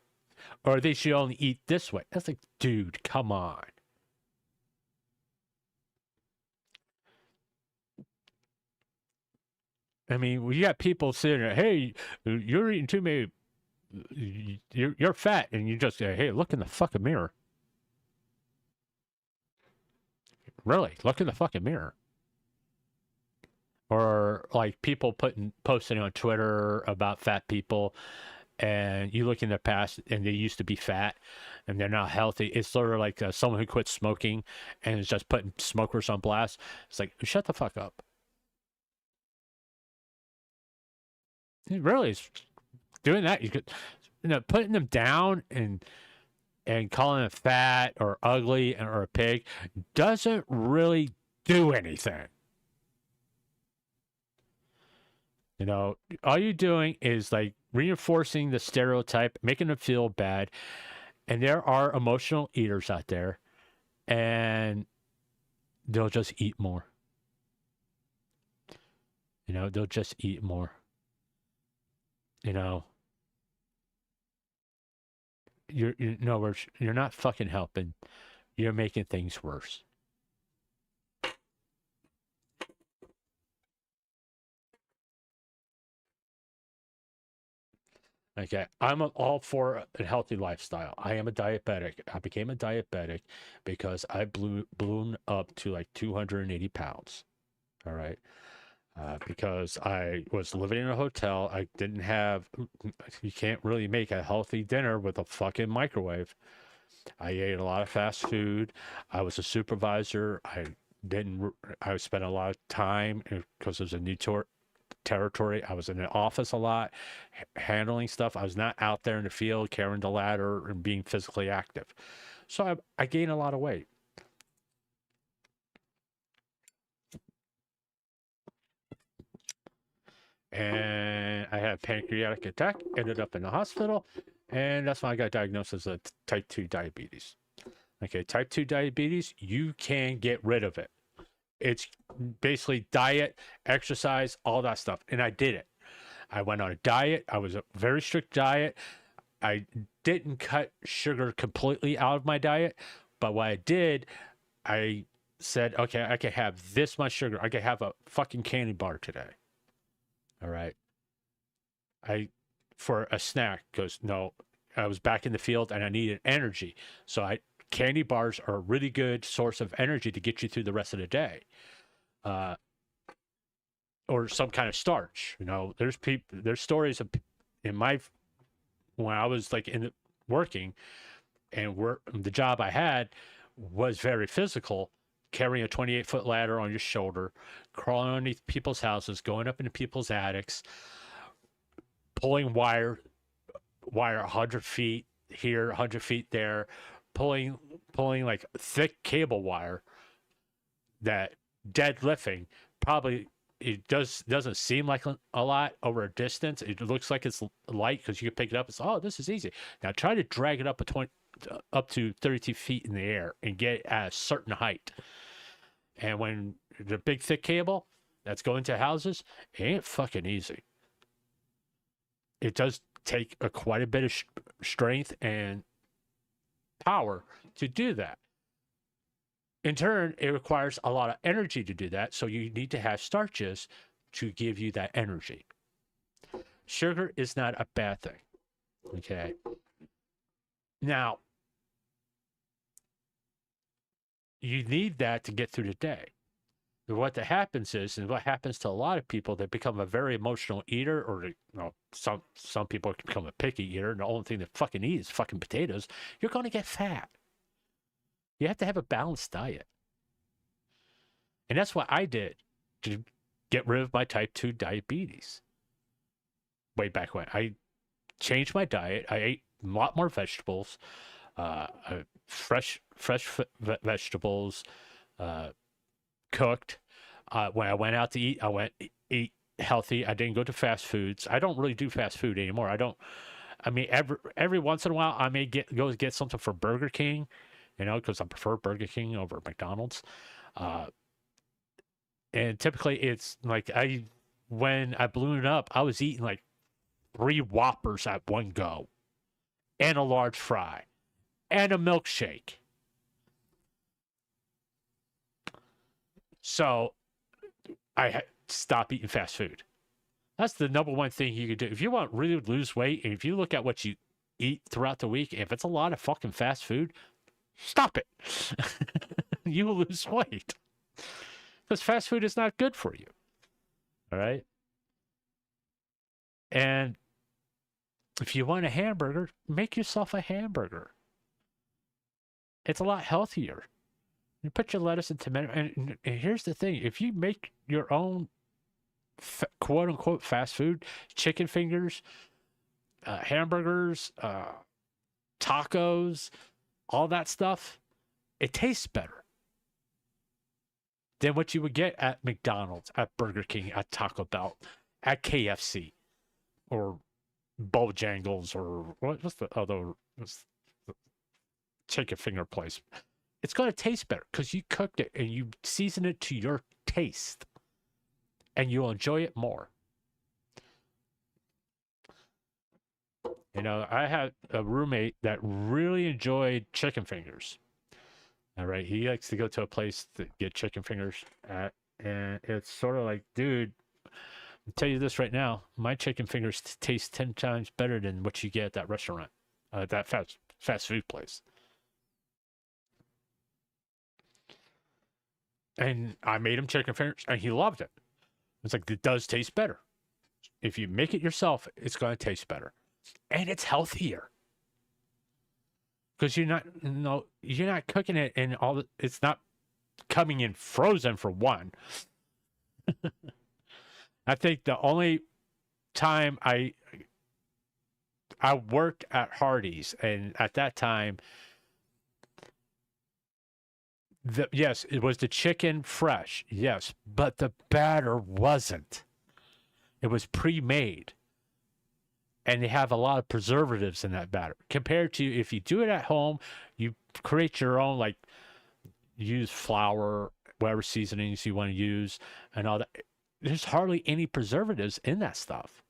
or they should only eat this way. That's like, dude, come on. I mean, we got people sitting there, hey, you're eating too many, you're fat, and you just say, hey, look in the fucking mirror. Really, look in the fucking mirror. Or like people posting on Twitter about fat people, and you look in their past and they used to be fat and they're not healthy. It's sort of like someone who quit smoking and is just putting smokers on blast. It's like, shut the fuck up. It really is doing that. You could, putting them down and calling them fat or ugly or a pig doesn't really do anything. You know, all you're doing is like reinforcing the stereotype, making them feel bad. And there are emotional eaters out there, and they'll just eat more. You know, they'll just eat more. You know, you're not fucking helping. You're making things worse. Okay, I'm all for a healthy lifestyle. I am a diabetic. I became a diabetic because I ballooned up to like 280 pounds. All right. Because I was living in a hotel. I didn't have, you can't really make a healthy dinner with a fucking microwave. I ate a lot of fast food. I was a supervisor. I spent a lot of time because it was a new territory. I was in the office a lot, handling stuff. I was not out there in the field carrying the ladder and being physically active. So I gained a lot of weight. And I had a pancreatic attack, ended up in the hospital, and that's when I got diagnosed as a type 2 diabetes. Okay, type 2 diabetes, you can get rid of it. It's basically diet, exercise, all that stuff. And I did it. I went on a diet. I was a very strict diet. I didn't cut sugar completely out of my diet. But what I did, I said, okay, I can have this much sugar. I can have a fucking candy bar today. All right. For a snack, because no, I was back in the field and I needed energy. So candy bars are a really good source of energy to get you through the rest of the day. Or some kind of starch. You know, there's stories of when I was like working, and the job I had was very physical, carrying a 28-foot ladder on your shoulder, crawling underneath people's houses, going up into people's attics, pulling wire 100 feet here, 100 feet there, pulling like thick cable wire that deadlifting probably it doesn't seem like a lot over a distance. It looks like it's light because you can pick it up. It's, oh, this is easy. Now try to drag it up to 32 feet in the air and get it at a certain height. And when the big thick cable that's going to houses, it ain't fucking easy. It does take quite a bit of strength and power to do that. In turn, it requires a lot of energy to do that, so you need to have starches to give you that energy. Sugar is not a bad thing, okay? Now, you need that to get through the day. what that happens is, and what happens to a lot of people, they become a very emotional eater, or some people can become a picky eater, and the only thing they fucking eat is fucking potatoes. You're going to get fat. You have to have a balanced diet, and that's what I did to get rid of my type 2 diabetes. Way back when I changed my diet, I ate a lot more vegetables, fresh vegetables, cooked. When I went out to eat, I went eat healthy. I didn't go to fast foods. I don't really do fast food anymore. I mean, every once in a while, I may go get something for Burger King, because I prefer Burger King over McDonald's. And typically, it's like when I ballooned up, I was eating like 3 Whoppers at one go, and a large fry, and a milkshake. So I stop eating fast food. That's the number one thing you could do. If you want to really lose weight, and if you look at what you eat throughout the week, if it's a lot of fucking fast food, stop it. You will lose weight. Because fast food is not good for you. All right? And if you want a hamburger, make yourself a hamburger. It's a lot healthier. You put your lettuce and tomato, and here's the thing: if you make your own quote unquote fast food, chicken fingers, hamburgers, tacos, all that stuff, it tastes better than what you would get at McDonald's, at Burger King, at Taco Bell, at KFC, or Bojangles, or what's the other chicken finger place. It's going to taste better because you cooked it and you season it to your taste, and you'll enjoy it more. I had a roommate that really enjoyed chicken fingers. All right, he likes to go to a place to get chicken fingers at, and it's sort of like, dude, I'll tell you this right now, my chicken fingers taste 10 times better than what you get at that restaurant, that fast food place. And I made him chicken fingers, and he loved it. It's like, it does taste better. If you make it yourself, it's going to taste better. And it's healthier. Because you're not cooking it and it's not coming in frozen, for one. I think the only time I worked at Hardee's, and at that time, yes, it was the chicken fresh, yes, but the batter wasn't. It was pre-made. And they have a lot of preservatives in that batter. Compared to if you do it at home, you create your own, like, use flour, whatever seasonings you want to use, and all that. There's hardly any preservatives in that stuff,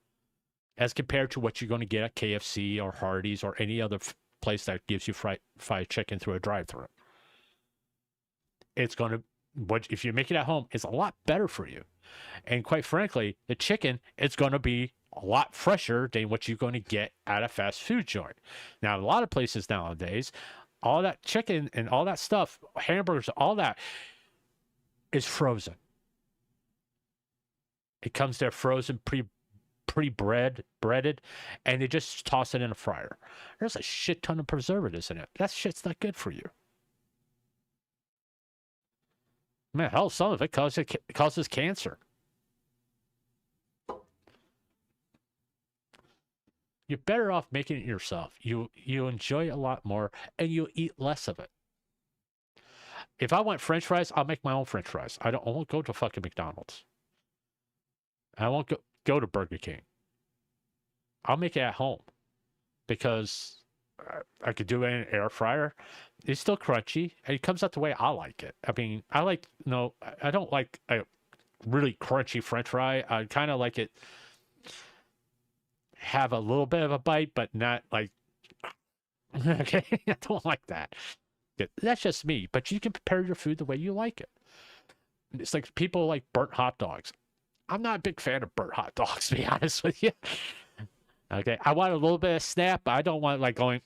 as compared to what you're going to get at KFC or Hardee's or any other place that gives you fried chicken through a drive-thru. It's going to, if you make it at home, it's a lot better for you. And quite frankly, the chicken is going to be a lot fresher than what you're going to get at a fast food joint. Now, a lot of places nowadays, all that chicken and all that stuff, hamburgers, all that is frozen. It comes there frozen, breaded, and they just toss it in a fryer. There's a shit ton of preservatives in it. That shit's not good for you. Man, hell, some of it causes cancer. You're better off making it yourself. You enjoy it a lot more, and you'll eat less of it. If I want French fries, I'll make my own French fries. I won't go to fucking McDonald's. I won't go to Burger King. I'll make it at home because I could do it in an air fryer. It's still crunchy, and it comes out the way I like it. I mean, I don't like a really crunchy French fry. I kind of like it have a little bit of a bite, but not like, okay, I don't like that. That's just me, but you can prepare your food the way you like it. It's like people like burnt hot dogs. I'm not a big fan of burnt hot dogs, to be honest with you. Okay, I want a little bit of snap, but I don't want like going,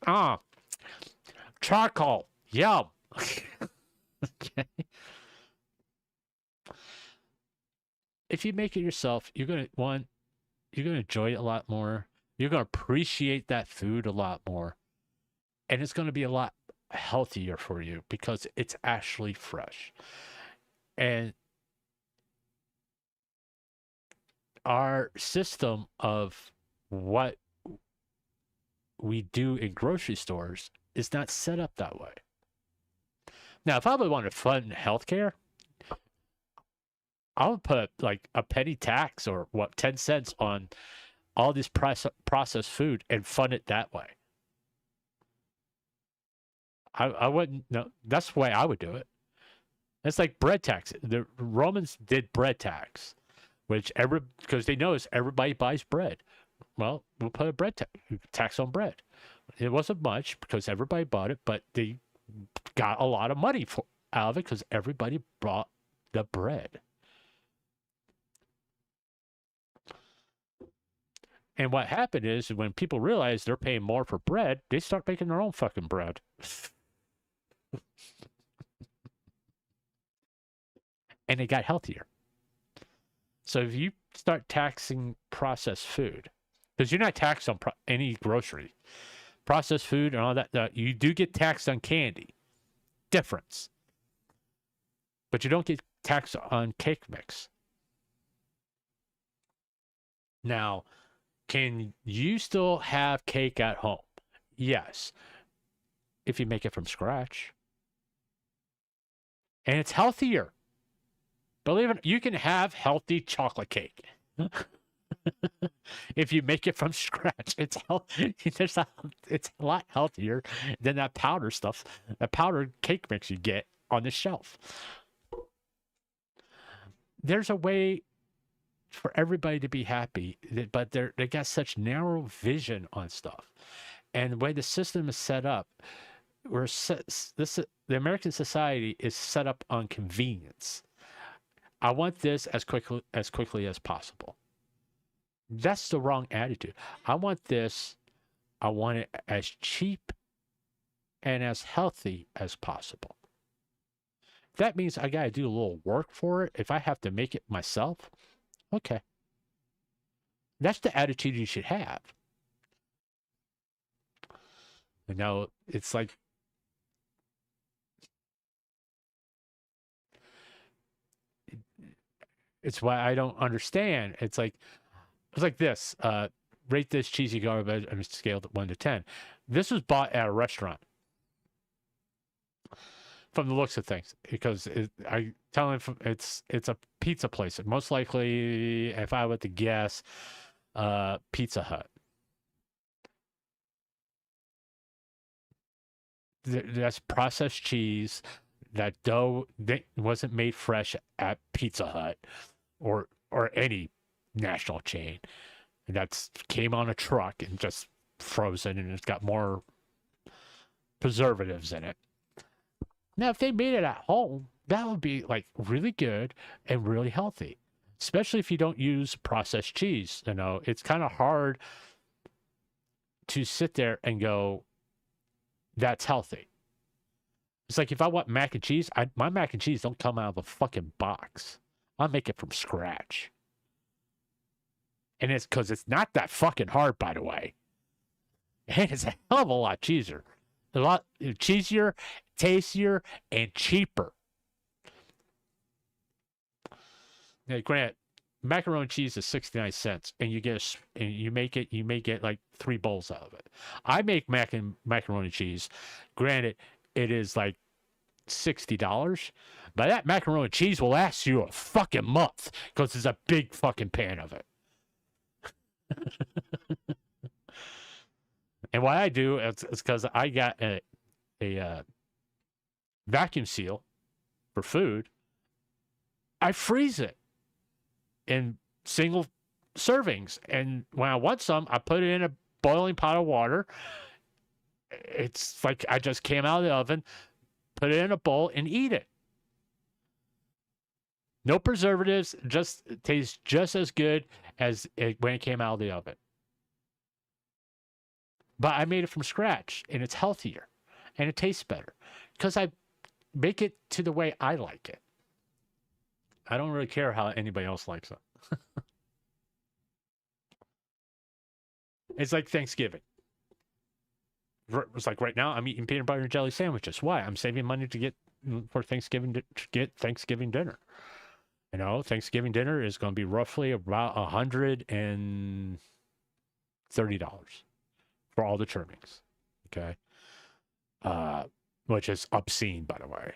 charcoal, yum. Okay. if you make it yourself, you're gonna enjoy it a lot more. You're gonna appreciate that food a lot more, and it's gonna be a lot healthier for you because it's actually fresh. And our system of what we do in grocery stores is not set up that way. Now, if I would want to fund healthcare, I would put like a petty tax or 10 cents on all this processed food and fund it that way. I wouldn't, no, that's the way I would do it. It's like bread tax. The Romans did bread tax, because they noticed everybody buys bread. Well, we'll put a bread tax on bread. It wasn't much because everybody bought it, but they got a lot of money out of it because everybody bought the bread. And what happened is when people realize they're paying more for bread, they start making their own fucking bread. And they got healthier. So if you start taxing processed food, because you're not taxed on any grocery, processed food and all that, you do get taxed on candy. Difference. But you don't get taxed on cake mix. Now, can you still have cake at home? Yes. If you make it from scratch. And it's healthier. Believe it, you can have healthy chocolate cake. If you make it from scratch, it's a lot healthier than that powder stuff, that powdered cake mix you get on the shelf. There's a way for everybody to be happy, but they got such narrow vision on stuff. And the way the system is set up, the American society is set up on convenience. I want this as quickly as possible. That's the wrong attitude. I want it as cheap and as healthy as possible. That means I got to do a little work for it. If I have to make it myself, okay. That's the attitude you should have. And now it's like, it's why I don't understand. It's like this. Rate this cheesy garbage on a scale of 1 to 10. This was bought at a restaurant. From the looks of things, because I tell him it's a pizza place. Most likely, if I were to guess, Pizza Hut. That's processed cheese. That dough wasn't made fresh at Pizza Hut or any national chain. That's came on a truck and just frozen, and it's got more preservatives in it. Now, if they made it at home, that would be like really good and really healthy, especially if you don't use processed cheese. You know, it's kind of hard to sit there and go, that's healthy. It's like if I want mac and cheese, my mac and cheese don't come out of a fucking box. I make it from scratch. And it's because it's not that fucking hard, by the way. And it's a hell of a lot cheesier. A lot cheesier, tastier, and cheaper. Now, granted, macaroni and cheese is 69 cents, and you make it like 3 bowls out of it. I make macaroni and cheese. Granted, it is like $60, but that macaroni and cheese will last you a fucking month because it's a big fucking pan of it. And what I do is because I got a vacuum seal for food. I freeze it in single servings, and when I want some, I put it in a boiling pot of water. It's like I just came out of the oven, put it in a bowl, and eat it. No preservatives, just it tastes just as good as when it came out of the oven. But I made it from scratch, and it's healthier, and it tastes better because I make it to the way I like it. I don't really care how anybody else likes it. It's like Thanksgiving. It's like right now I'm eating peanut butter and jelly sandwiches. Why? I'm saving money to get for Thanksgiving to get Thanksgiving dinner. You know, Thanksgiving dinner is going to be roughly about $130 for all the trimmings. Okay, which is obscene, by the way.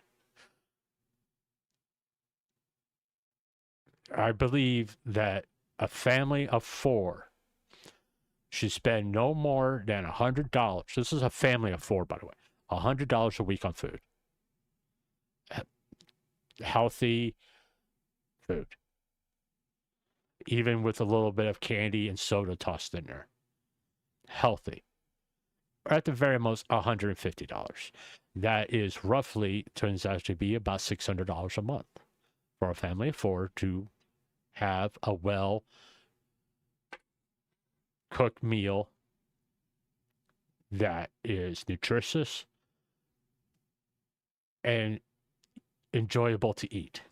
I believe that a family of 4 should spend no more than $100. This is a family of 4, by the way. $100 a week on food. Healthy food. Even with a little bit of candy and soda tossed in there. Healthy. Or at the very most, $150. That is roughly, turns out to be about $600 a month for a family of 4 to have a well cooked meal that is nutritious and enjoyable to eat.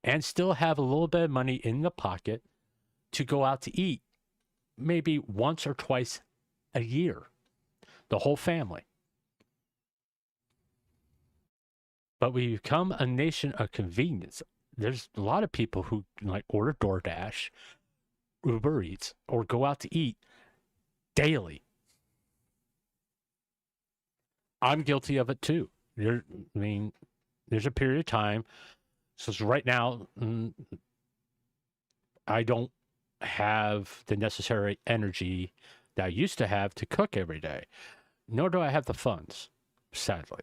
And still have a little bit of money in the pocket to go out to eat maybe once or twice a year. The whole family. But we become a nation of convenience. There's a lot of people who like order DoorDash, Uber Eats, or go out to eat daily. I'm guilty of it too. There's a period of time. So right now, I don't have the necessary energy that I used to have to cook every day. Nor do I have the funds, sadly.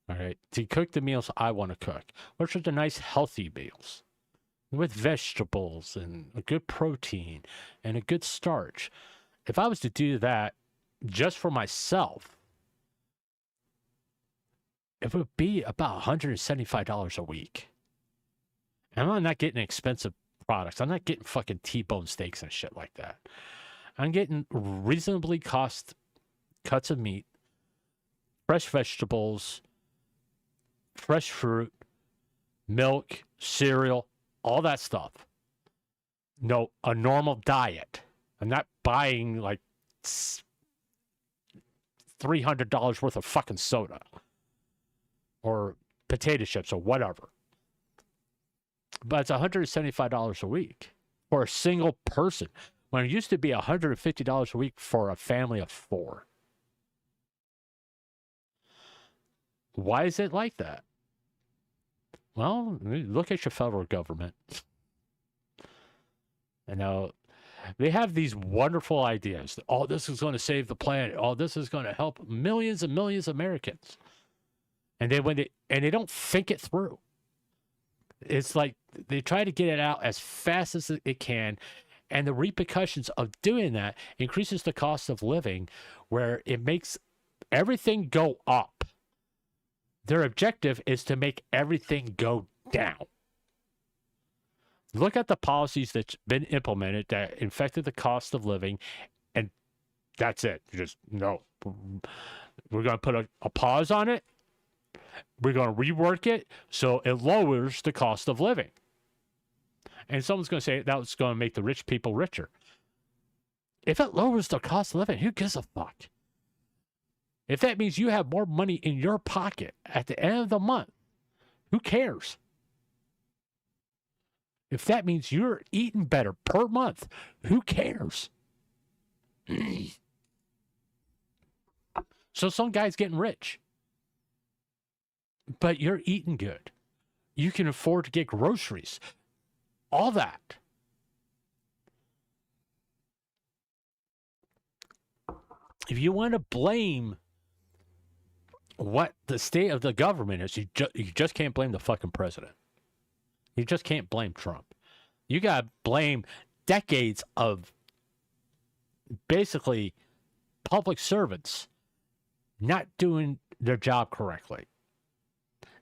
All right, to cook the meals I want to cook, which are the nice, healthy meals with vegetables and a good protein and a good starch. If I was to do that just for myself, it would be about $175 a week. And I'm not getting expensive products. I'm not getting fucking T-bone steaks and shit like that. I'm getting reasonably cost cuts of meat, fresh vegetables, fresh fruit, milk, cereal, all that stuff. No, a normal diet. I'm not buying like $300 worth of fucking soda or potato chips or whatever. But it's $175 a week for a single person, when it used to be $150 a week for a family of 4. Why is it like that? Well, look at your federal government. You know, they have these wonderful ideas. Oh, this is going to save the planet. Oh, this is going to help millions and millions of Americans. And then they don't think it through. It's like they try to get it out as fast as it can, and the repercussions of doing that increases the cost of living, where it makes everything go up. Their objective is to make everything go down. Look at the policies that's been implemented that infected the cost of living, and that's it. Just no. We're going to put a pause on it. We're going to rework it so it lowers the cost of living. And someone's going to say that's going to make the rich people richer. If it lowers the cost of living, who gives a fuck? If that means you have more money in your pocket at the end of the month, who cares? If that means you're eating better per month, who cares? So some guy's getting rich, but you're eating good. You can afford to get groceries. All that. If you want to blame what the state of the government is, you just can't blame the fucking president. You just can't blame Trump. You got to blame decades of basically public servants not doing their job correctly,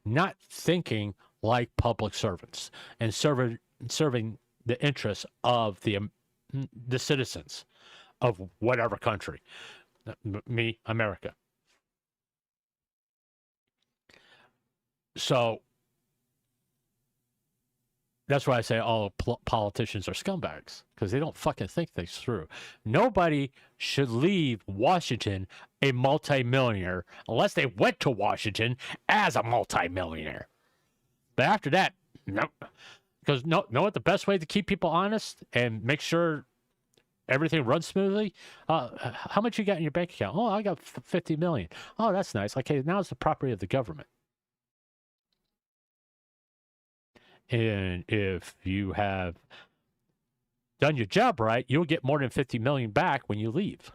not thinking like public servants, and serving the interests of the citizens of whatever country. Me, America. So that's why I say all politicians are scumbags, because they don't fucking think things through. Nobody should leave Washington a multimillionaire unless they went to Washington as a multimillionaire. But after that, no. Because know what the best way to keep people honest and make sure everything runs smoothly? How much you got in your bank account? Oh, I got 50 million. Oh, that's nice. Okay, now it's the property of the government. And if you have done your job right, you'll get more than 50 million back when you leave,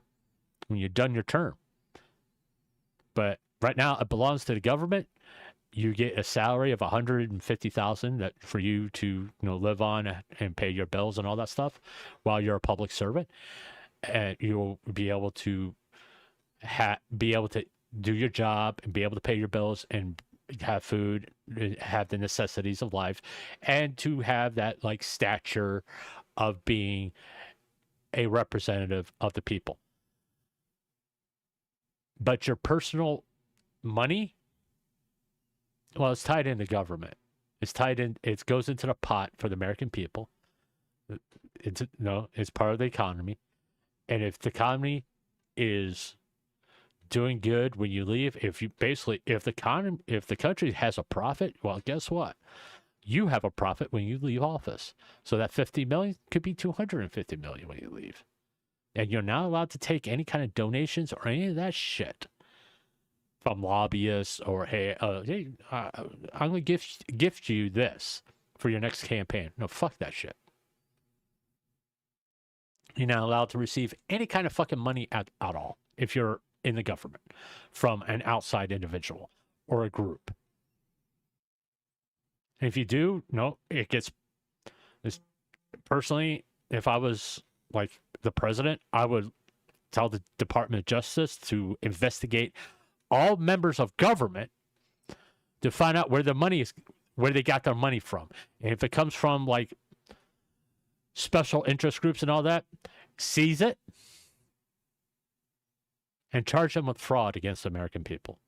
when you're done your term. But right now, it belongs to the government. You get a salary of $150,000 that for you to live on and pay your bills and all that stuff while you're a public servant, and you'll be able to do your job and be able to pay your bills and have food, have the necessities of life, and to have that like stature of being a representative of the people. But your personal money, well, it's tied into government. It's tied in. It goes into the pot for the American people. It's part of the economy. And if the economy is doing good when you leave, if the country has a profit, well, guess what? You have a profit when you leave office. So that 50 million could be 250 million when you leave. And you're not allowed to take any kind of donations or any of that shit from lobbyists or, hey, I'm going to gift you this for your next campaign. No, fuck that shit. You're not allowed to receive any kind of fucking money at all if you're in the government from an outside individual or a group. And if you do, no, it gets... Personally, if I was like the president, I would tell the Department of Justice to investigate all members of government to find out where the money is, where they got their money from. And if it comes from like special interest groups and all that, seize it and charge them with fraud against the American people,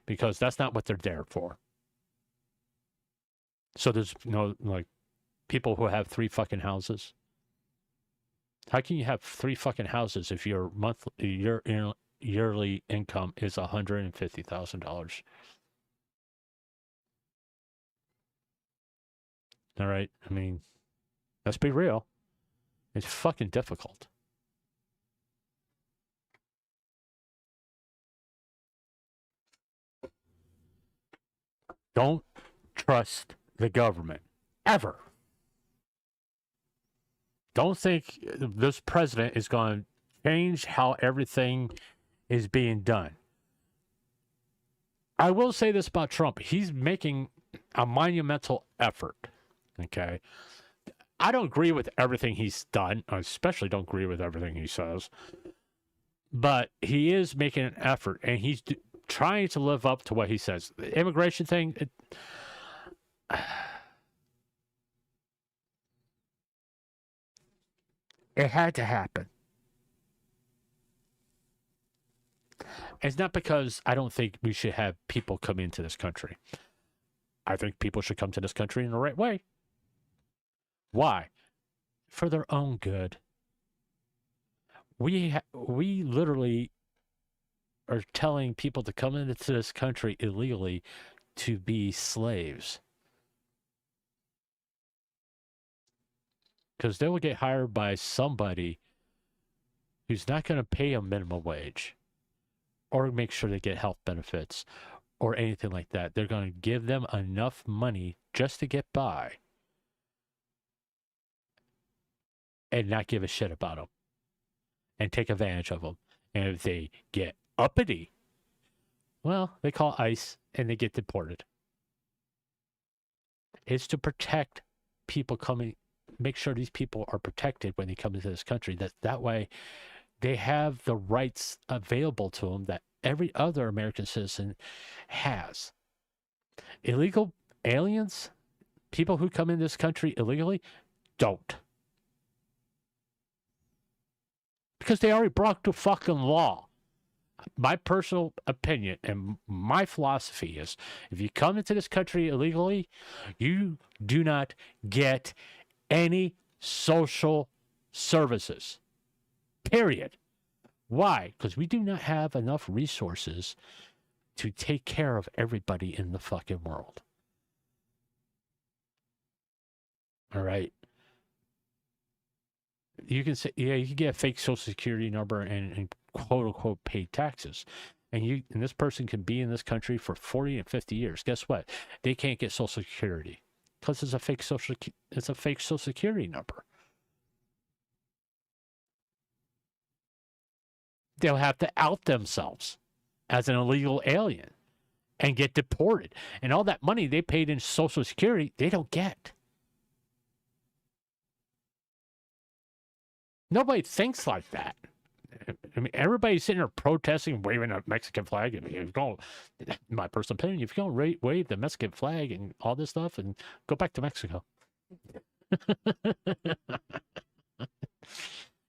because that's not what they're there for. So there's like people who have 3 fucking houses. How can you have 3 fucking houses if your yearly income is $150,000? All right, I mean, let's be real. It's fucking difficult. Don't trust the government ever. Don't think this president is going to change how everything is being done. I will say this about Trump. He's making a monumental effort. Okay. I don't agree with everything he's done. I especially don't agree with everything he says. But he is making an effort, and he's trying to live up to what he says. The immigration thing, it had to happen. It's not because I don't think we should have people come into this country. I think people should come to this country in the right way. Why? For their own good. We literally are telling people to come into this country illegally to be slaves. Because they will get hired by somebody who's not going to pay a minimum wage or make sure they get health benefits or anything like that. They're going to give them enough money just to get by and not give a shit about them and take advantage of them. And if they get uppity, well, they call ICE and they get deported. It's to protect people coming, make sure these people are protected when they come into this country. That way they have the rights available to them that every other American citizen has. Illegal aliens, people who come in this country illegally, don't. Because they already broke the fucking law. My personal opinion and my philosophy is, if you come into this country illegally, you do not get any social services. Period. Why? Because we do not have enough resources to take care of everybody in the fucking world. All right. You can say, yeah, you can get a fake social security number and quote unquote pay taxes. And this person can be in this country for 40 and 50 years. Guess what? They can't get social security because it's a fake social security number. They'll have to out themselves as an illegal alien and get deported. And all that money they paid in social security, they don't get. Nobody thinks like that. I mean, everybody's sitting there protesting, waving a Mexican flag. And if you don't, my personal opinion, if you don't wave the Mexican flag and all this stuff, and go back to Mexico.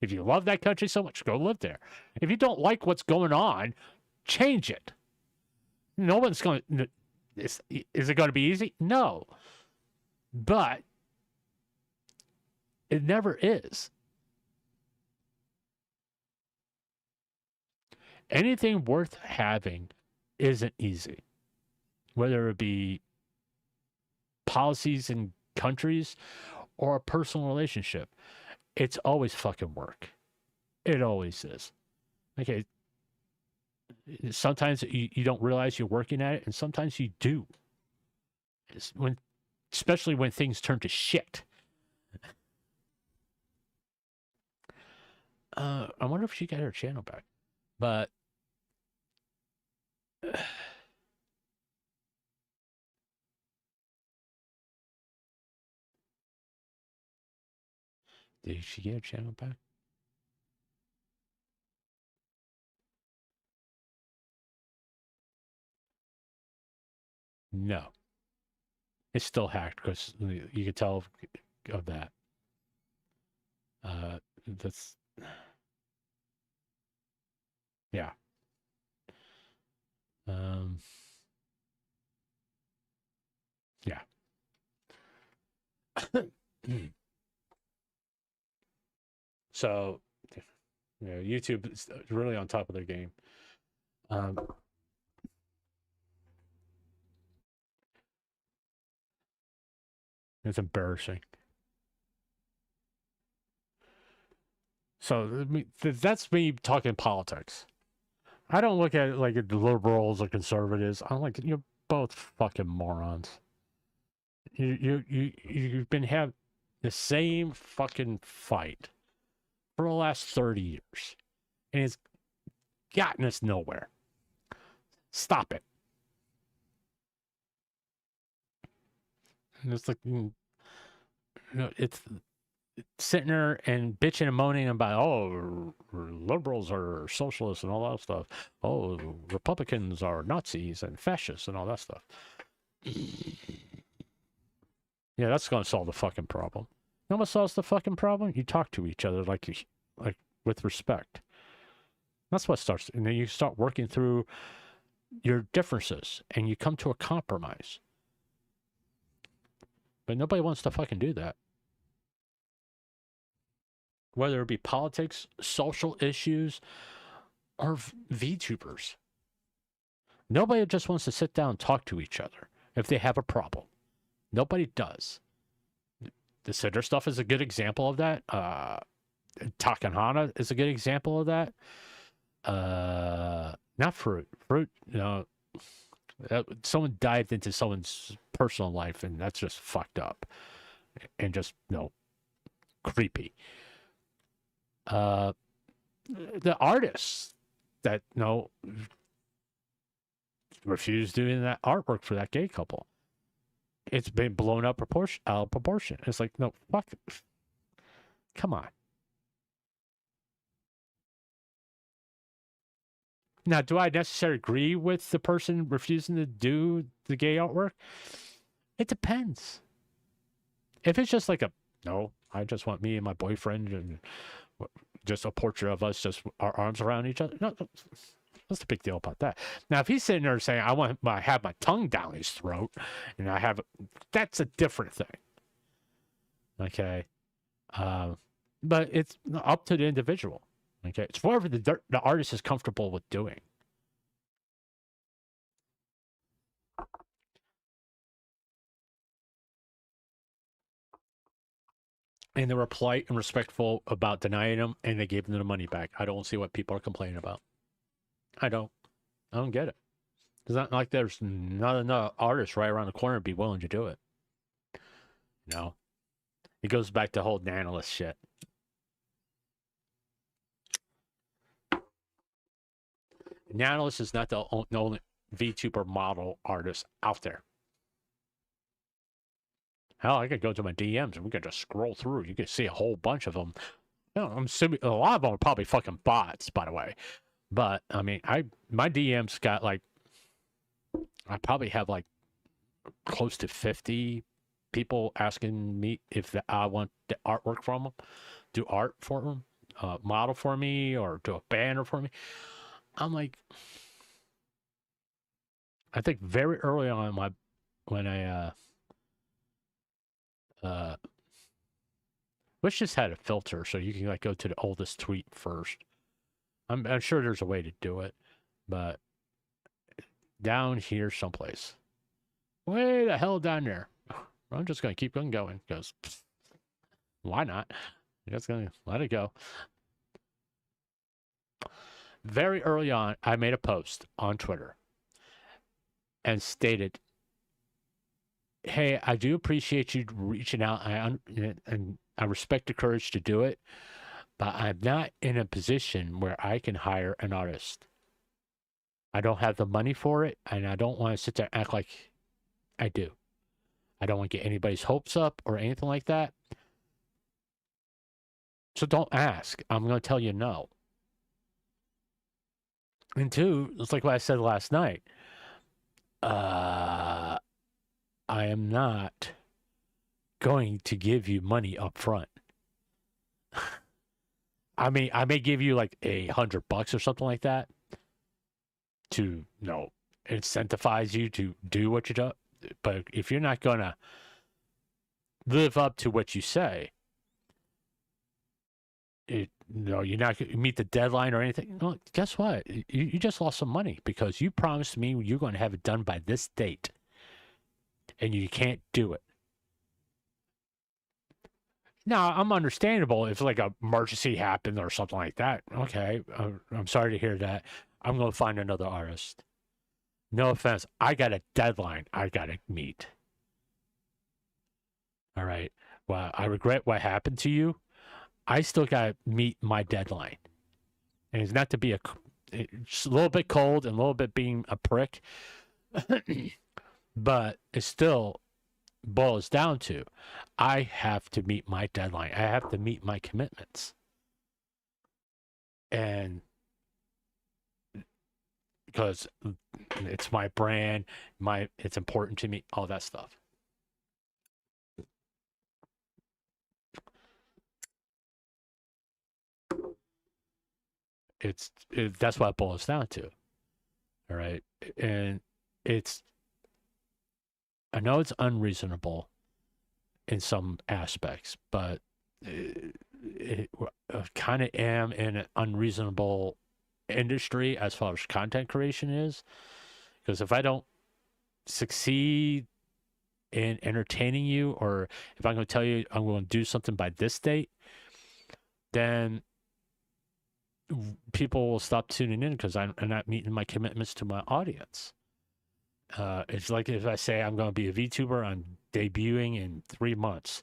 If you love that country so much, go live there. If you don't like what's going on, change it. No one's going to... Is it going to be easy? No. But it never is. Anything worth having isn't easy. Whether it be policies in countries or a personal relationship. It's always fucking work. It always is. Okay. Sometimes you don't realize you're working at it, and sometimes you do. Especially when things turn to shit. I wonder if she got her channel back. But did she get her channel back? No. It's still hacked because you can tell of that. That's... Yeah. Yeah. So, YouTube is really on top of their game. It's embarrassing. So that's me talking politics. I don't look at it like the liberals or conservatives. I'm like, you're both fucking morons. You've been having the same fucking fight for the last 30 years. And it's gotten us nowhere. Stop it. And it's like, it's sitting there and bitching and moaning about, liberals are socialists and all that stuff. Oh, Republicans are Nazis and fascists and all that stuff. Yeah, that's going to solve the fucking problem. You know what solves the fucking problem? You talk to each other like with respect. That's what starts. And then you start working through your differences and you come to a compromise. But nobody wants to fucking do that. Whether it be politics, social issues, or VTubers. Nobody just wants to sit down and talk to each other if they have a problem. Nobody does. The Cinder stuff is a good example of that. Takahana is a good example of that. Not Fruit. Fruit, someone dived into someone's personal life, and that's just fucked up. And just, creepy. The artists that, refused doing that artwork for that gay couple. It's been blown up proportion. It's like, no, fuck. Come on. Now, do I necessarily agree with the person refusing to do the gay artwork? It depends. If it's just like no, I just want me and my boyfriend and just a portrait of us, just our arms around each other. No, What's the big deal about that? Now, if he's sitting there saying, I want to have my tongue down his throat, and that's a different thing. Okay. But it's up to the individual. Okay. It's whatever the artist is comfortable with doing. And they were polite and respectful about denying them, and they gave them the money back. I don't see what people are complaining about. I don't get it. It's not like there's not enough artists right around the corner to be willing to do it. No. It goes back to the whole Nanolis shit. Nanolis is not the only VTuber model artist out there. Hell, I could go to my DMs and we could just scroll through. You could see a whole bunch of them. You know, I'm assuming a lot of them are probably fucking bots, by the way. But I mean, my DMs got like, I probably have like close to 50 people asking me if I want the artwork from them, do art for them, model for me, or do a banner for me. I'm like, I think very early on when I which just had a filter so you can like go to the oldest tweet first. I'm sure there's a way to do it, but down here someplace, way the hell down there. I'm just gonna keep on going because why not? I'm just gonna let it go. Very early on, I made a post on Twitter and stated, hey, I do appreciate you reaching out, and I respect the courage to do it, but I'm not in a position where I can hire an artist. I don't have the money for it, and I don't want to sit there and act like I do. I don't want to get anybody's hopes up or anything like that. So don't ask. I'm going to tell you no. And two, it's like what I said last night. I am not going to give you money up front. I mean, I may give you like $100 or something like that to, incentivize you to do what you do. But if you're not going to live up to what you say, you're not going to meet the deadline or anything. Well, guess what? You just lost some money because you promised me you're going to have it done by this date, and you can't do it. Now, I'm understandable if like a emergency happened or something like that. Okay, I'm sorry to hear that. I'm going to find another artist. No offense. I got a deadline I got to meet. All right. Well, I regret what happened to you. I still got to meet my deadline. And it's not to be just a little bit cold and a little bit being a prick. But it still boils down to I have to meet my deadline. I have to meet my commitments. And because it's my brand, it's important to me, all that stuff. That's what it boils down to. All right. And I know it's unreasonable in some aspects, but I kind of am in an unreasonable industry as far as content creation is, because if I don't succeed in entertaining you, or if I'm going to tell you I'm going to do something by this date, then people will stop tuning in because I'm not meeting my commitments to my audience. It's like if I say I'm going to be a VTuber, I'm debuting in 3 months.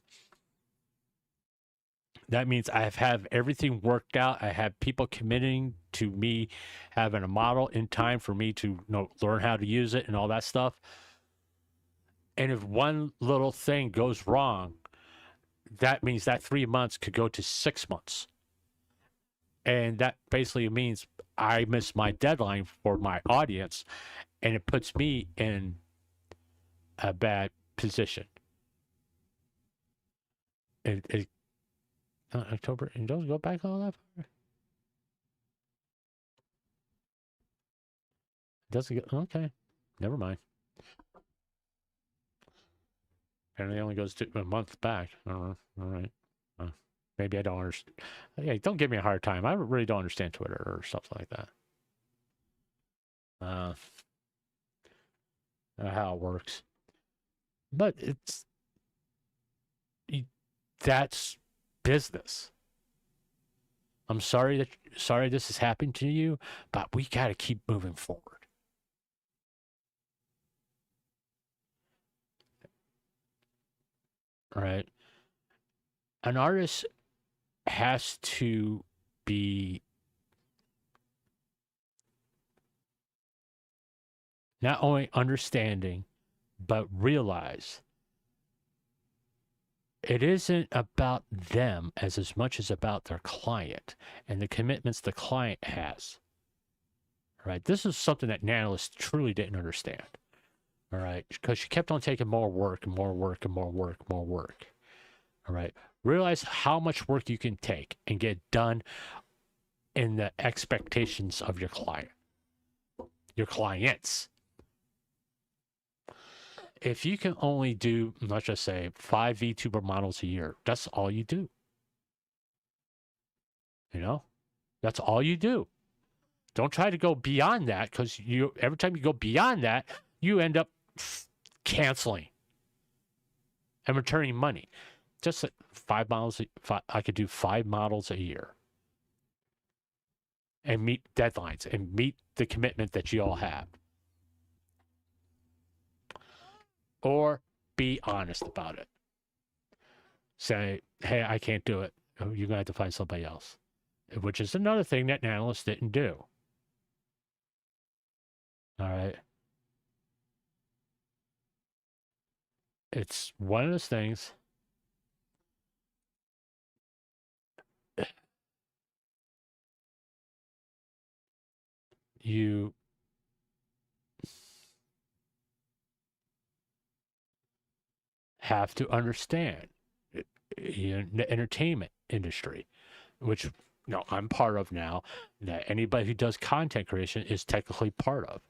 That means I have everything worked out. I have people committing to me having a model in time for me to learn how to use it and all that stuff. And if one little thing goes wrong, that means that 3 months could go to 6 months. And that basically means I miss my deadline for my audience, and it puts me in a bad position. October, and don't go back all that far. Doesn't get okay. Never mind. Apparently, it only goes to a month back. All right. Maybe I don't understand. Hey, don't give me a hard time. I really don't understand Twitter or stuff like that. How it works. But that's business. I'm sorry this is happening to you, but we got to keep moving forward. All right. An artist has to be not only understanding, but realize it isn't about them as much as about their client and the commitments the client has. All right. This is something that Natalis truly didn't understand. All right. Because she kept on taking more work and more work and more work, more work. All right. Realize how much work you can take and get done in the expectations of your client, your clients. If you can only do, let's just say, 5 VTuber models a year, that's all you do. You know, that's all you do. Don't try to go beyond that, because every time you go beyond that, you end up canceling and returning money. Just 5 models. I could do 5 models a year and meet deadlines and meet the commitment that you all have. Or be honest about it. Say, hey, I can't do it. You're going to have to find somebody else. Which is another thing that Natalis didn't do. All right. It's one of those things. You have to understand the entertainment industry, which I'm part of now, that anybody who does content creation is technically part of.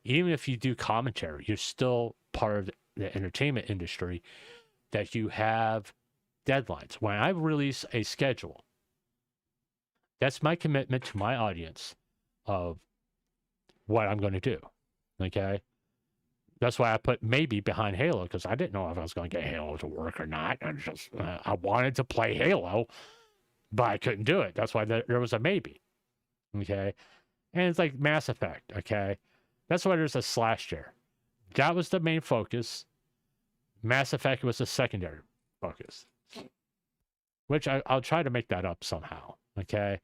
Even if you do commentary, you're still part of the entertainment industry, that you have deadlines. When I release a schedule, that's my commitment to my audience of what I'm going to do. Okay? That's why I put maybe behind Halo, because I didn't know if I was going to get Halo to work or not. I wanted to play Halo, but I couldn't do it. That's why there was a maybe. Okay? And it's like Mass Effect. Okay? That's why there's a slash there. That was the main focus. Mass Effect was the secondary focus, which I'll try to make that up somehow. Okay?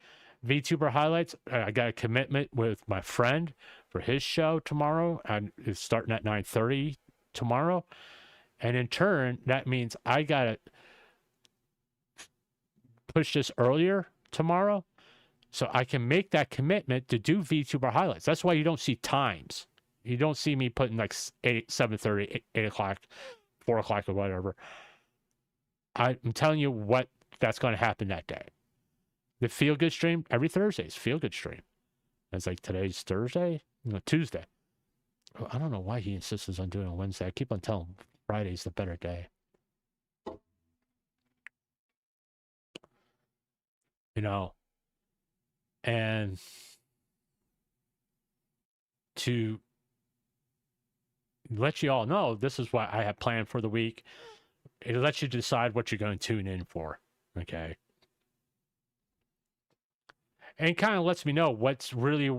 VTuber highlights. I got a commitment with my friend for his show tomorrow, and it's starting at 9:30 tomorrow. And in turn, that means I got to push this earlier tomorrow so I can make that commitment to do VTuber highlights. That's why you don't see times. You don't see me putting like 7:30, 8 o'clock, 4 o'clock, or whatever. I'm telling you what that's going to happen that day. The Feel Good stream, every Thursday is Feel Good stream. It's like today's Thursday? No, Tuesday. I don't know why he insists on doing it on Wednesday. I keep on telling him Friday's the better day. And to let you all know, this is what I have planned for the week. It lets you decide what you're going to tune in for. Okay. And it kind of lets me know what's really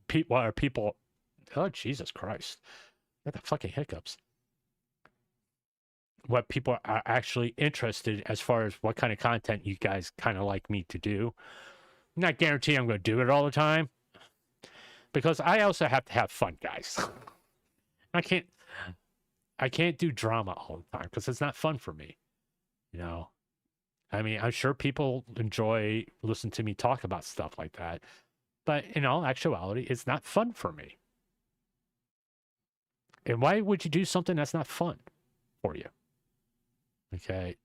people. Oh, Jesus Christ. Got the fucking hiccups. What people are actually interested as far as what kind of content you guys kind of like me to do. I'm not guaranteeing I'm going to do it all the time, because I also have to have fun, guys. I can't do drama all the time because it's not fun for me. I mean, I'm sure people enjoy listening to me talk about stuff like that, but in all actuality, it's not fun for me. And why would you do something that's not fun for you? Okay.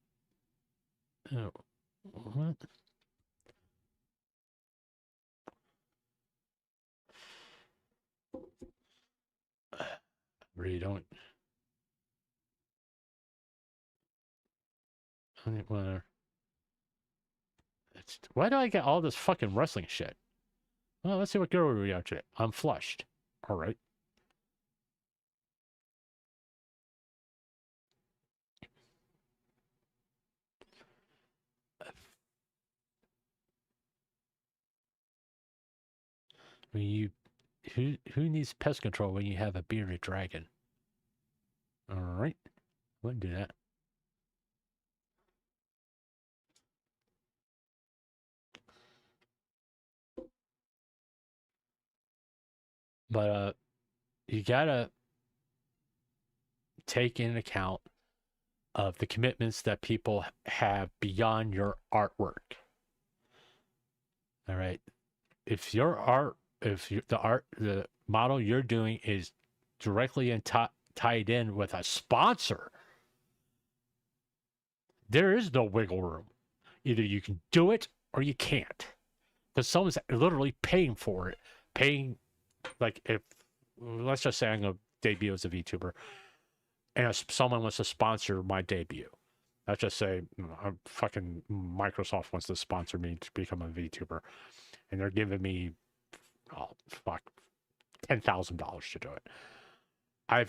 Oh, what? Really don't. Well, why do I get all this fucking wrestling shit? Well, let's see what girl we are today. I'm flushed. All right. When you, who needs pest control when you have a bearded dragon? All right, wouldn't do that. But you gotta take into account of the commitments that people have beyond your artwork. All right, if your art, the model you're doing is directly tied in with a sponsor, there is no wiggle room. Either you can do it or you can't, because someone's literally paying for it. Paying, like, if let's just say I'm gonna debut as a VTuber, and someone wants to sponsor my debut. Let's just say fucking Microsoft wants to sponsor me to become a VTuber, and they're giving me, oh fuck, $10,000 to do it. I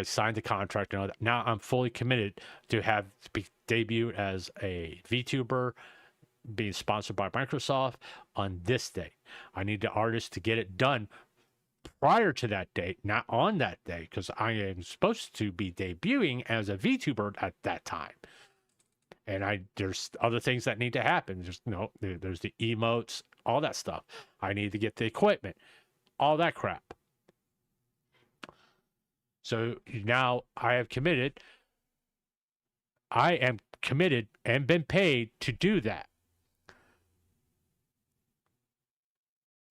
signed the contract and all that. Now I'm fully committed to be debuted as a VTuber, being sponsored by Microsoft on this date. I need the artist to get it done prior to that date, not on that day, because I am supposed to be debuting as a VTuber at that time. And there's other things that need to happen. There's the emotes, all that stuff. I need to get the equipment, all that crap. So now I have committed. I am committed and been paid to do that.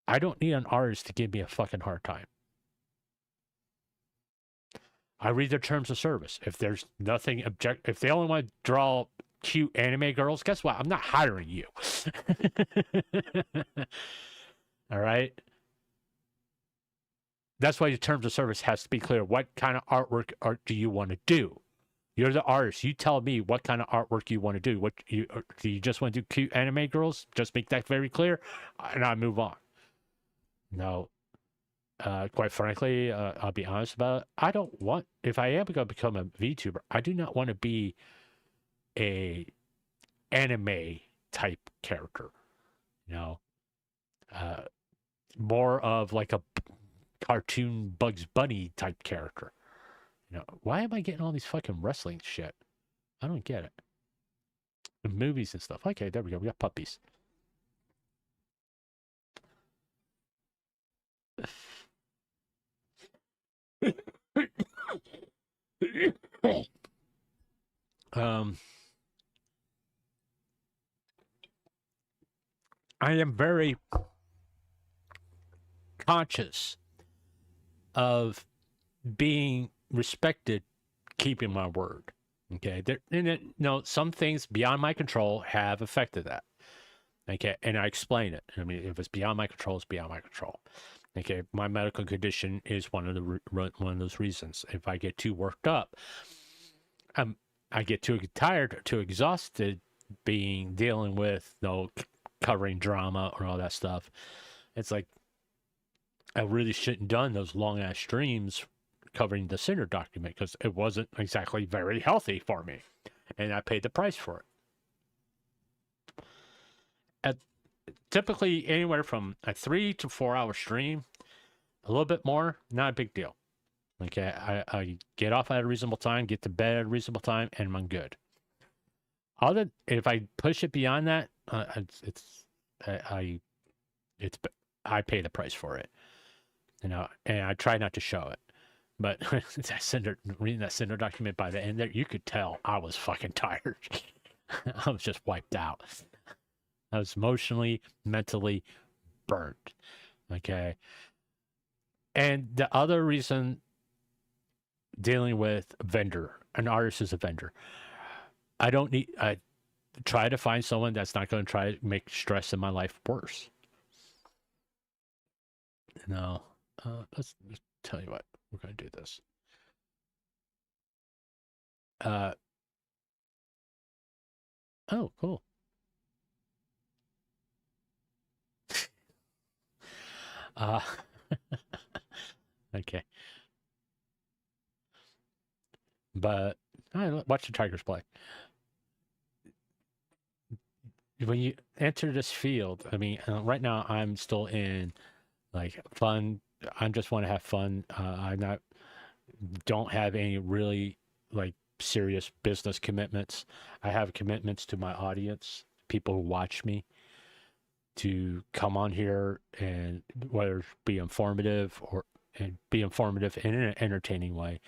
I don't need an artist to give me a fucking hard time. I read their terms of service. If there's nothing if they only want to draw cute anime girls, guess what? I'm not hiring you. All right. That's why your terms of service has to be clear. What kind of artwork do you want to do? You're the artist. You tell me what kind of artwork you want to do. Do you just want to do cute anime girls? Just make that very clear, and I move on. No, quite frankly, I'll be honest about it. I don't want. If I am going to become a VTuber, I do not want to be a anime type character. More of like a cartoon Bugs Bunny type character. Why am I getting all these fucking wrestling shit? I don't get it. The movies and stuff. Okay, there we go. We got puppies. I am very conscious of being respected, keeping my word. Okay, some things beyond my control have affected that. Okay, and I explain it. I mean, if it's beyond my control, it's beyond my control. Okay, my medical condition is one of those reasons. If I get too worked up, I get too tired, too exhausted, dealing with covering drama or all that stuff. It's like I really shouldn't have done those long ass streams covering the Cinder document, because it wasn't exactly very healthy for me, and I paid the price for it. Typically anywhere from a 3 to 4 hour stream, a little bit more, not a big deal. Okay, I get off at a reasonable time, get to bed at a reasonable time, and I'm good. If I push it beyond that, I pay the price for it, and I try not to show it. But reading that Cinder document, by the end there, you could tell I was fucking tired. I was just wiped out. I was emotionally, mentally burnt. Okay. And the other reason, dealing with an artist is a vendor. I try to find someone that's not going to try to make stress in my life worse. Let's tell you what, we're going to do this. Oh, cool. Uh, okay. But I watch the Tigers play. When you enter this field, I mean, right now I'm still in like fun. I just want to have fun. Don't have any really like serious business commitments. I have commitments to my audience, people who watch me, to come on here and whether it be informative or and be informative in an entertaining way.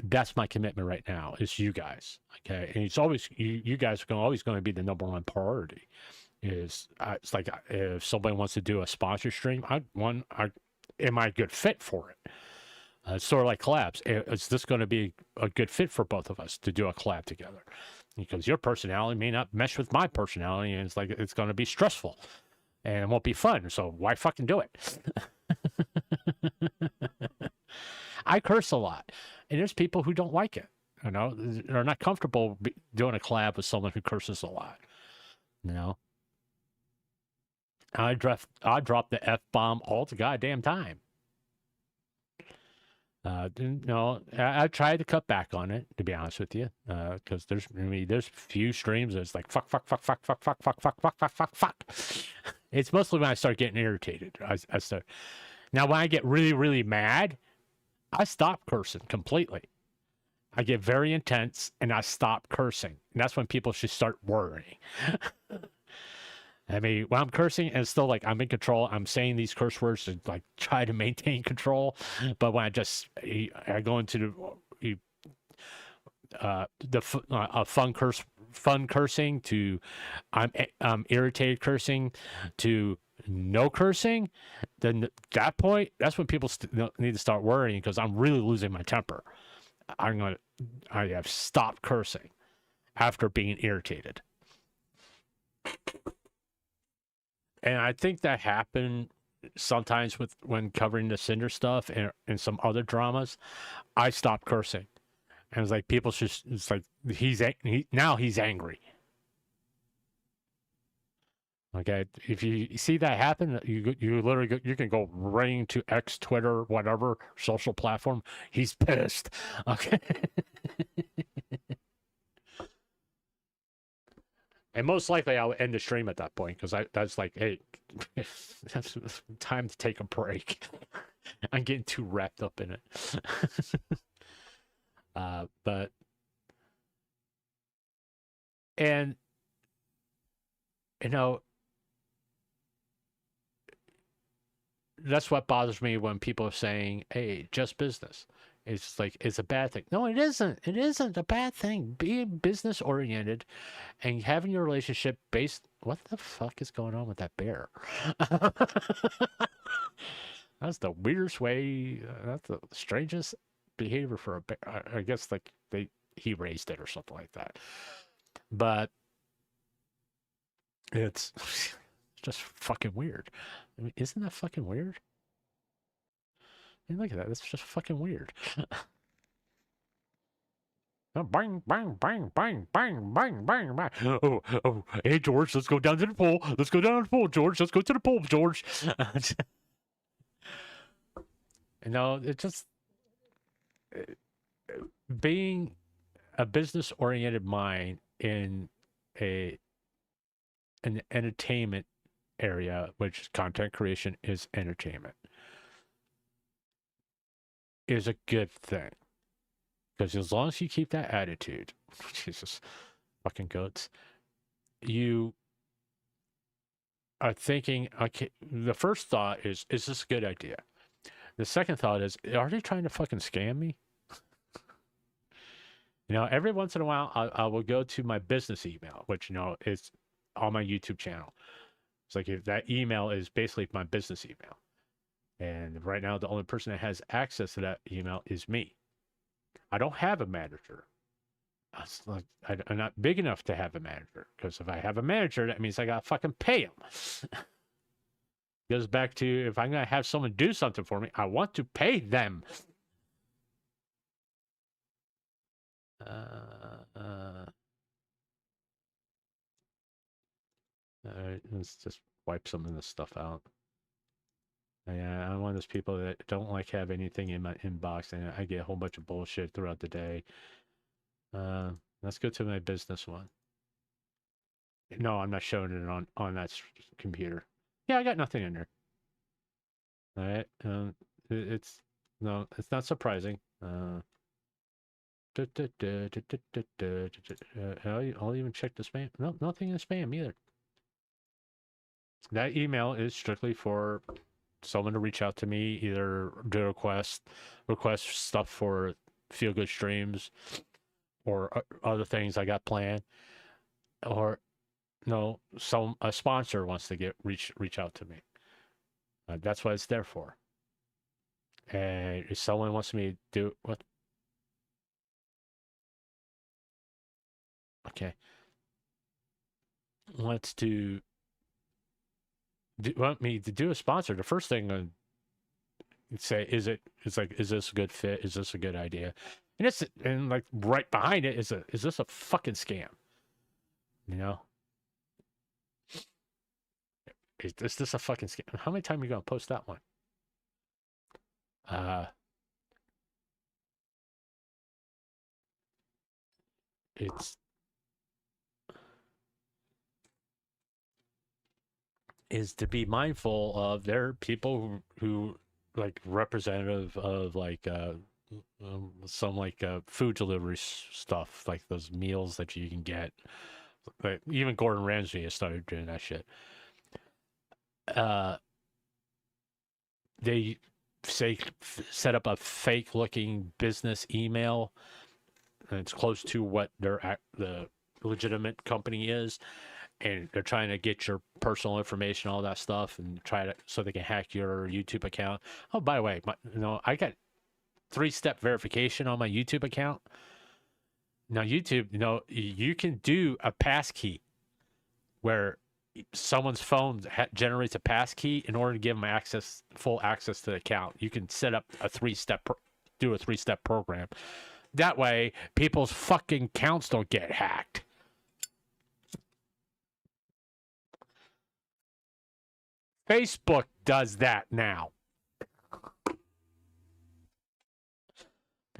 That's my commitment right now. Is you guys, okay? And it's always you guys are always going to be the number one priority. It's like if somebody wants to do a sponsor stream, am I a good fit for it? Sort of like collabs. Is this going to be a good fit for both of us to do a collab together? Because your personality may not mesh with my personality, and it's going to be stressful, and it won't be fun. So why fucking do it? I curse a lot, and there's people who don't like it. You know, they're not comfortable doing a collab with someone who curses a lot. You know, I drop the F-bomb all the goddamn time. No, I tried to cut back on it, to be honest with you, because there's few streams that's like fuck. It's mostly when I start getting irritated. I start. Now, when I get really, really mad, I stop cursing completely. I get very intense and I stop cursing. And that's when people should start worrying. I mean, when I'm cursing, and it's still like I'm in control. I'm saying these curse words to like try to maintain control. But when I go into fun cursing to I'm irritated cursing to no cursing, then that point, that's when people need to start worrying because I'm really losing my temper. I have stopped cursing after being irritated. And I think that happened sometimes when covering the Cinder stuff and some other dramas. I stopped cursing. And it's like people just, it's like now he's angry. Okay, if you see that happen, you literally you can go right into X, Twitter, whatever social platform. He's pissed. Okay. And most likely I'll end the stream at that point because that's like, hey, that's time to take a break. I'm getting too wrapped up in it. But and you know, that's what bothers me when people are saying, hey, just business. It's like, it's a bad thing. No, it isn't. It isn't a bad thing. Being business oriented and having your relationship based. What the fuck is going on with that bear? That's the weirdest way. That's the strangest behavior for a bear. I guess like he raised it or something like that. But it's just fucking weird. I mean, isn't that fucking weird? I mean, look at that. That's just fucking weird. Bang, bang, bang, bang, bang, bang, bang, bang. Oh, hey, George, let's go down to the pool. Let's go down to the pool, George. Let's go to the pool, George. No, it just being a business-oriented mind in an entertainment area, which content creation is entertainment, is a good thing. Because as long as you keep that attitude, Jesus fucking goats, you are thinking, okay, the first thought is this a good idea? The second thought is, are they trying to fucking scam me? You know, every once in a while, I will go to my business email, which, you know, is on my YouTube channel. It's like that email is basically my business email. And right now, the only person that has access to that email is me. I don't have a manager. I'm not big enough to have a manager, because if I have a manager, that means I got to fucking pay him. Goes back to, if I'm going to have someone do something for me, I want to pay them. Alright, let's just wipe some of this stuff out. Yeah, I'm one of those people that don't like have anything in my inbox, and I get a whole bunch of bullshit throughout the day. Let's go to my business one. No, I'm not showing it on that computer. Yeah, I got nothing in there. All right. It's not surprising. I'll even check the spam. No, nothing in spam either. That email is strictly for someone to reach out to me, either do request stuff for feel good streams or other things I got planned, or no, a sponsor wants to reach out to me. That's what it's there for. And if someone wants me to do what? Okay. Want me to do a sponsor? The first thing I say is is this a good fit? Is this a good idea? And like right behind it is this a fucking scam? You know? Is this a fucking scam? How many times are you gonna post that one? It's is to be mindful of there are people who like representative of like some like food delivery stuff, like those meals that you can get. Like, even Gordon Ramsay has started doing that shit. They set up a fake looking business email, and it's close to what the legitimate company is, and they're trying to get your personal information, all that stuff, and so they can hack your YouTube account. Oh, by the way, I got 3-step verification on my YouTube account. Now YouTube, you can do a passkey where someone's phone generates a passkey in order to give them full access to the account. You can set up a 3-step program. That way, people's fucking accounts don't get hacked. Facebook does that now.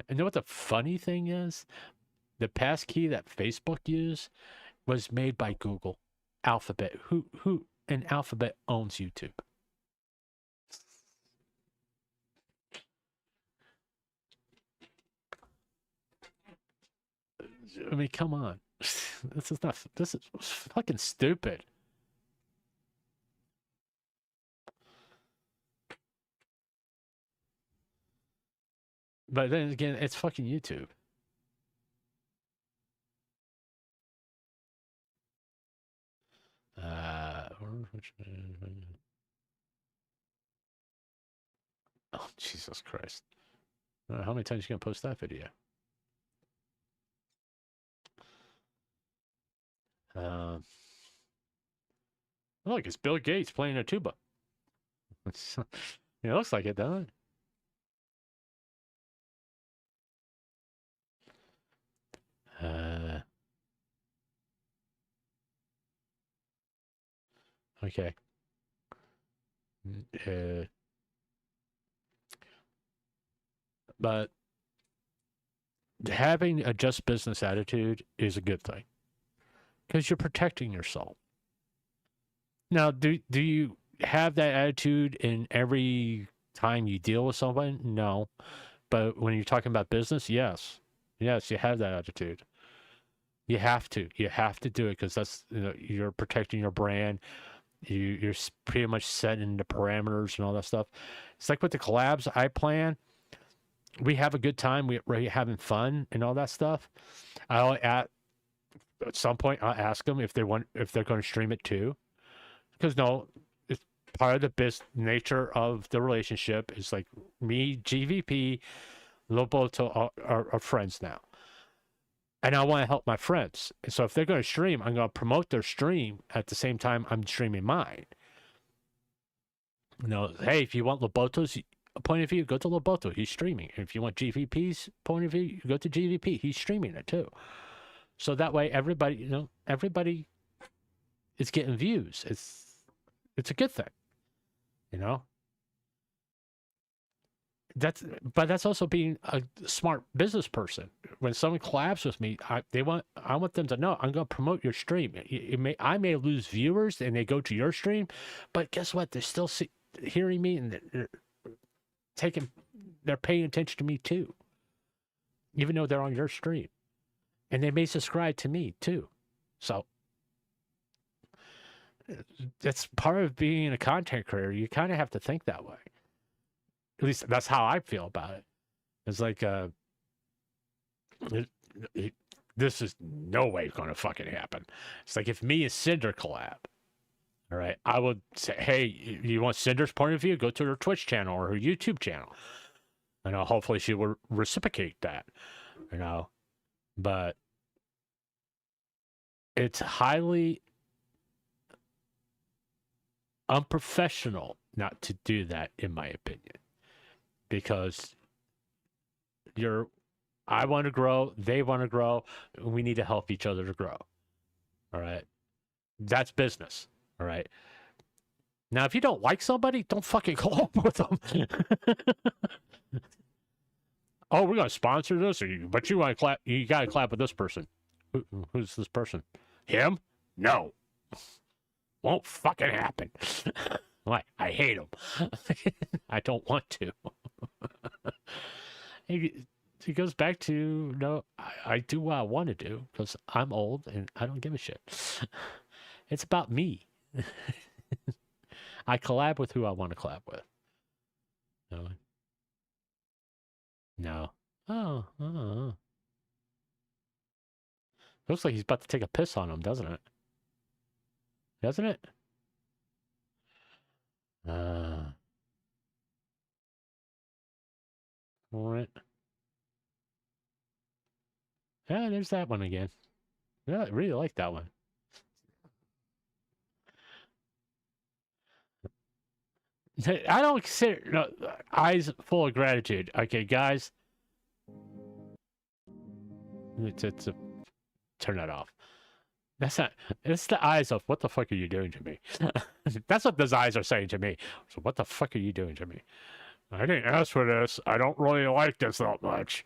And you know what the funny thing is? The passkey that Facebook used was made by Google. Alphabet. And Alphabet owns YouTube. I mean, come on. This is fucking stupid. But then again, it's fucking YouTube. Oh, Jesus Christ. How many times are you going to post that video? Look, it's Bill Gates playing a tuba. It looks like it, doesn't it? Okay. But having a just business attitude is a good thing because you're protecting your soul. Now, do you have that attitude in every time you deal with someone? No. But when you're talking about business, yes. Yes, you have that attitude. You have to. You have to do it because that's you're protecting your brand. You're pretty much setting the parameters and all that stuff. It's like with the collabs I plan. We have a good time. We're having fun and all that stuff. At some point I'll ask them if they're going to stream it too, because it's part of the nature of the relationship. It's like me, GVP, Loboto are friends now. And I want to help my friends. And so if they're going to stream, I'm going to promote their stream at the same time I'm streaming mine. Hey, if you want Lobotos, point of view, go to Loboto. He's streaming. If you want GVP's point of view, go to GVP. He's streaming it too. So that way, everybody, everybody is getting views. It's a good thing, you know. That's also being a smart business person. When someone collabs with me, I want them to know I'm going to promote your stream. I may lose viewers and they go to your stream, but guess what? They're still hearing me and they're paying attention to me too, even though they're on your stream, and they may subscribe to me too. So that's part of being a content creator. You kind of have to think that way. At least that's how I feel about it. It's like, this is no way going to fucking happen. It's like if me and Cinder collab, all right, I would say, hey, you want Cinder's point of view? Go to her Twitch channel or her YouTube channel. Hopefully she will reciprocate that, But it's highly unprofessional not to do that, in my opinion. Because I want to grow, they want to grow, we need to help each other to grow. All right. That's business. All right. Now, if you don't like somebody, don't fucking collab with them. Oh, we're gonna sponsor this, but you want to clap? You gotta clap with this person. Who's this person? Him? No. Won't fucking happen. Why? I hate him. I don't want to. It goes back to, no, I do what I want to do because I'm old and I don't give a shit. It's about me. I collab with who I want to collab with. No. Oh. Looks like he's about to take a piss on him, doesn't it? Doesn't it? All right. Yeah, there's that one again. Yeah, I really like that one. I don't consider eyes full of gratitude. Okay, guys. Turn that off. That's not. It's the eyes of what the fuck are you doing to me? That's what those eyes are saying to me. So what the fuck are you doing to me? I didn't ask for this. I don't really like this that much.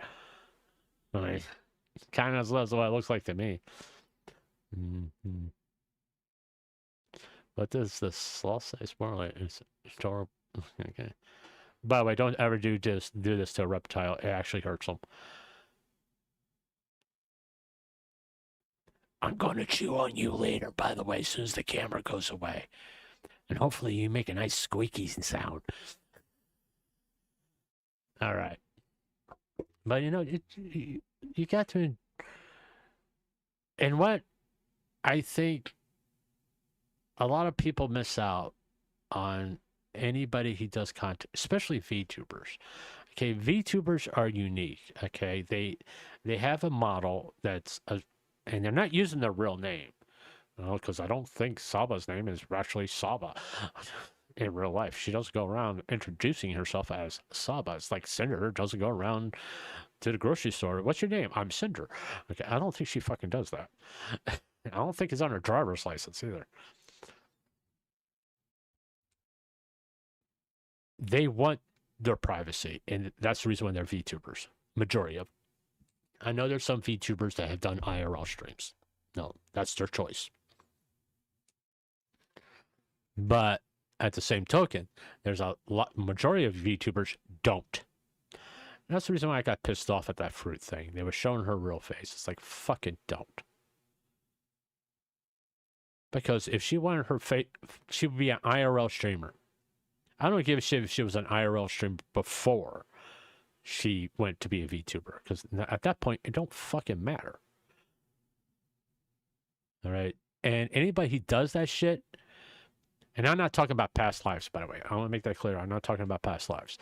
Kind of what it looks like to me. Mm-hmm. What does the sloth say? More like it's adorable. Okay. By the way, don't ever do this to a reptile. It actually hurts them. I'm gonna chew on you later, by the way, as soon as the camera goes away. And hopefully you make a nice squeaky sound. All right. But you got to. And what I think a lot of people miss out on anybody who does content, especially VTubers. Okay, VTubers are unique. Okay, they have a model and they're not using their real name. Because I don't think Saba's name is actually Saba in real life. She doesn't go around introducing herself as Saba. It's like Cinder doesn't go around to the grocery store. What's your name? I'm Cinder. Okay, I don't think she fucking does that. I don't think it's on her driver's license either. They want their privacy, and that's the reason why they're VTubers. Majority of them. I know there's some VTubers that have done IRL streams. No, that's their choice. But at the same token, there's a majority of VTubers don't. And that's the reason why I got pissed off at that fruit thing. They were showing her real face. It's like, fucking don't. Because if she wanted her face, she would be an IRL streamer. I don't give a shit if she was an IRL streamer before she went to be a VTuber. Because at that point, it don't fucking matter. All right? And anybody who does that shit, and I'm not talking about past lives, by the way. I want to make that clear. I'm not talking about past lives.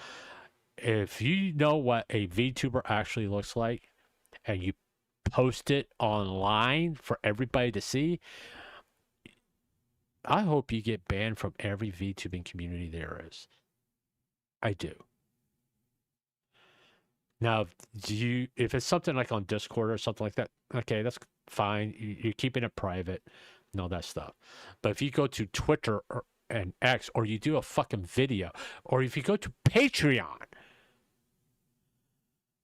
If you know what a VTuber actually looks like, and you post it online for everybody to see, I hope you get banned from every VTubing community there is. I do. Now, if it's something like on Discord or something like that, okay, that's fine. You're keeping it private and all that stuff. But if you go to Twitter and X, or you do a fucking video, or if you go to Patreon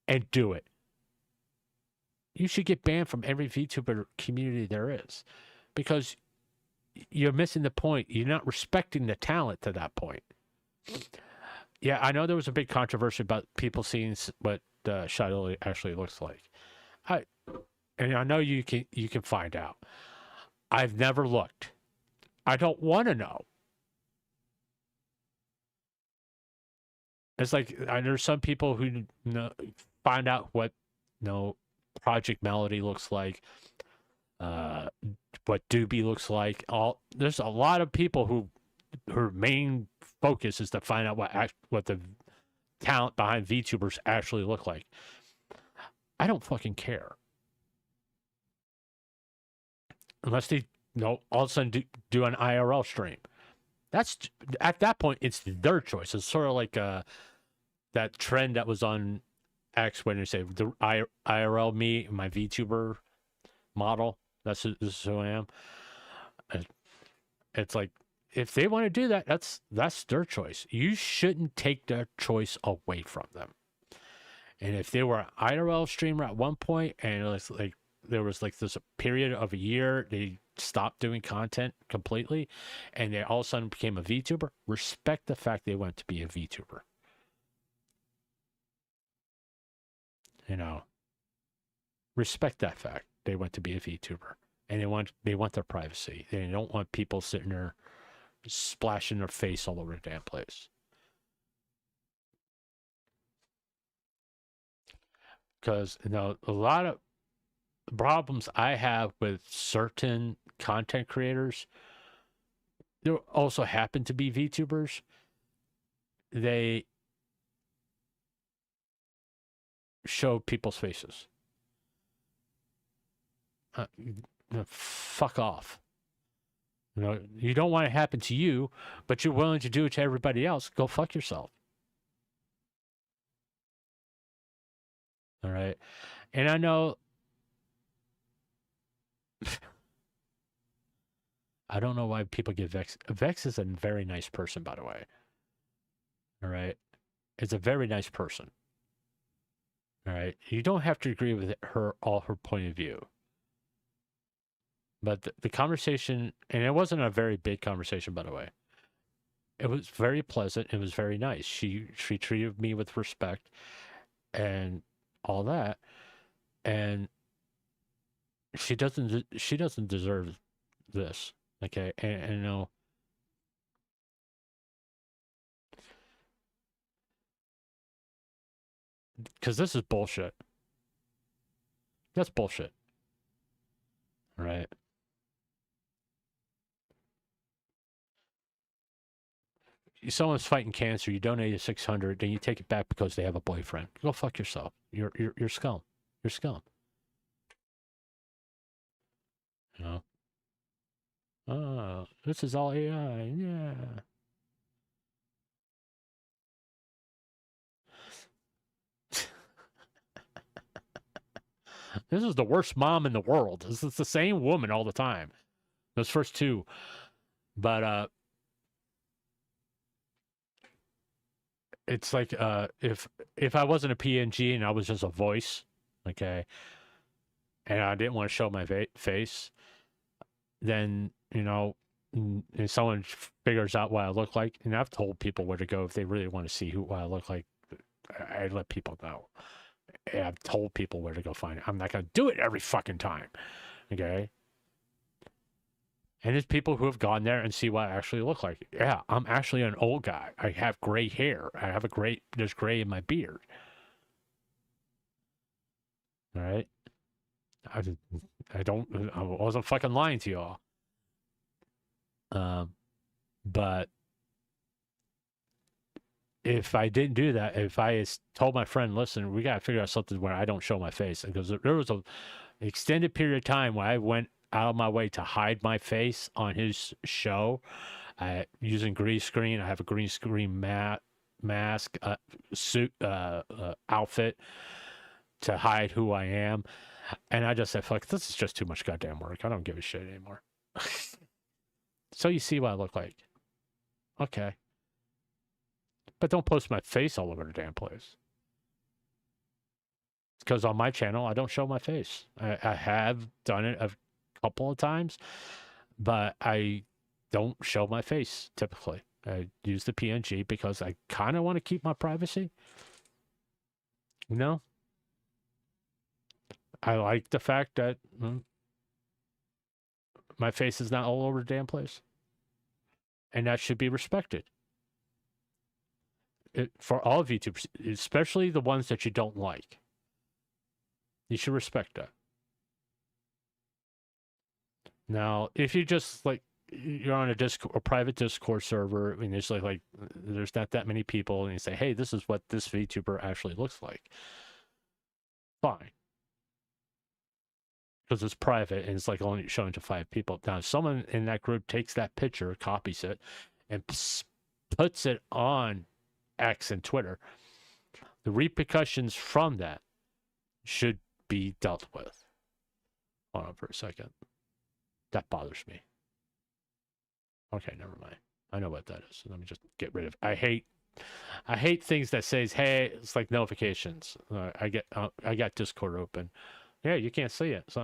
and do it, you should get banned from every VTuber community there is, because you're missing the point. You're not respecting the talent to that point. Yeah, I know there was a big controversy about people seeing what Shiloh actually looks like. I know you can find out. I've never looked. I don't want to know. It's like there's some people who find out what Project Melody looks like, what Doobie looks like. There's a lot of people who her main focus is to find out what the talent behind VTubers actually look like. I don't fucking care. Unless they all of a sudden do an IRL stream. That's at that point it's their choice. It's sort of like that trend that was on X when they say the IRL me, my VTuber model. This is who I am. It's like, if they want to do that, that's their choice. You shouldn't take their choice away from them. And if they were an IRL streamer at one point, and it was like there was like this period of a year they stopped doing content completely, and they all of a sudden became a VTuber, respect the fact they went to be a VTuber. Respect that fact they went to be a VTuber, and they want their privacy. They don't want people sitting there splashing their face all over the damn place. Because a lot of problems I have with certain content creators, there also happen to be VTubers. They show people's faces. Fuck off. You don't want it to happen to you, but you're willing to do it to everybody else. Go fuck yourself. All right. And I know I don't know why people get Vex. Vex is a very nice person, by the way. All right. It's a very nice person. All right. You don't have to agree with all her point of view. But the conversation, and it wasn't a very big conversation, by the way. It was very pleasant. It was very nice. She treated me with respect and all that. And she doesn't deserve this. Okay. And because this is bullshit. That's bullshit. All right. Someone's fighting cancer, you donated $600, then you take it back because they have a boyfriend. Go fuck yourself. You're scum. You're scum. Oh, this is all AI. Yeah. This is the worst mom in the world. This is the same woman all the time. Those first two. But it's like if I wasn't a PNG and I was just a voice, okay, and I didn't want to show my face, then and someone figures out what I look like, and I've told people where to go if they really want to see what I look like. I let people know. And I've told people where to go find it. I'm not gonna do it every fucking time, okay? And there's people who have gone there and see what I actually look like. Yeah, I'm actually an old guy. I have gray hair. There's gray in my beard. All right. I wasn't fucking lying to y'all. But if I didn't do that, if I told my friend, listen, we got to figure out something where I don't show my face. Because there was an extended period of time where I went out of my way to hide my face on his show using green screen. I have a green screen mat mask, suit, outfit to hide who I am. And I just said, fuck, this is just too much goddamn work. I don't give a shit anymore. So you see what I look like. Okay. But don't post my face all over the damn place. Because on my channel, I don't show my face. I have done it a couple of times, but I don't show my face typically. I use the PNG because I kind of want to keep my privacy. You know? I like the fact that my face is not all over the damn place. And that should be respected. For all YouTubers, especially the ones that you don't like. You should respect that. Now, if you just like you're on a private Discord server, I mean, there's there's not that many people, and you say, "Hey, this is what this VTuber actually looks like." Fine, because it's private and it's like only showing to 5 people. Now, if someone in that group takes that picture, copies it, and puts it on X and Twitter, the repercussions from that should be dealt with. Hold on for a second. That bothers me. Okay, never mind. I know what that is. Let me just get rid of. I hate things that says, "Hey," it's like notifications. I got Discord open. Yeah, you can't see it. So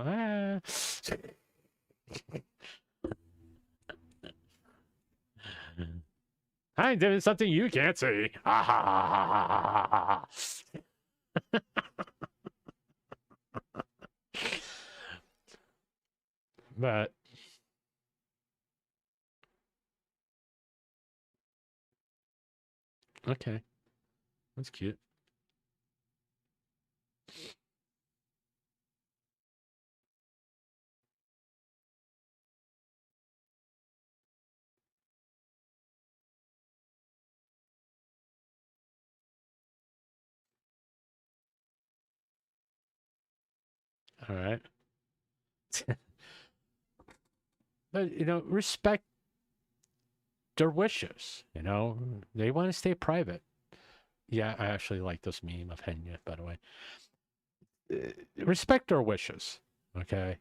I'm doing something you can't see. But okay, that's cute. All right. But, respect their wishes. They want to stay private. Yeah, I actually like this meme of Henya, by the way. Respect their wishes, okay?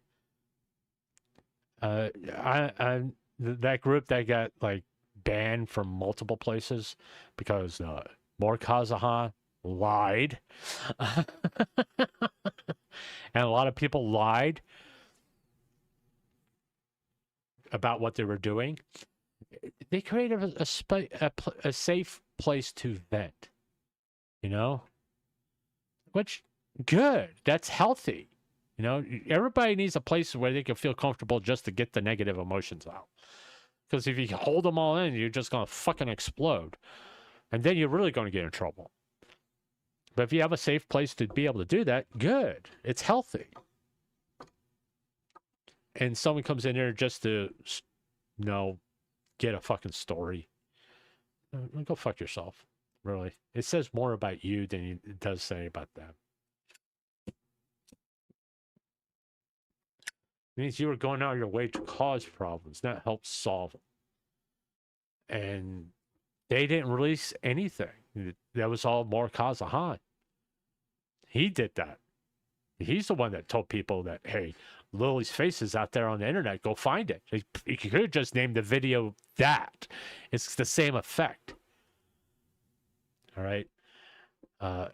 That group that got, banned from multiple places because more Kazaha lied. And a lot of people lied about what they were doing. They created a safe place to vent, which good. That's healthy. Everybody needs a place where they can feel comfortable just to get the negative emotions out. Because if you hold them all in, you're just going to fucking explode. And then you're really going to get in trouble. But if you have a safe place to be able to do that, good. It's healthy. And someone comes in there just to, get a fucking story. Go fuck yourself. Really. It says more about you than it does say about them. It means you were going out of your way to cause problems, not help solve them. And they didn't release anything. That was all more Kazahan. He did that. He's the one that told people that, hey, Lily's face is out there on the internet. Go find it. He could have just named the video that. It's the same effect. All right.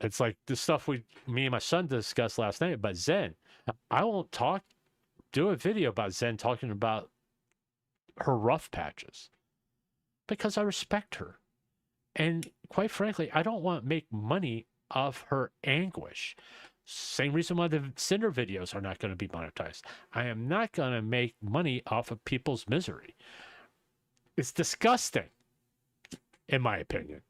It's like the stuff me and my son discussed last night about Zen. I won't do a video about Zen talking about her rough patches because I respect her. And quite frankly, I don't want to make money off her anguish. Same reason why the Cinder videos are not going to be monetized. I am not going to make money off of people's misery. It's disgusting, in my opinion.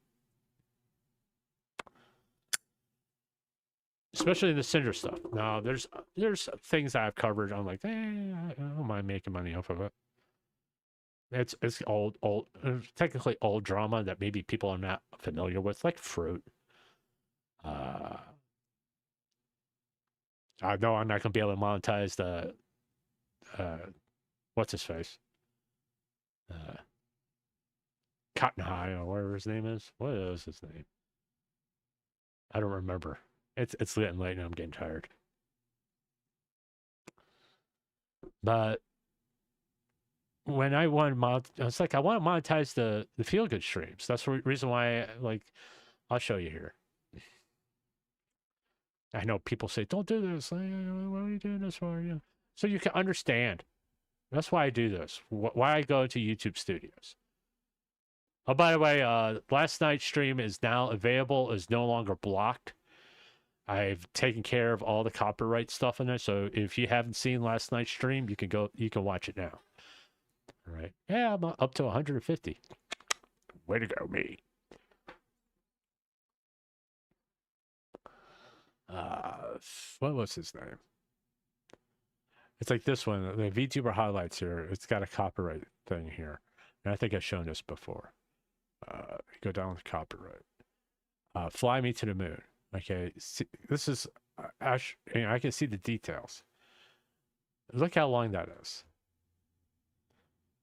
Especially the Cinder stuff. Now, there's things I've covered. I'm like, I don't mind making money off of it. It's old, technically old drama that maybe people are not familiar with, like Fruit. I know I'm not going to be able to monetize the, what's his face? Cotton High or whatever his name is. What is his name? I don't remember. It's getting late and I'm getting tired. But when I want I was like, I want to monetize the feel good streams. That's the reason why I'll show you here. I know people say, don't do this. What are you doing this for? Yeah. So you can understand. That's why I do this. Why I go to YouTube Studios. Oh, by the way, last night's stream is now available, is no longer blocked. I've taken care of all the copyright stuff in there. So if you haven't seen last night's stream, you can watch it now. All right. Yeah, I'm up to 150. Way to go, me. What was his name? It's like this one, the VTuber highlights here. It's got a copyright thing here. And I think I've shown this before. Go down to copyright. Fly Me to the Moon. Okay, see, this is, I can see the details. Look how long that is.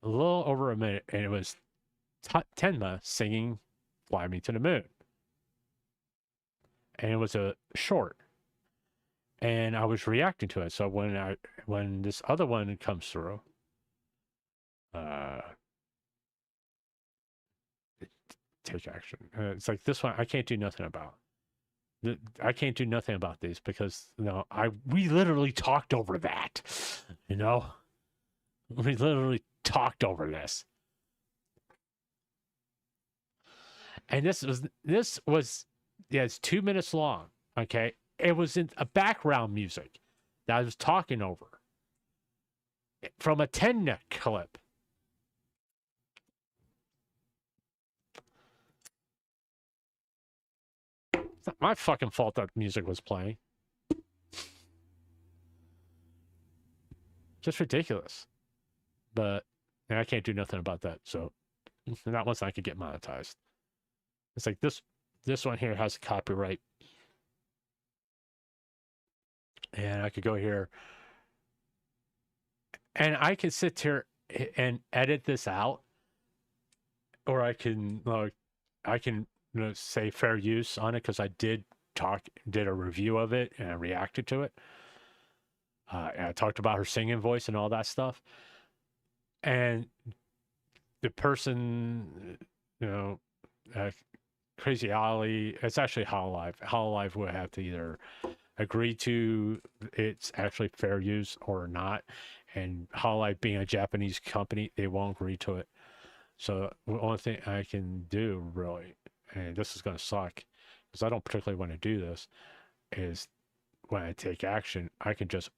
A little over a minute, and it was Tenma singing Fly Me to the Moon. And it was a short. And I was reacting to it. So when this other one comes through, take action. It's like this one I can't do nothing about. I can't do nothing about these because we literally talked over that. We literally talked over this. And this was it's 2 minutes long. Okay. It was in a background music that I was talking over from a 10 clip. It's not my fucking fault that music was playing. Just ridiculous. But I can't do nothing about that. So not once I could get monetized. It's like this one here has a copyright. And I could go here and I can sit here and edit this out, or I can say fair use on it because I did a review of it and I reacted to it. And I talked about her singing voice and all that stuff. And the person, Crazy Ollie, it's actually Hololive. Hololive would have to either agree to it's actually fair use or not. And Hololive being a Japanese company, they won't agree to it. So the only thing I can do really, and this is going to suck because I don't particularly want to do this, is when I take action, I can just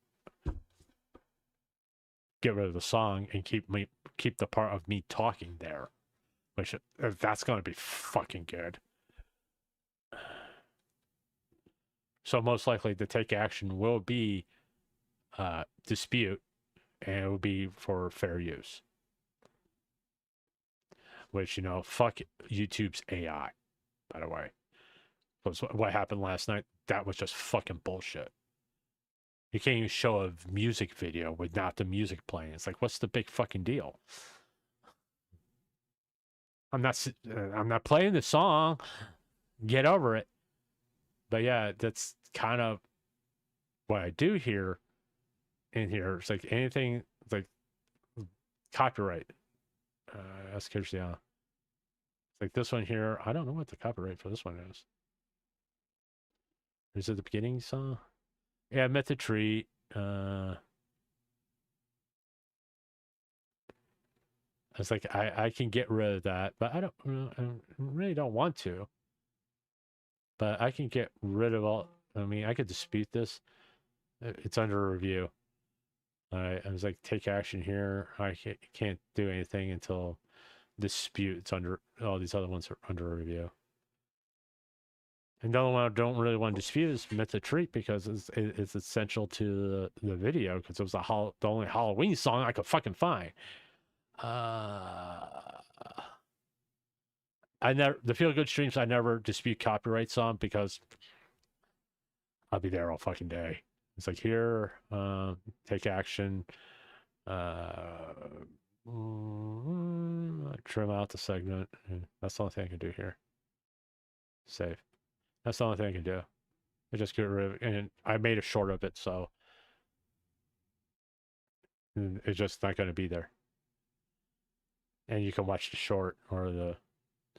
get rid of the song and keep the part of me talking there, which that's going to be fucking good. So most likely the take action will be dispute, and it will be for fair use. Which, fuck YouTube's AI, by the way. Because what happened last night, that was just fucking bullshit. You can't even show a music video without the music playing. It's like, what's the big fucking deal? I'm not playing the song. Get over it. But yeah, that's kind of what I do here. In here, it's like anything like copyright. That's yeah. It's like this one here. I don't know what the copyright for this one is. Is it the beginning song? Yeah, Method Tree. It's like I can get rid of that, but I really don't want to. But I can get rid of all. I mean, I could dispute this. It's under review. I was like, take action here. I can't do anything until dispute. It's under, all these other ones are under review. And the other one I don't really want to dispute is Method Treat because it's essential to the video because it was the only Halloween song I could fucking find. The Feel Good streams I never dispute copyrights on because I'll be there all fucking day. It's like here, take action, Trim out the segment. That's the only thing I can do here. Save. That's the only thing I can do. I just get rid of it. And I made a short of it, so it's just not going to be there. And you can watch the short or the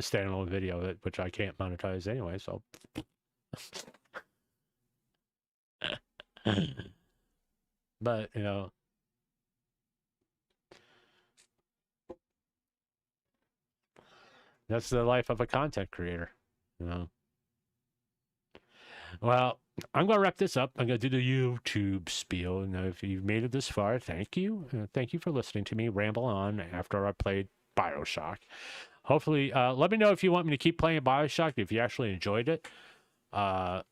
standalone video of it, which I can't monetize anyway, so. But, you know, that's the life of a content creator, you know. Well, I'm going to wrap this up. I'm going to do the YouTube spiel. And if you've made it this far, thank you. Thank you for listening to me ramble on after I played Bioshock. Hopefully, let me know if you want me to keep playing Bioshock, if you actually enjoyed it. I'm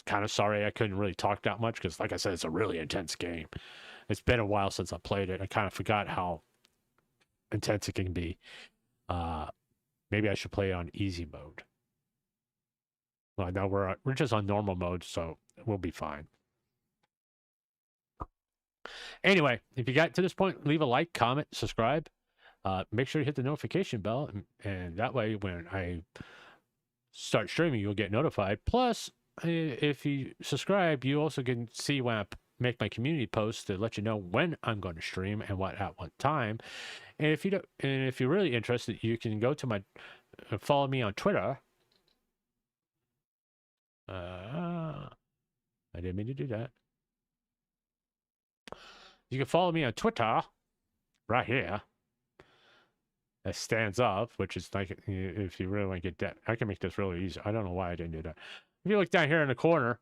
kind of sorry I couldn't really talk that much because, like I said, it's a really intense game. It's been a while since I played it. I kind of forgot how intense it can be. Maybe I should play it on easy mode. Well, now we're just on normal mode, so we'll be fine. Anyway, if you got to this point, leave a like, comment, subscribe. Make sure you hit the notification bell, and that way when I start streaming, you'll get notified. Plus, if you subscribe, you also can see when I make my community posts to let you know when I'm going to stream and at what time. And if you don't, and if you're really interested, you can go to my follow me on Twitter. I didn't mean to do that. You can follow me on Twitter right here. That stands up, which is like, if you really want to get that, I can make this really easy. I don't know why I didn't do that. If you look down here in the corner,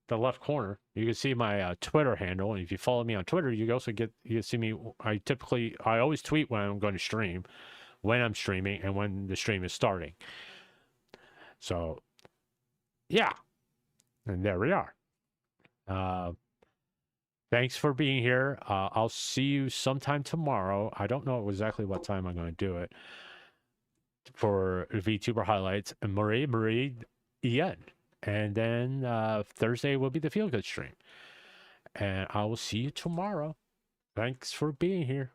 the left corner, you can see my Twitter handle. And if you follow me on Twitter, you also you can see me. I always tweet when I'm going to stream, when I'm streaming, and when the stream is starting. So, yeah. And there we are. Thanks for being here. I'll see you sometime tomorrow. I don't know exactly what time I'm going to do it for VTuber highlights and Marie Ian. And then Thursday will be the Feel Good stream. And I will see you tomorrow. Thanks for being here.